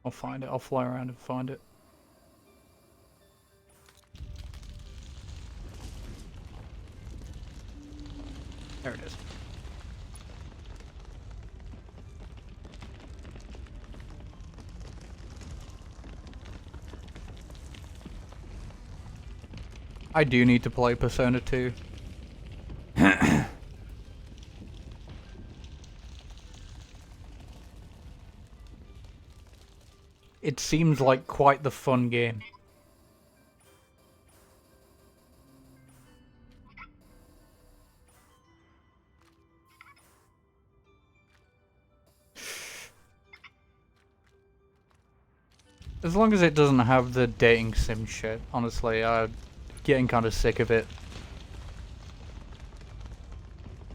I'll find it. I'll fly around and find it. There it is. I do need to play Persona 2. It seems like quite the fun game. As long as it doesn't have the dating sim shit, honestly, I'm getting kind of sick of it.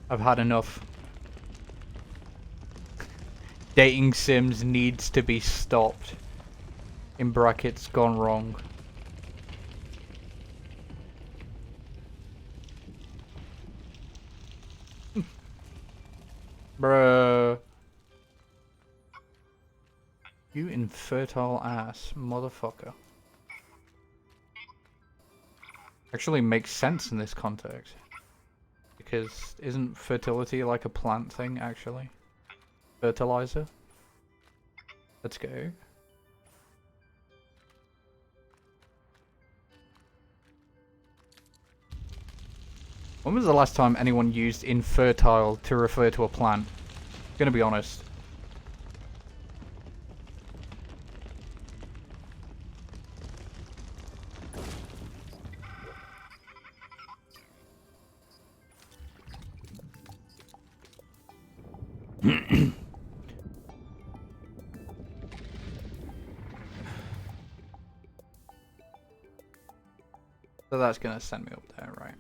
I've had enough. Dating sims needs to be stopped. In brackets, gone wrong. Bruh. You infertile ass, motherfucker. Actually makes sense in this context. Because isn't fertility like a plant thing, actually? Fertilizer? Let's go. When was the last time anyone used infertile to refer to a plant? Gonna be honest. So that's gonna send me up there, right?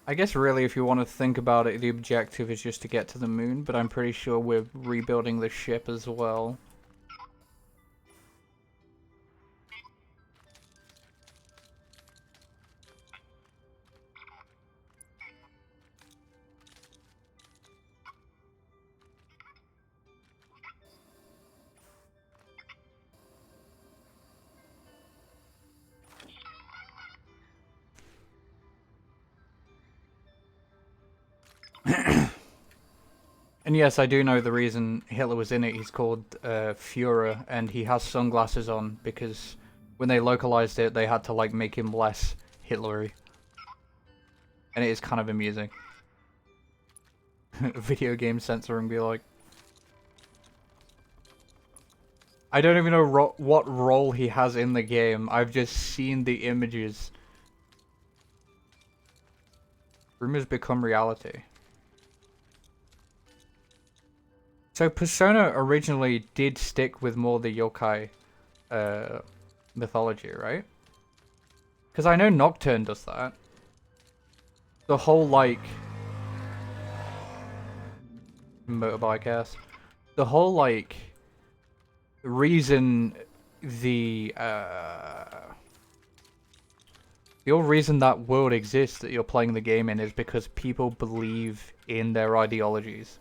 I guess really if you want to think about it, the objective is just to get to the moon, but I'm pretty sure we're rebuilding the ship as well. And yes, I do know the reason Hitler was in it. He's called Führer, and he has sunglasses on because when they localized it, they had to like make him less Hitlery. And it is kind of amusing. Video game censoring be like... I don't even know what role he has in the game. I've just seen the images. Rumors become reality. So Persona originally did stick with more the yokai mythology, right? Because I know Nocturne does that. The whole, like... motorbike ass. The whole, like... The reason the whole reason that world exists that you're playing the game in is because people believe in their ideologies.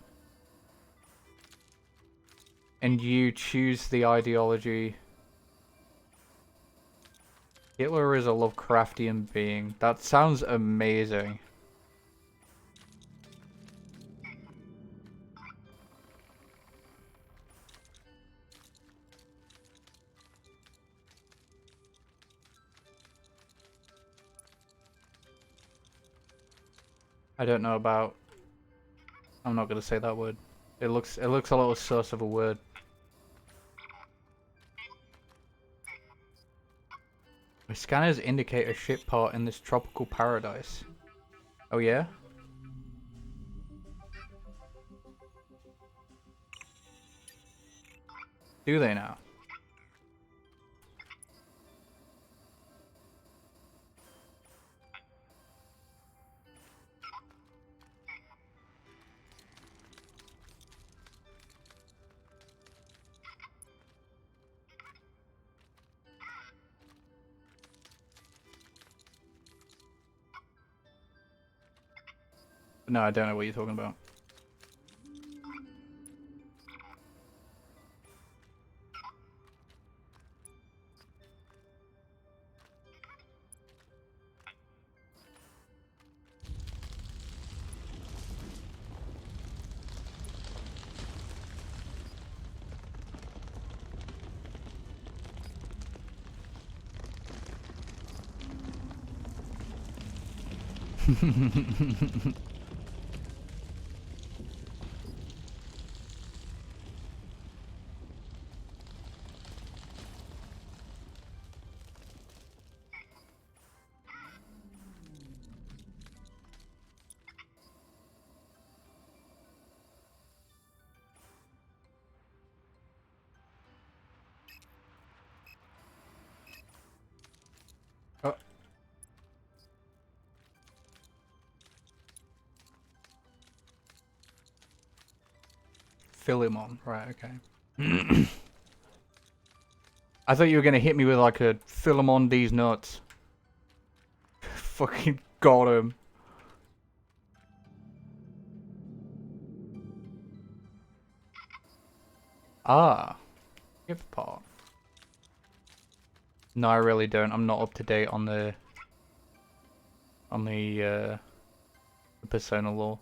And you choose the ideology. Hitler is a Lovecraftian being. That sounds amazing. I don't know about... I'm not gonna say that word. It looks a little sus of a word. My scanners indicate a ship part in this tropical paradise. Oh yeah? Do they now? No, I don't know what you're talking about. Oh. Philemon, right, okay. I thought you were gonna hit me with like a Philemon these nuts. Fucking got him. Ah. Gift part. No, I really don't. I'm not up to date on the Persona lore.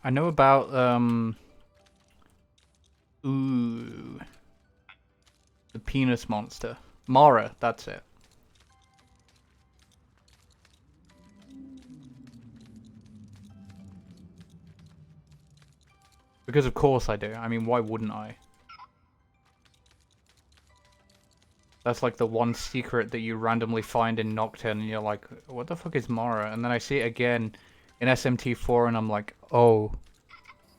I know about ooh, the penis monster. Mara, that's it. Because of course I do. I mean, why wouldn't I? That's like the one secret that you randomly find in Nocturne and you're like, what the fuck is Mara? And then I see it again in SMT4 and I'm like, oh.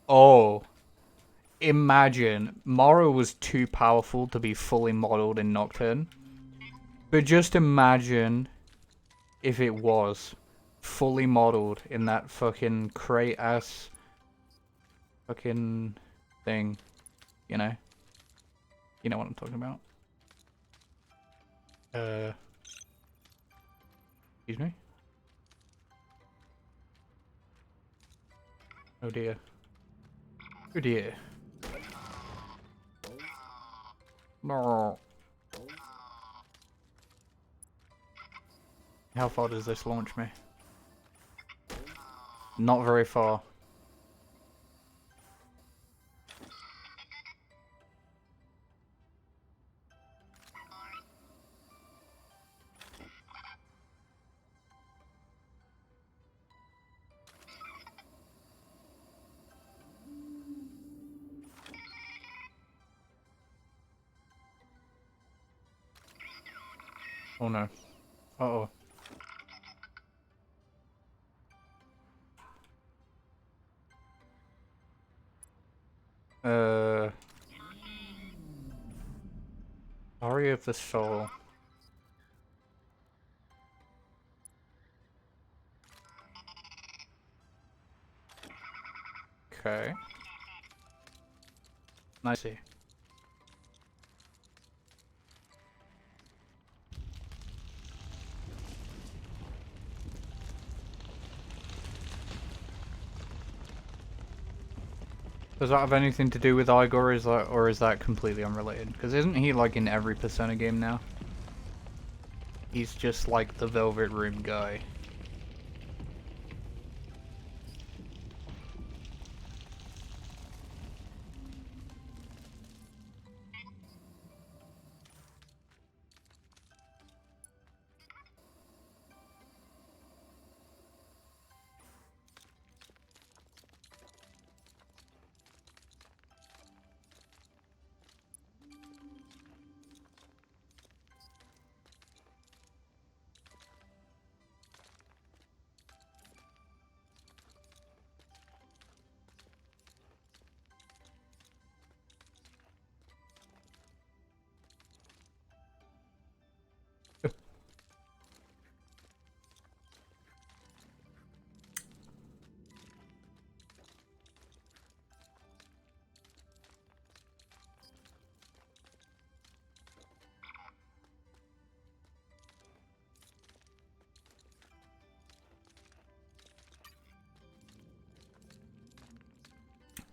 Oh. Imagine. Mara was too powerful to be fully modeled in Nocturne. But just imagine if it was fully modeled in that fucking crate ass fucking thing. You know? You know what I'm talking about. Excuse me? Oh dear. Oh dear. No. How far does this launch me? Not very far. Oh no. Uh-oh. Aria of the Soul. Okay. I see. Does that have anything to do with Igor, or is that completely unrelated? Because isn't he like in every Persona game now? He's just like the Velvet Room guy.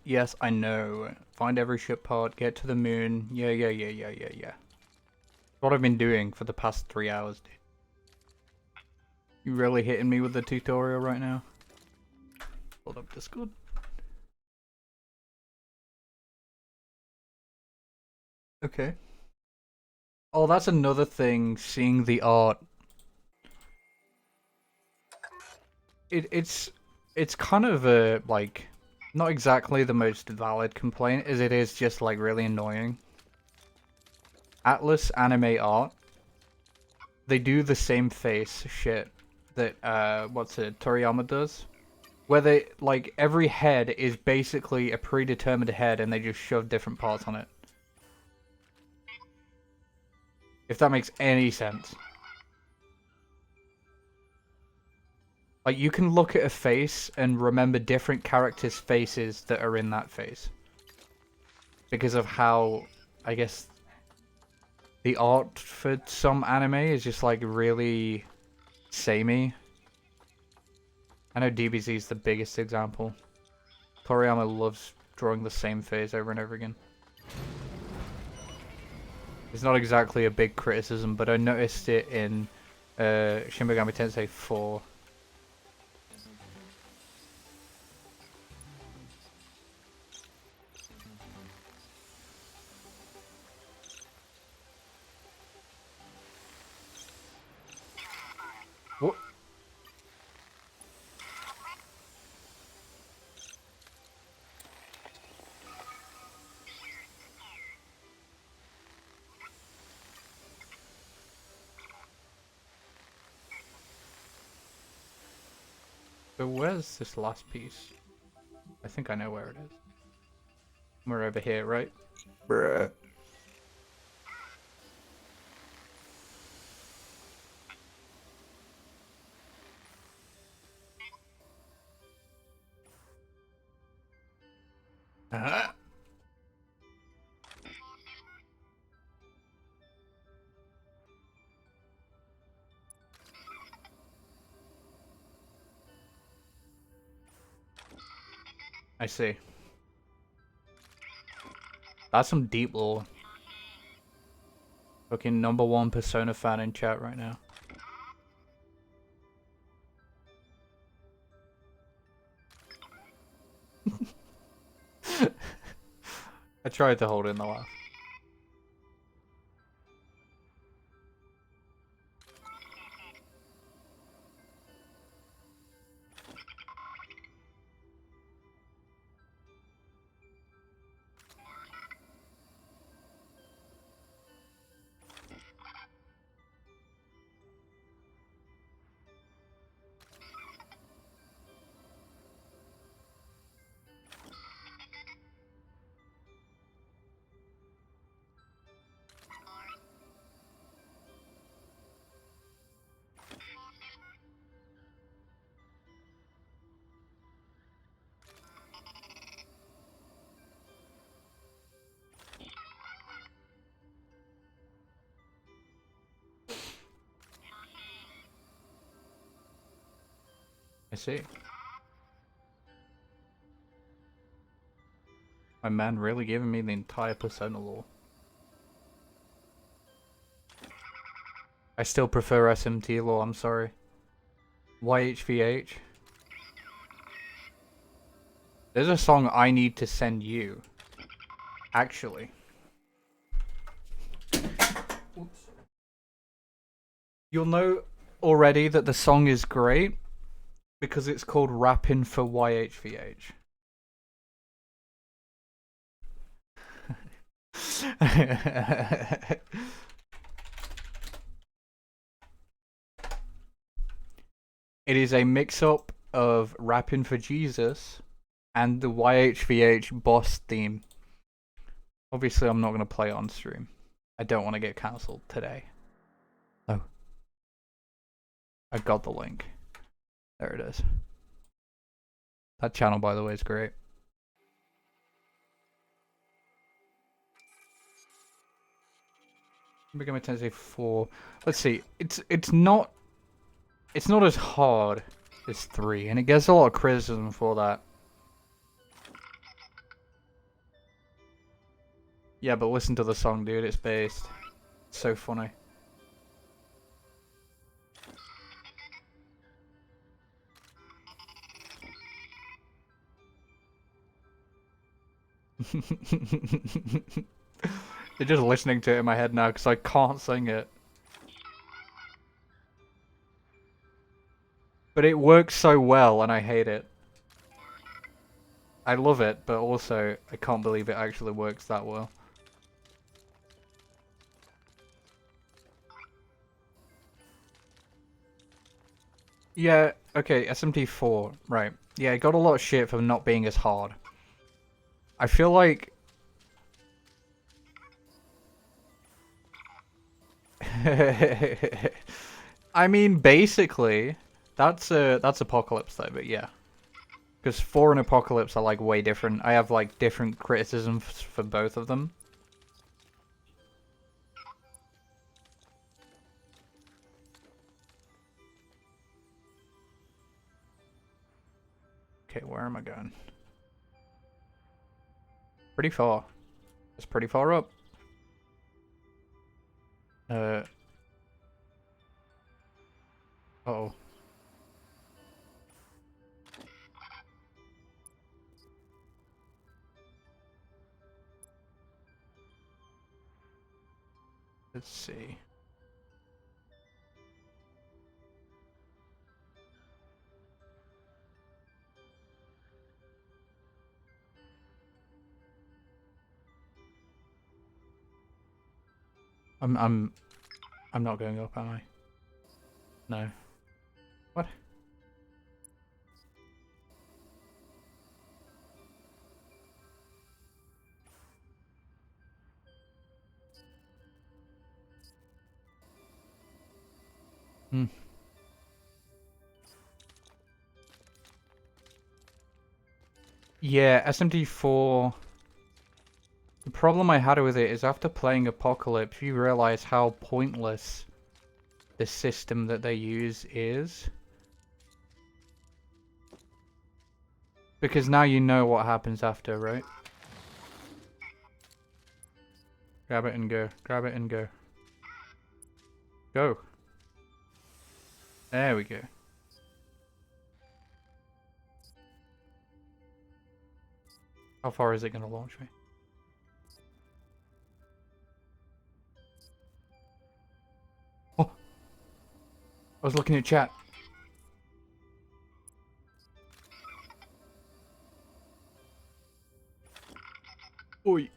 Yes, I know. Find every ship part, get to the moon. Yeah. What I've been doing for the past 3 hours, dude. You really hitting me with the tutorial right now? Hold up Discord. Okay. Oh, that's another thing, seeing the art. It's kind of a, like, not exactly the most valid complaint, as it is just, like, really annoying. Atlas anime art, they do the same face shit that, Toriyama does. Where they, like, every head is basically a predetermined head and they just shove different parts on it. If that makes any sense. Like, you can look at a face and remember different characters' faces that are in that face. Because of how, I guess, the art for some anime is just, like, really samey. I know DBZ is the biggest example. Toriyama loves drawing the same face over and over again. It's not exactly a big criticism, but I noticed it in Shin Megami Tensei 4. What? So where's this last piece? I think I know where it is. We're over here, right? Bruh. Uh-huh. I see. That's some deep lore. Fucking #1 Persona fan in chat right now. I tried to hold in the laugh. I see. My man really giving me the entire Persona lore. I still prefer SMT lore, I'm sorry. YHVH. There's a song I need to send you. Actually. Oops. You'll know already that the song is great because it's called Rappin' for YHVH. It is a mix-up of Rappin' for Jesus and the YHVH boss theme. Obviously, I'm not going to play it on stream. I don't want to get cancelled today. Oh. I got the link. There it is. That channel, by the way, is great. Megami Tensei 4. Let's see. It's not as hard as 3, and it gets a lot of criticism for that. Yeah, but listen to the song, dude. It's based. It's so funny. You're just listening to it in my head now because I can't sing it. But it works so well and I hate it. I love it, but also I can't believe it actually works that well. Yeah, okay, SMT4, right. Yeah, it got a lot of shit for not being as hard. I feel like... I mean, basically, that's Apocalypse though, but yeah. Because 4 and Apocalypse are like way different. I have like different criticisms for both of them. Okay, where am I going? Pretty far. It's pretty far up. Uh-oh. Let's see. I'm not going up, am I? No. What? Hmm. Yeah, SMT4. The problem I had with it is after playing Apocalypse, you realize how pointless the system that they use is. Because now you know what happens after, right? Grab it and go. Grab it and go. Go. There we go. How far is it going to launch me? Oh! I was looking at chat. Oi!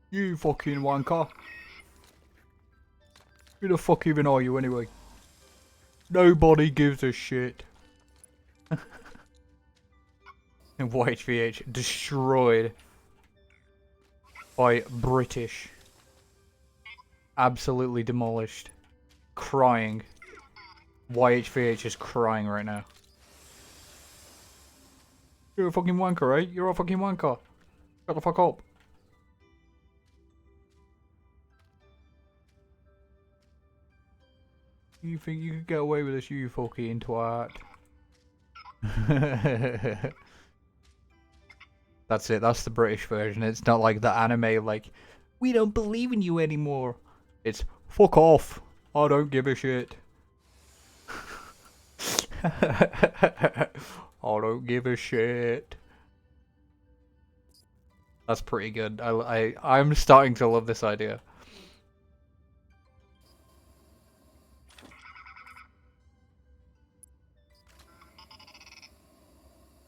You fucking wanker! Who the fuck even are you anyway? Nobody gives a shit. And YHVH destroyed by British. Absolutely demolished. Crying. YHVH is crying right now. You're a fucking wanker, right? You're a fucking wanker. Shut the fuck up. You think you could get away with this, you fucking twat? That's it. That's the British version. It's not like the anime, like, we don't believe in you anymore. It's fuck off. I don't give a shit. I don't give a shit. That's pretty good. I'm starting to love this idea.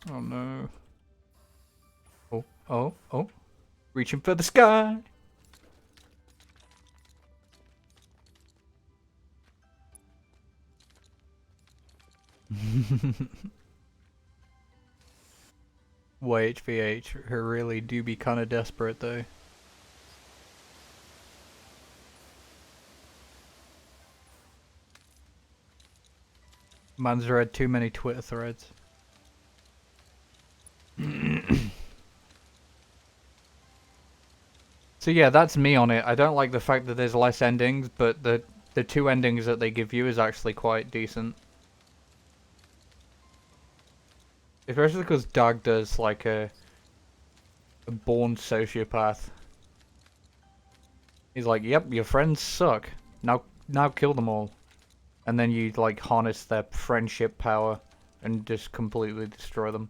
Oh no. Oh, oh, oh. Reaching for the sky. YHVH, her really do be kinda desperate though. Man's read too many Twitter threads. So yeah, that's me on it. I don't like the fact that there's less endings, but the two endings that they give you is actually quite decent. Especially because Doug does like a born sociopath. He's like, "Yep, your friends suck. Now kill them all," and then you like harness their friendship power and just completely destroy them.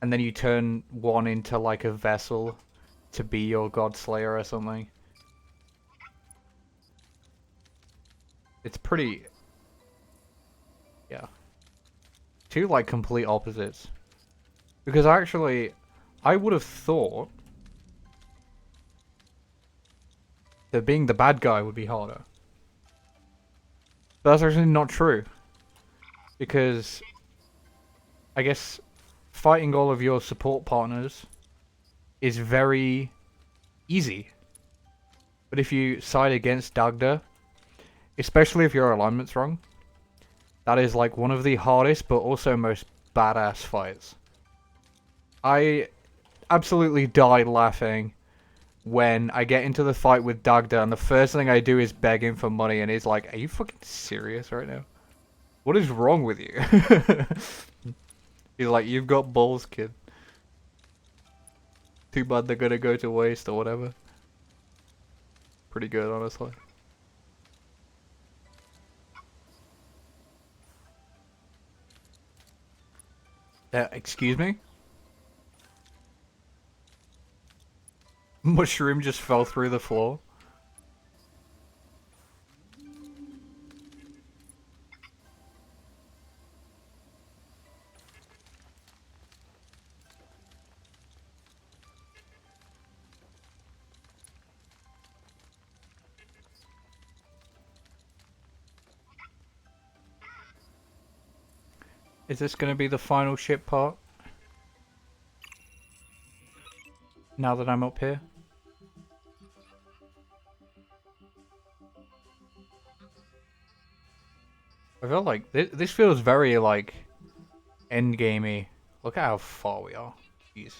And then you turn one into like a vessel to be your god slayer or something. It's pretty... yeah. Two like complete opposites. Because actually, I would have thought that being the bad guy would be harder. But that's actually not true. Because I guess fighting all of your support partners is very easy. But if you side against Dagda, especially if your alignment's wrong, that is like one of the hardest but also most badass fights. I absolutely die laughing when I get into the fight with Dagda and the first thing I do is beg him for money and he's like, "Are you fucking serious right now? What is wrong with you?" He's like, "You've got balls, kid. Too bad they're gonna go to waste or whatever." Pretty good, honestly. Excuse me? Mushroom just fell through the floor. Is this gonna be the final ship part? Now that I'm up here? I feel like this feels very like endgamey. Look at how far we are. Jeez.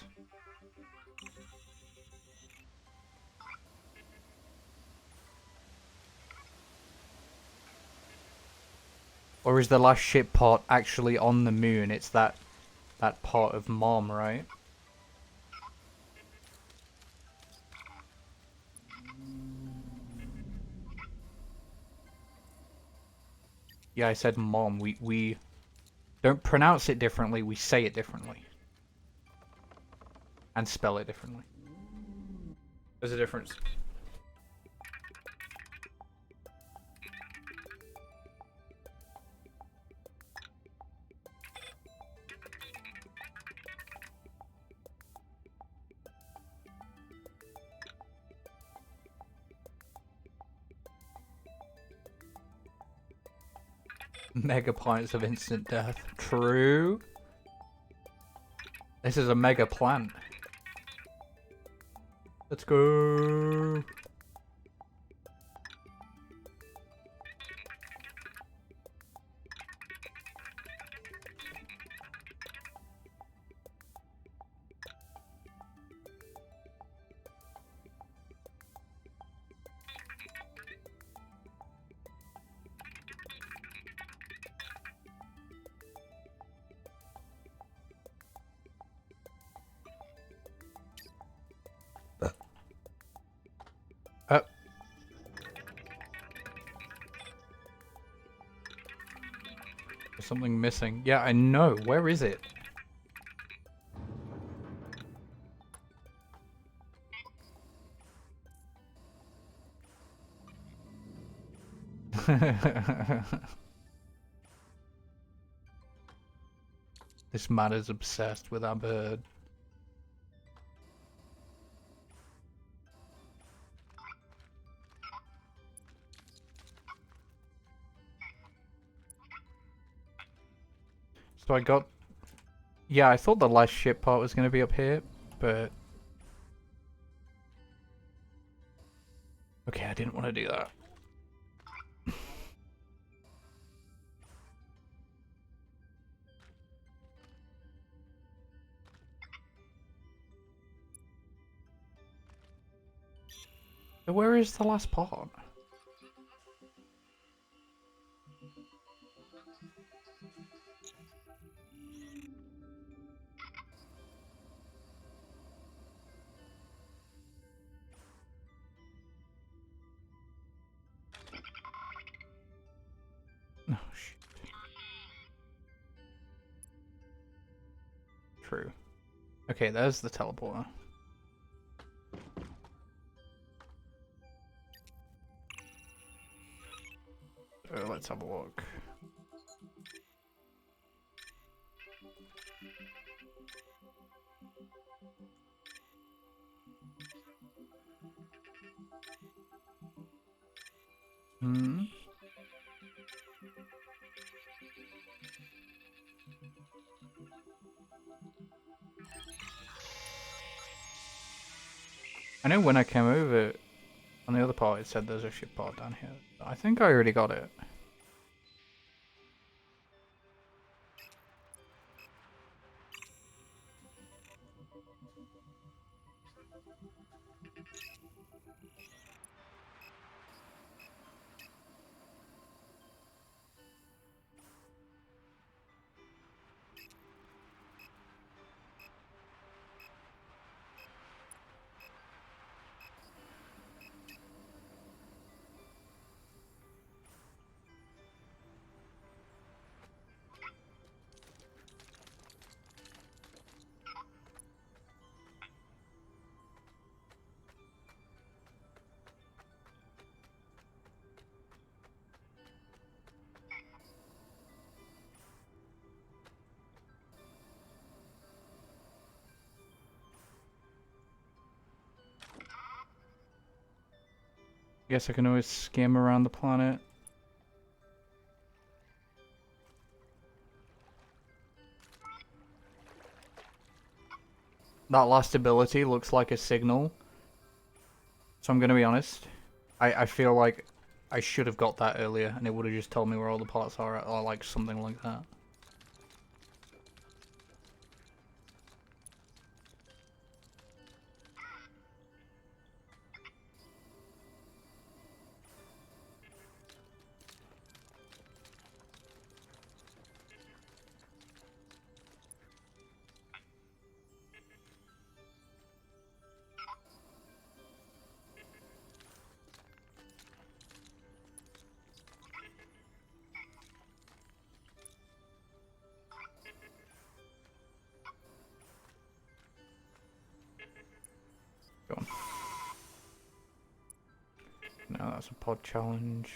Or is the last ship part actually on the moon? It's that part of Mom, right? Yeah, I said Mom. We don't pronounce it differently, we say it differently. And spell it differently. There's a difference. Mega pints of instant death. True. This is a mega plant. Let's go. something missing. Yeah, I know. Where is it? This man is obsessed with our bird. So I got... Yeah, I thought the last ship part was going to be up here, but... Okay, I didn't want to do that. So where is the last part? Oh, shit. True. Okay, there's the teleporter. So let's have a look. Hmm. I know when I came over on the other part it said there's a ship part down here. I think I already got it. Guess I can always skim around the planet. That last ability looks like a signal. So I'm gonna be honest. I feel like I should have got that earlier and it would have just told me where all the parts are or like something like that. Go on. No, that's a pod challenge.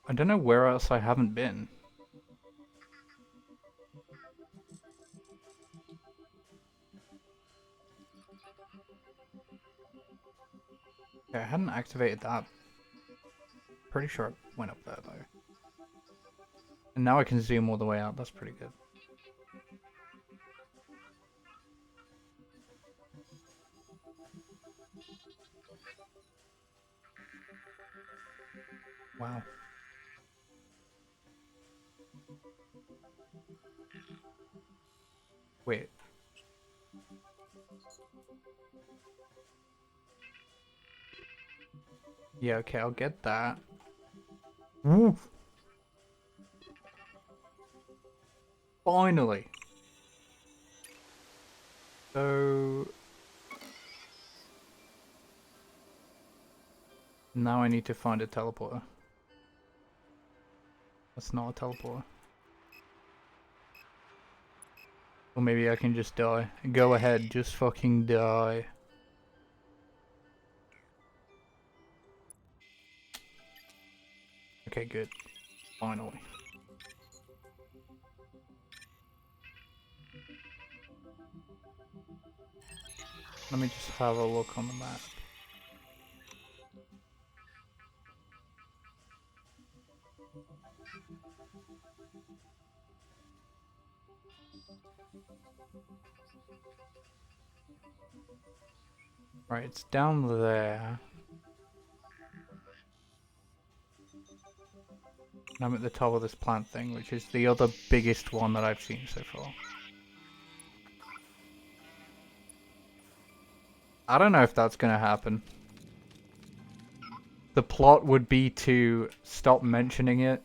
I don't know where else I haven't been. Okay, I hadn't activated that. Pretty sure it went up there though. And now I can zoom all the way out. That's pretty good. Wow. Wait. Yeah, okay, I'll get that. Woo. Finally. So now I need to find a teleporter. That's not a teleporter. Or maybe I can just die. Go ahead, just fucking die. Okay, good. Finally. Let me just have a look on the map. Right, it's down there. And I'm at the top of this plant thing, which is the other biggest one that I've seen so far. I don't know if that's gonna happen. The plot would be to stop mentioning it.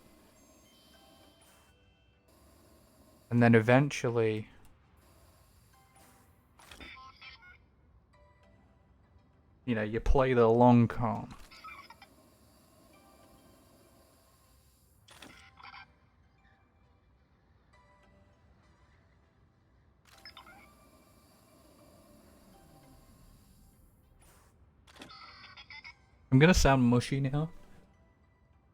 And then eventually... you know, you play the long con. I'm gonna sound mushy now.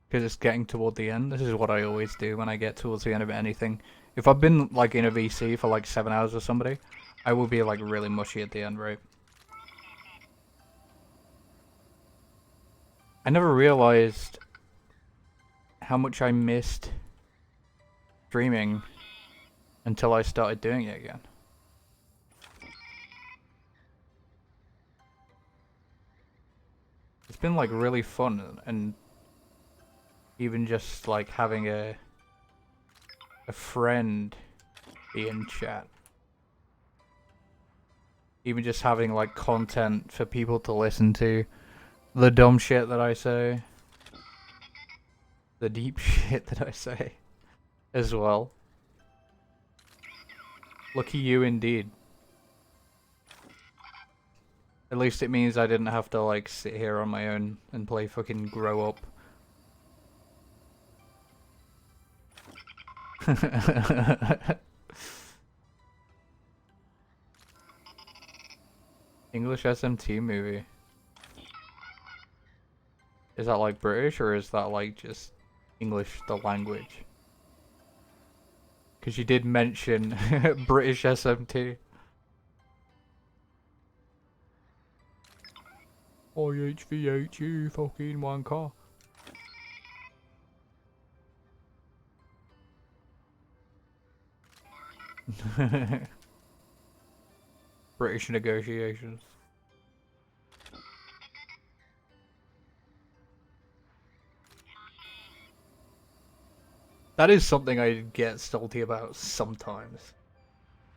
Because it's getting toward the end. This is what I always do when I get towards the end of anything. If I've been like in a VC for like 7 hours or somebody, I will be like really mushy at the end, right? I never realized how much I missed streaming until I started doing it again. It's been like really fun, and even just like having a friend be in chat. Even just having like content for people to listen to. The dumb shit that I say. The deep shit that I say. As well. Lucky you indeed. At least it means I didn't have to like sit here on my own and play fucking Grow Up. English SMT movie. Is that like British or is that like just English the language? Because you did mention British SMT. IHVH, you fucking wanker. British negotiations. That is something I get salty about sometimes.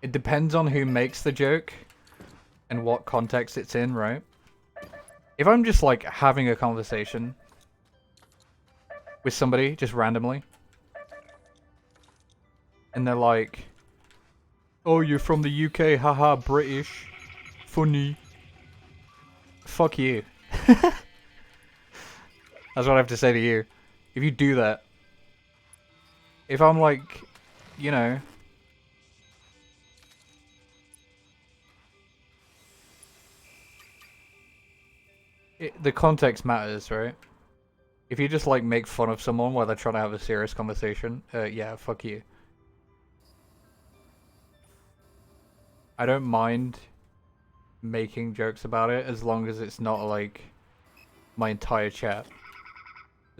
It depends on who makes the joke and what context it's in, right? If I'm just like having a conversation with somebody just randomly and they're like, oh, you're from the UK, haha, British, funny. Fuck you. That's what I have to say to you. If you do that, if I'm like, you know, the context matters, right? If you just like make fun of someone while they're trying to have a serious conversation, yeah, fuck you. I don't mind making jokes about it as long as it's not like my entire chat.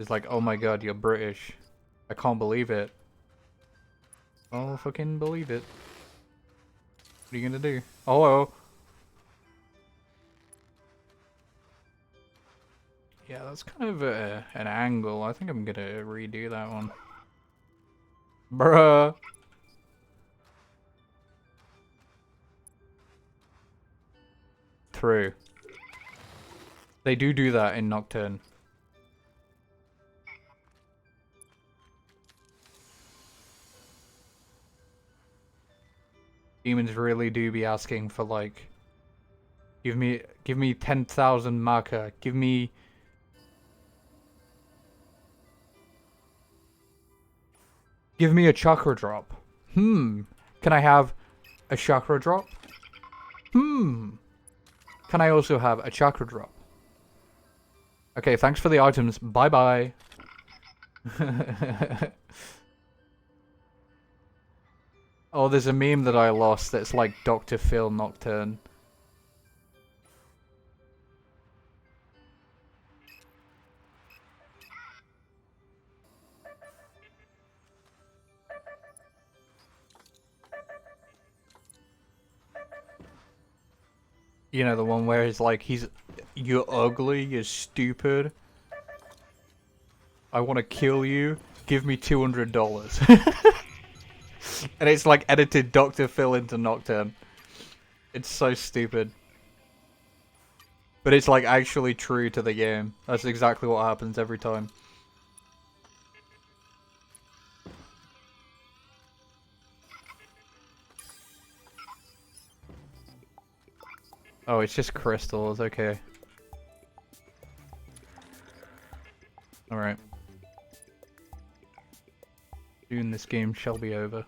It's like, oh my god, you're British. I can't believe it. I'll fucking believe it. What are you gonna do? Oh, oh. Yeah, that's kind of an angle. I think I'm gonna redo that one. Bruh. True. They do that in Nocturne. Demons really do be asking for like, give me 10,000 marker. Give me a chakra drop. Can I have a chakra drop? Can I also have a chakra drop? Okay, thanks for the items. Bye bye. Oh, there's a meme that I lost that's like Dr. Phil Nocturne. You know, the one where he's like, you're ugly, you're stupid. I want to kill you. Give me $200. And it's like edited Dr. Phil into Nocturne. It's so stupid. But it's like actually true to the game. That's exactly what happens every time. Oh, it's just crystals, okay. Alright. Soon this game shall be over.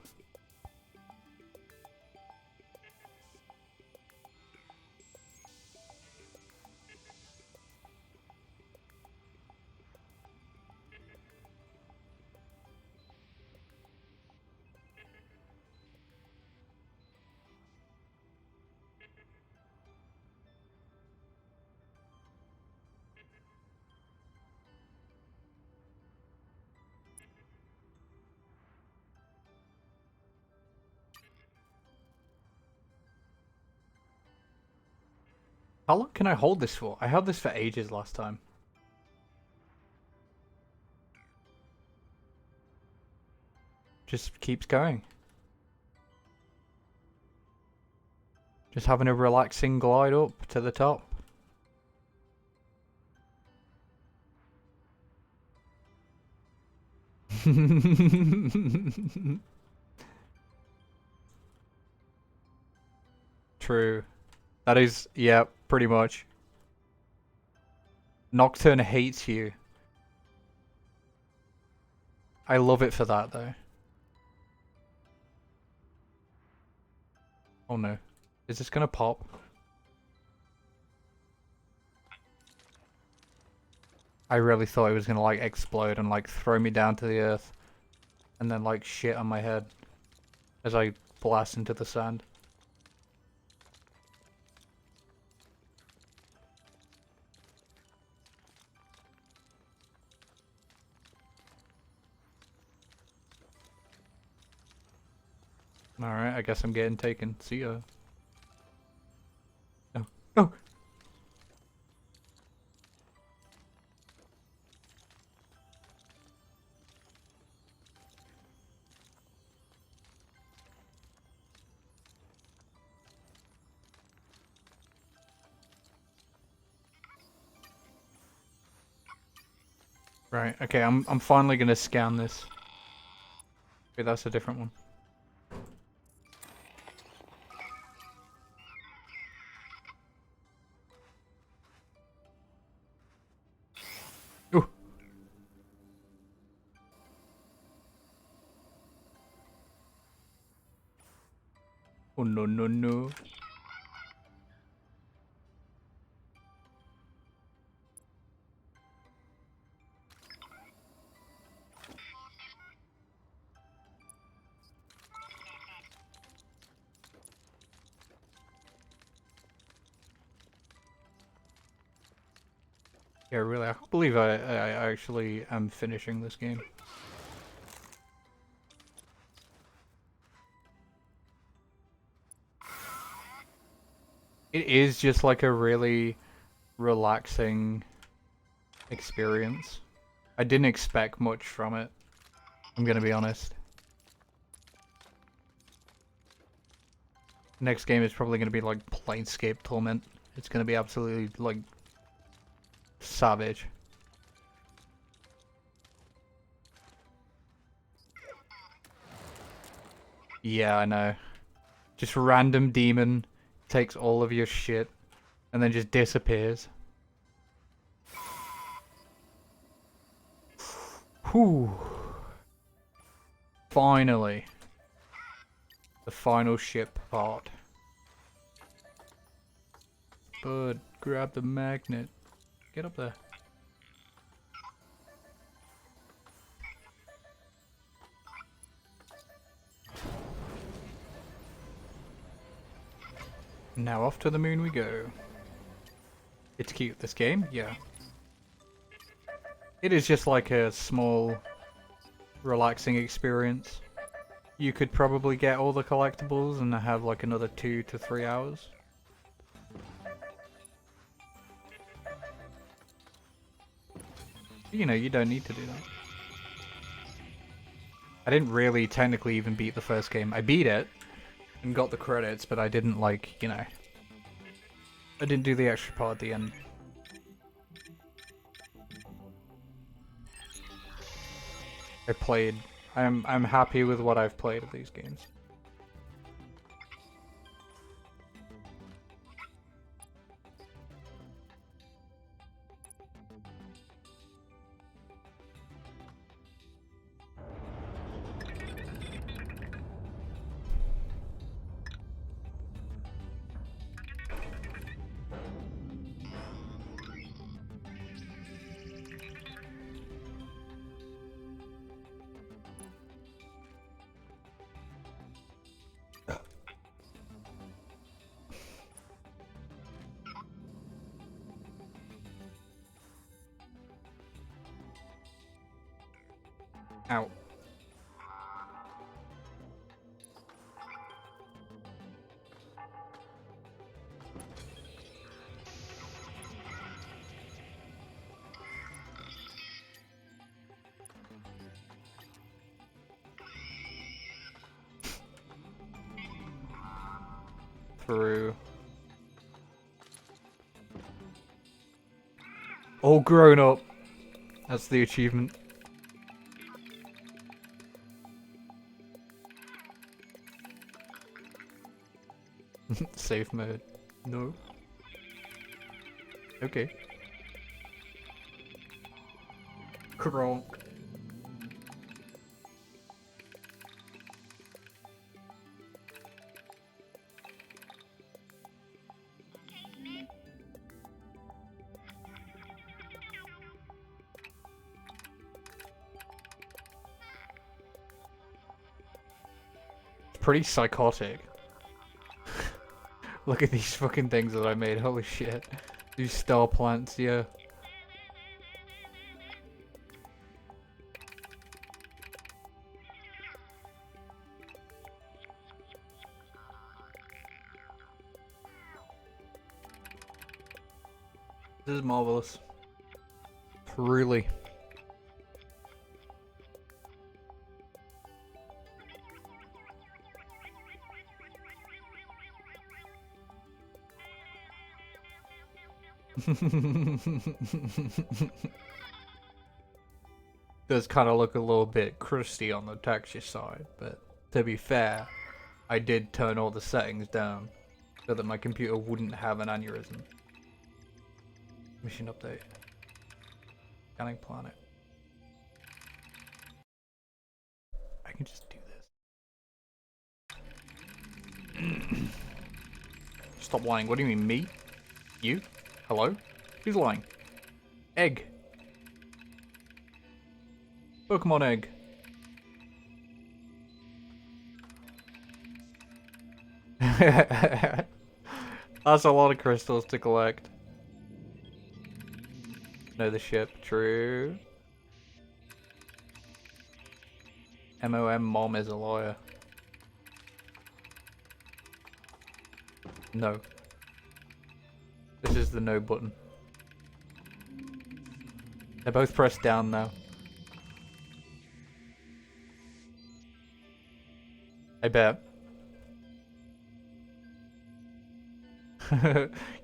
How long can I hold this for? I held this for ages last time. Just keeps going. Just having a relaxing glide up to the top. True. That is, yeah, pretty much. Nocturne hates you. I love it for that, though. Oh no. Is this gonna pop? I really thought it was gonna, like, explode and, like, throw me down to the earth. And then, like, shit on my head. As I blast into the sand. Alright, I guess I'm getting taken. See ya. Oh. Oh! Right, okay, I'm finally gonna scan this. Okay, that's a different one. Ooh. Oh no no no. Yeah, really, I can't believe I actually am finishing this game. It is just like a really relaxing experience. I didn't expect much from it, I'm gonna be honest. Next game is probably gonna be like Planescape Torment. It's gonna be absolutely like savage. Yeah, I know. Just random demon takes all of your shit and then just disappears. Whew. Finally. The final ship part. Bud, grab the magnet. Get up there. Now off to the moon we go. It's cute, this game? Yeah. It is just like a small, relaxing experience. You could probably get all the collectibles and have like another 2 to 3 hours. You know, you don't need to do that. I didn't really technically even beat the first game. I beat it and got the credits, but I didn't like, you know, I didn't do the extra part at the end. I'm happy with what I've played of these games. Out. Through. All grown up. That's the achievement. Safe mode. No. Okay. Kronk. Pretty psychotic. Look at these fucking things that I made, holy shit. These star plants, yeah. This is marvelous. Really. Does kind of look a little bit crusty on the texture side, but to be fair, I did turn all the settings down so that my computer wouldn't have an aneurysm. Mission update. Scanning planet. I can just do this. Stop lying. What do you mean, me? You? Hello? Who's lying? Egg. Pokemon egg. That's a lot of crystals to collect. Know the ship. True. Mom is a liar. No. This is the no button. They're both pressed down now. I bet.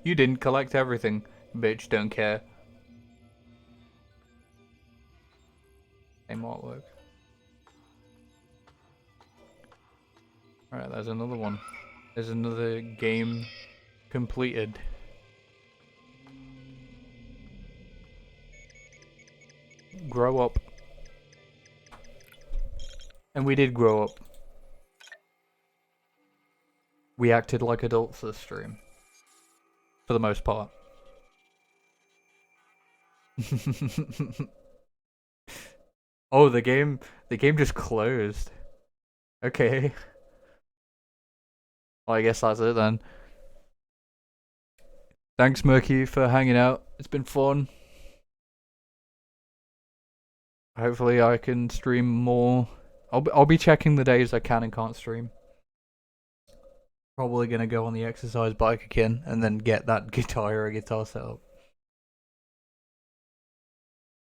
You didn't collect everything. Bitch, don't care. Same artwork. Alright, there's another one. There's another game completed. Grow up. And we did grow up. We acted like adults this stream. For the most part. Oh, the game just closed. Okay. Well, I guess that's it then. Thanks, Murky, for hanging out. It's been fun. Hopefully I can stream more. I'll be checking the days I can and can't stream. Probably gonna go on the exercise bike again and then get that guitar set up.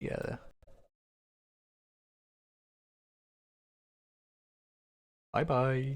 Yeah. Bye bye.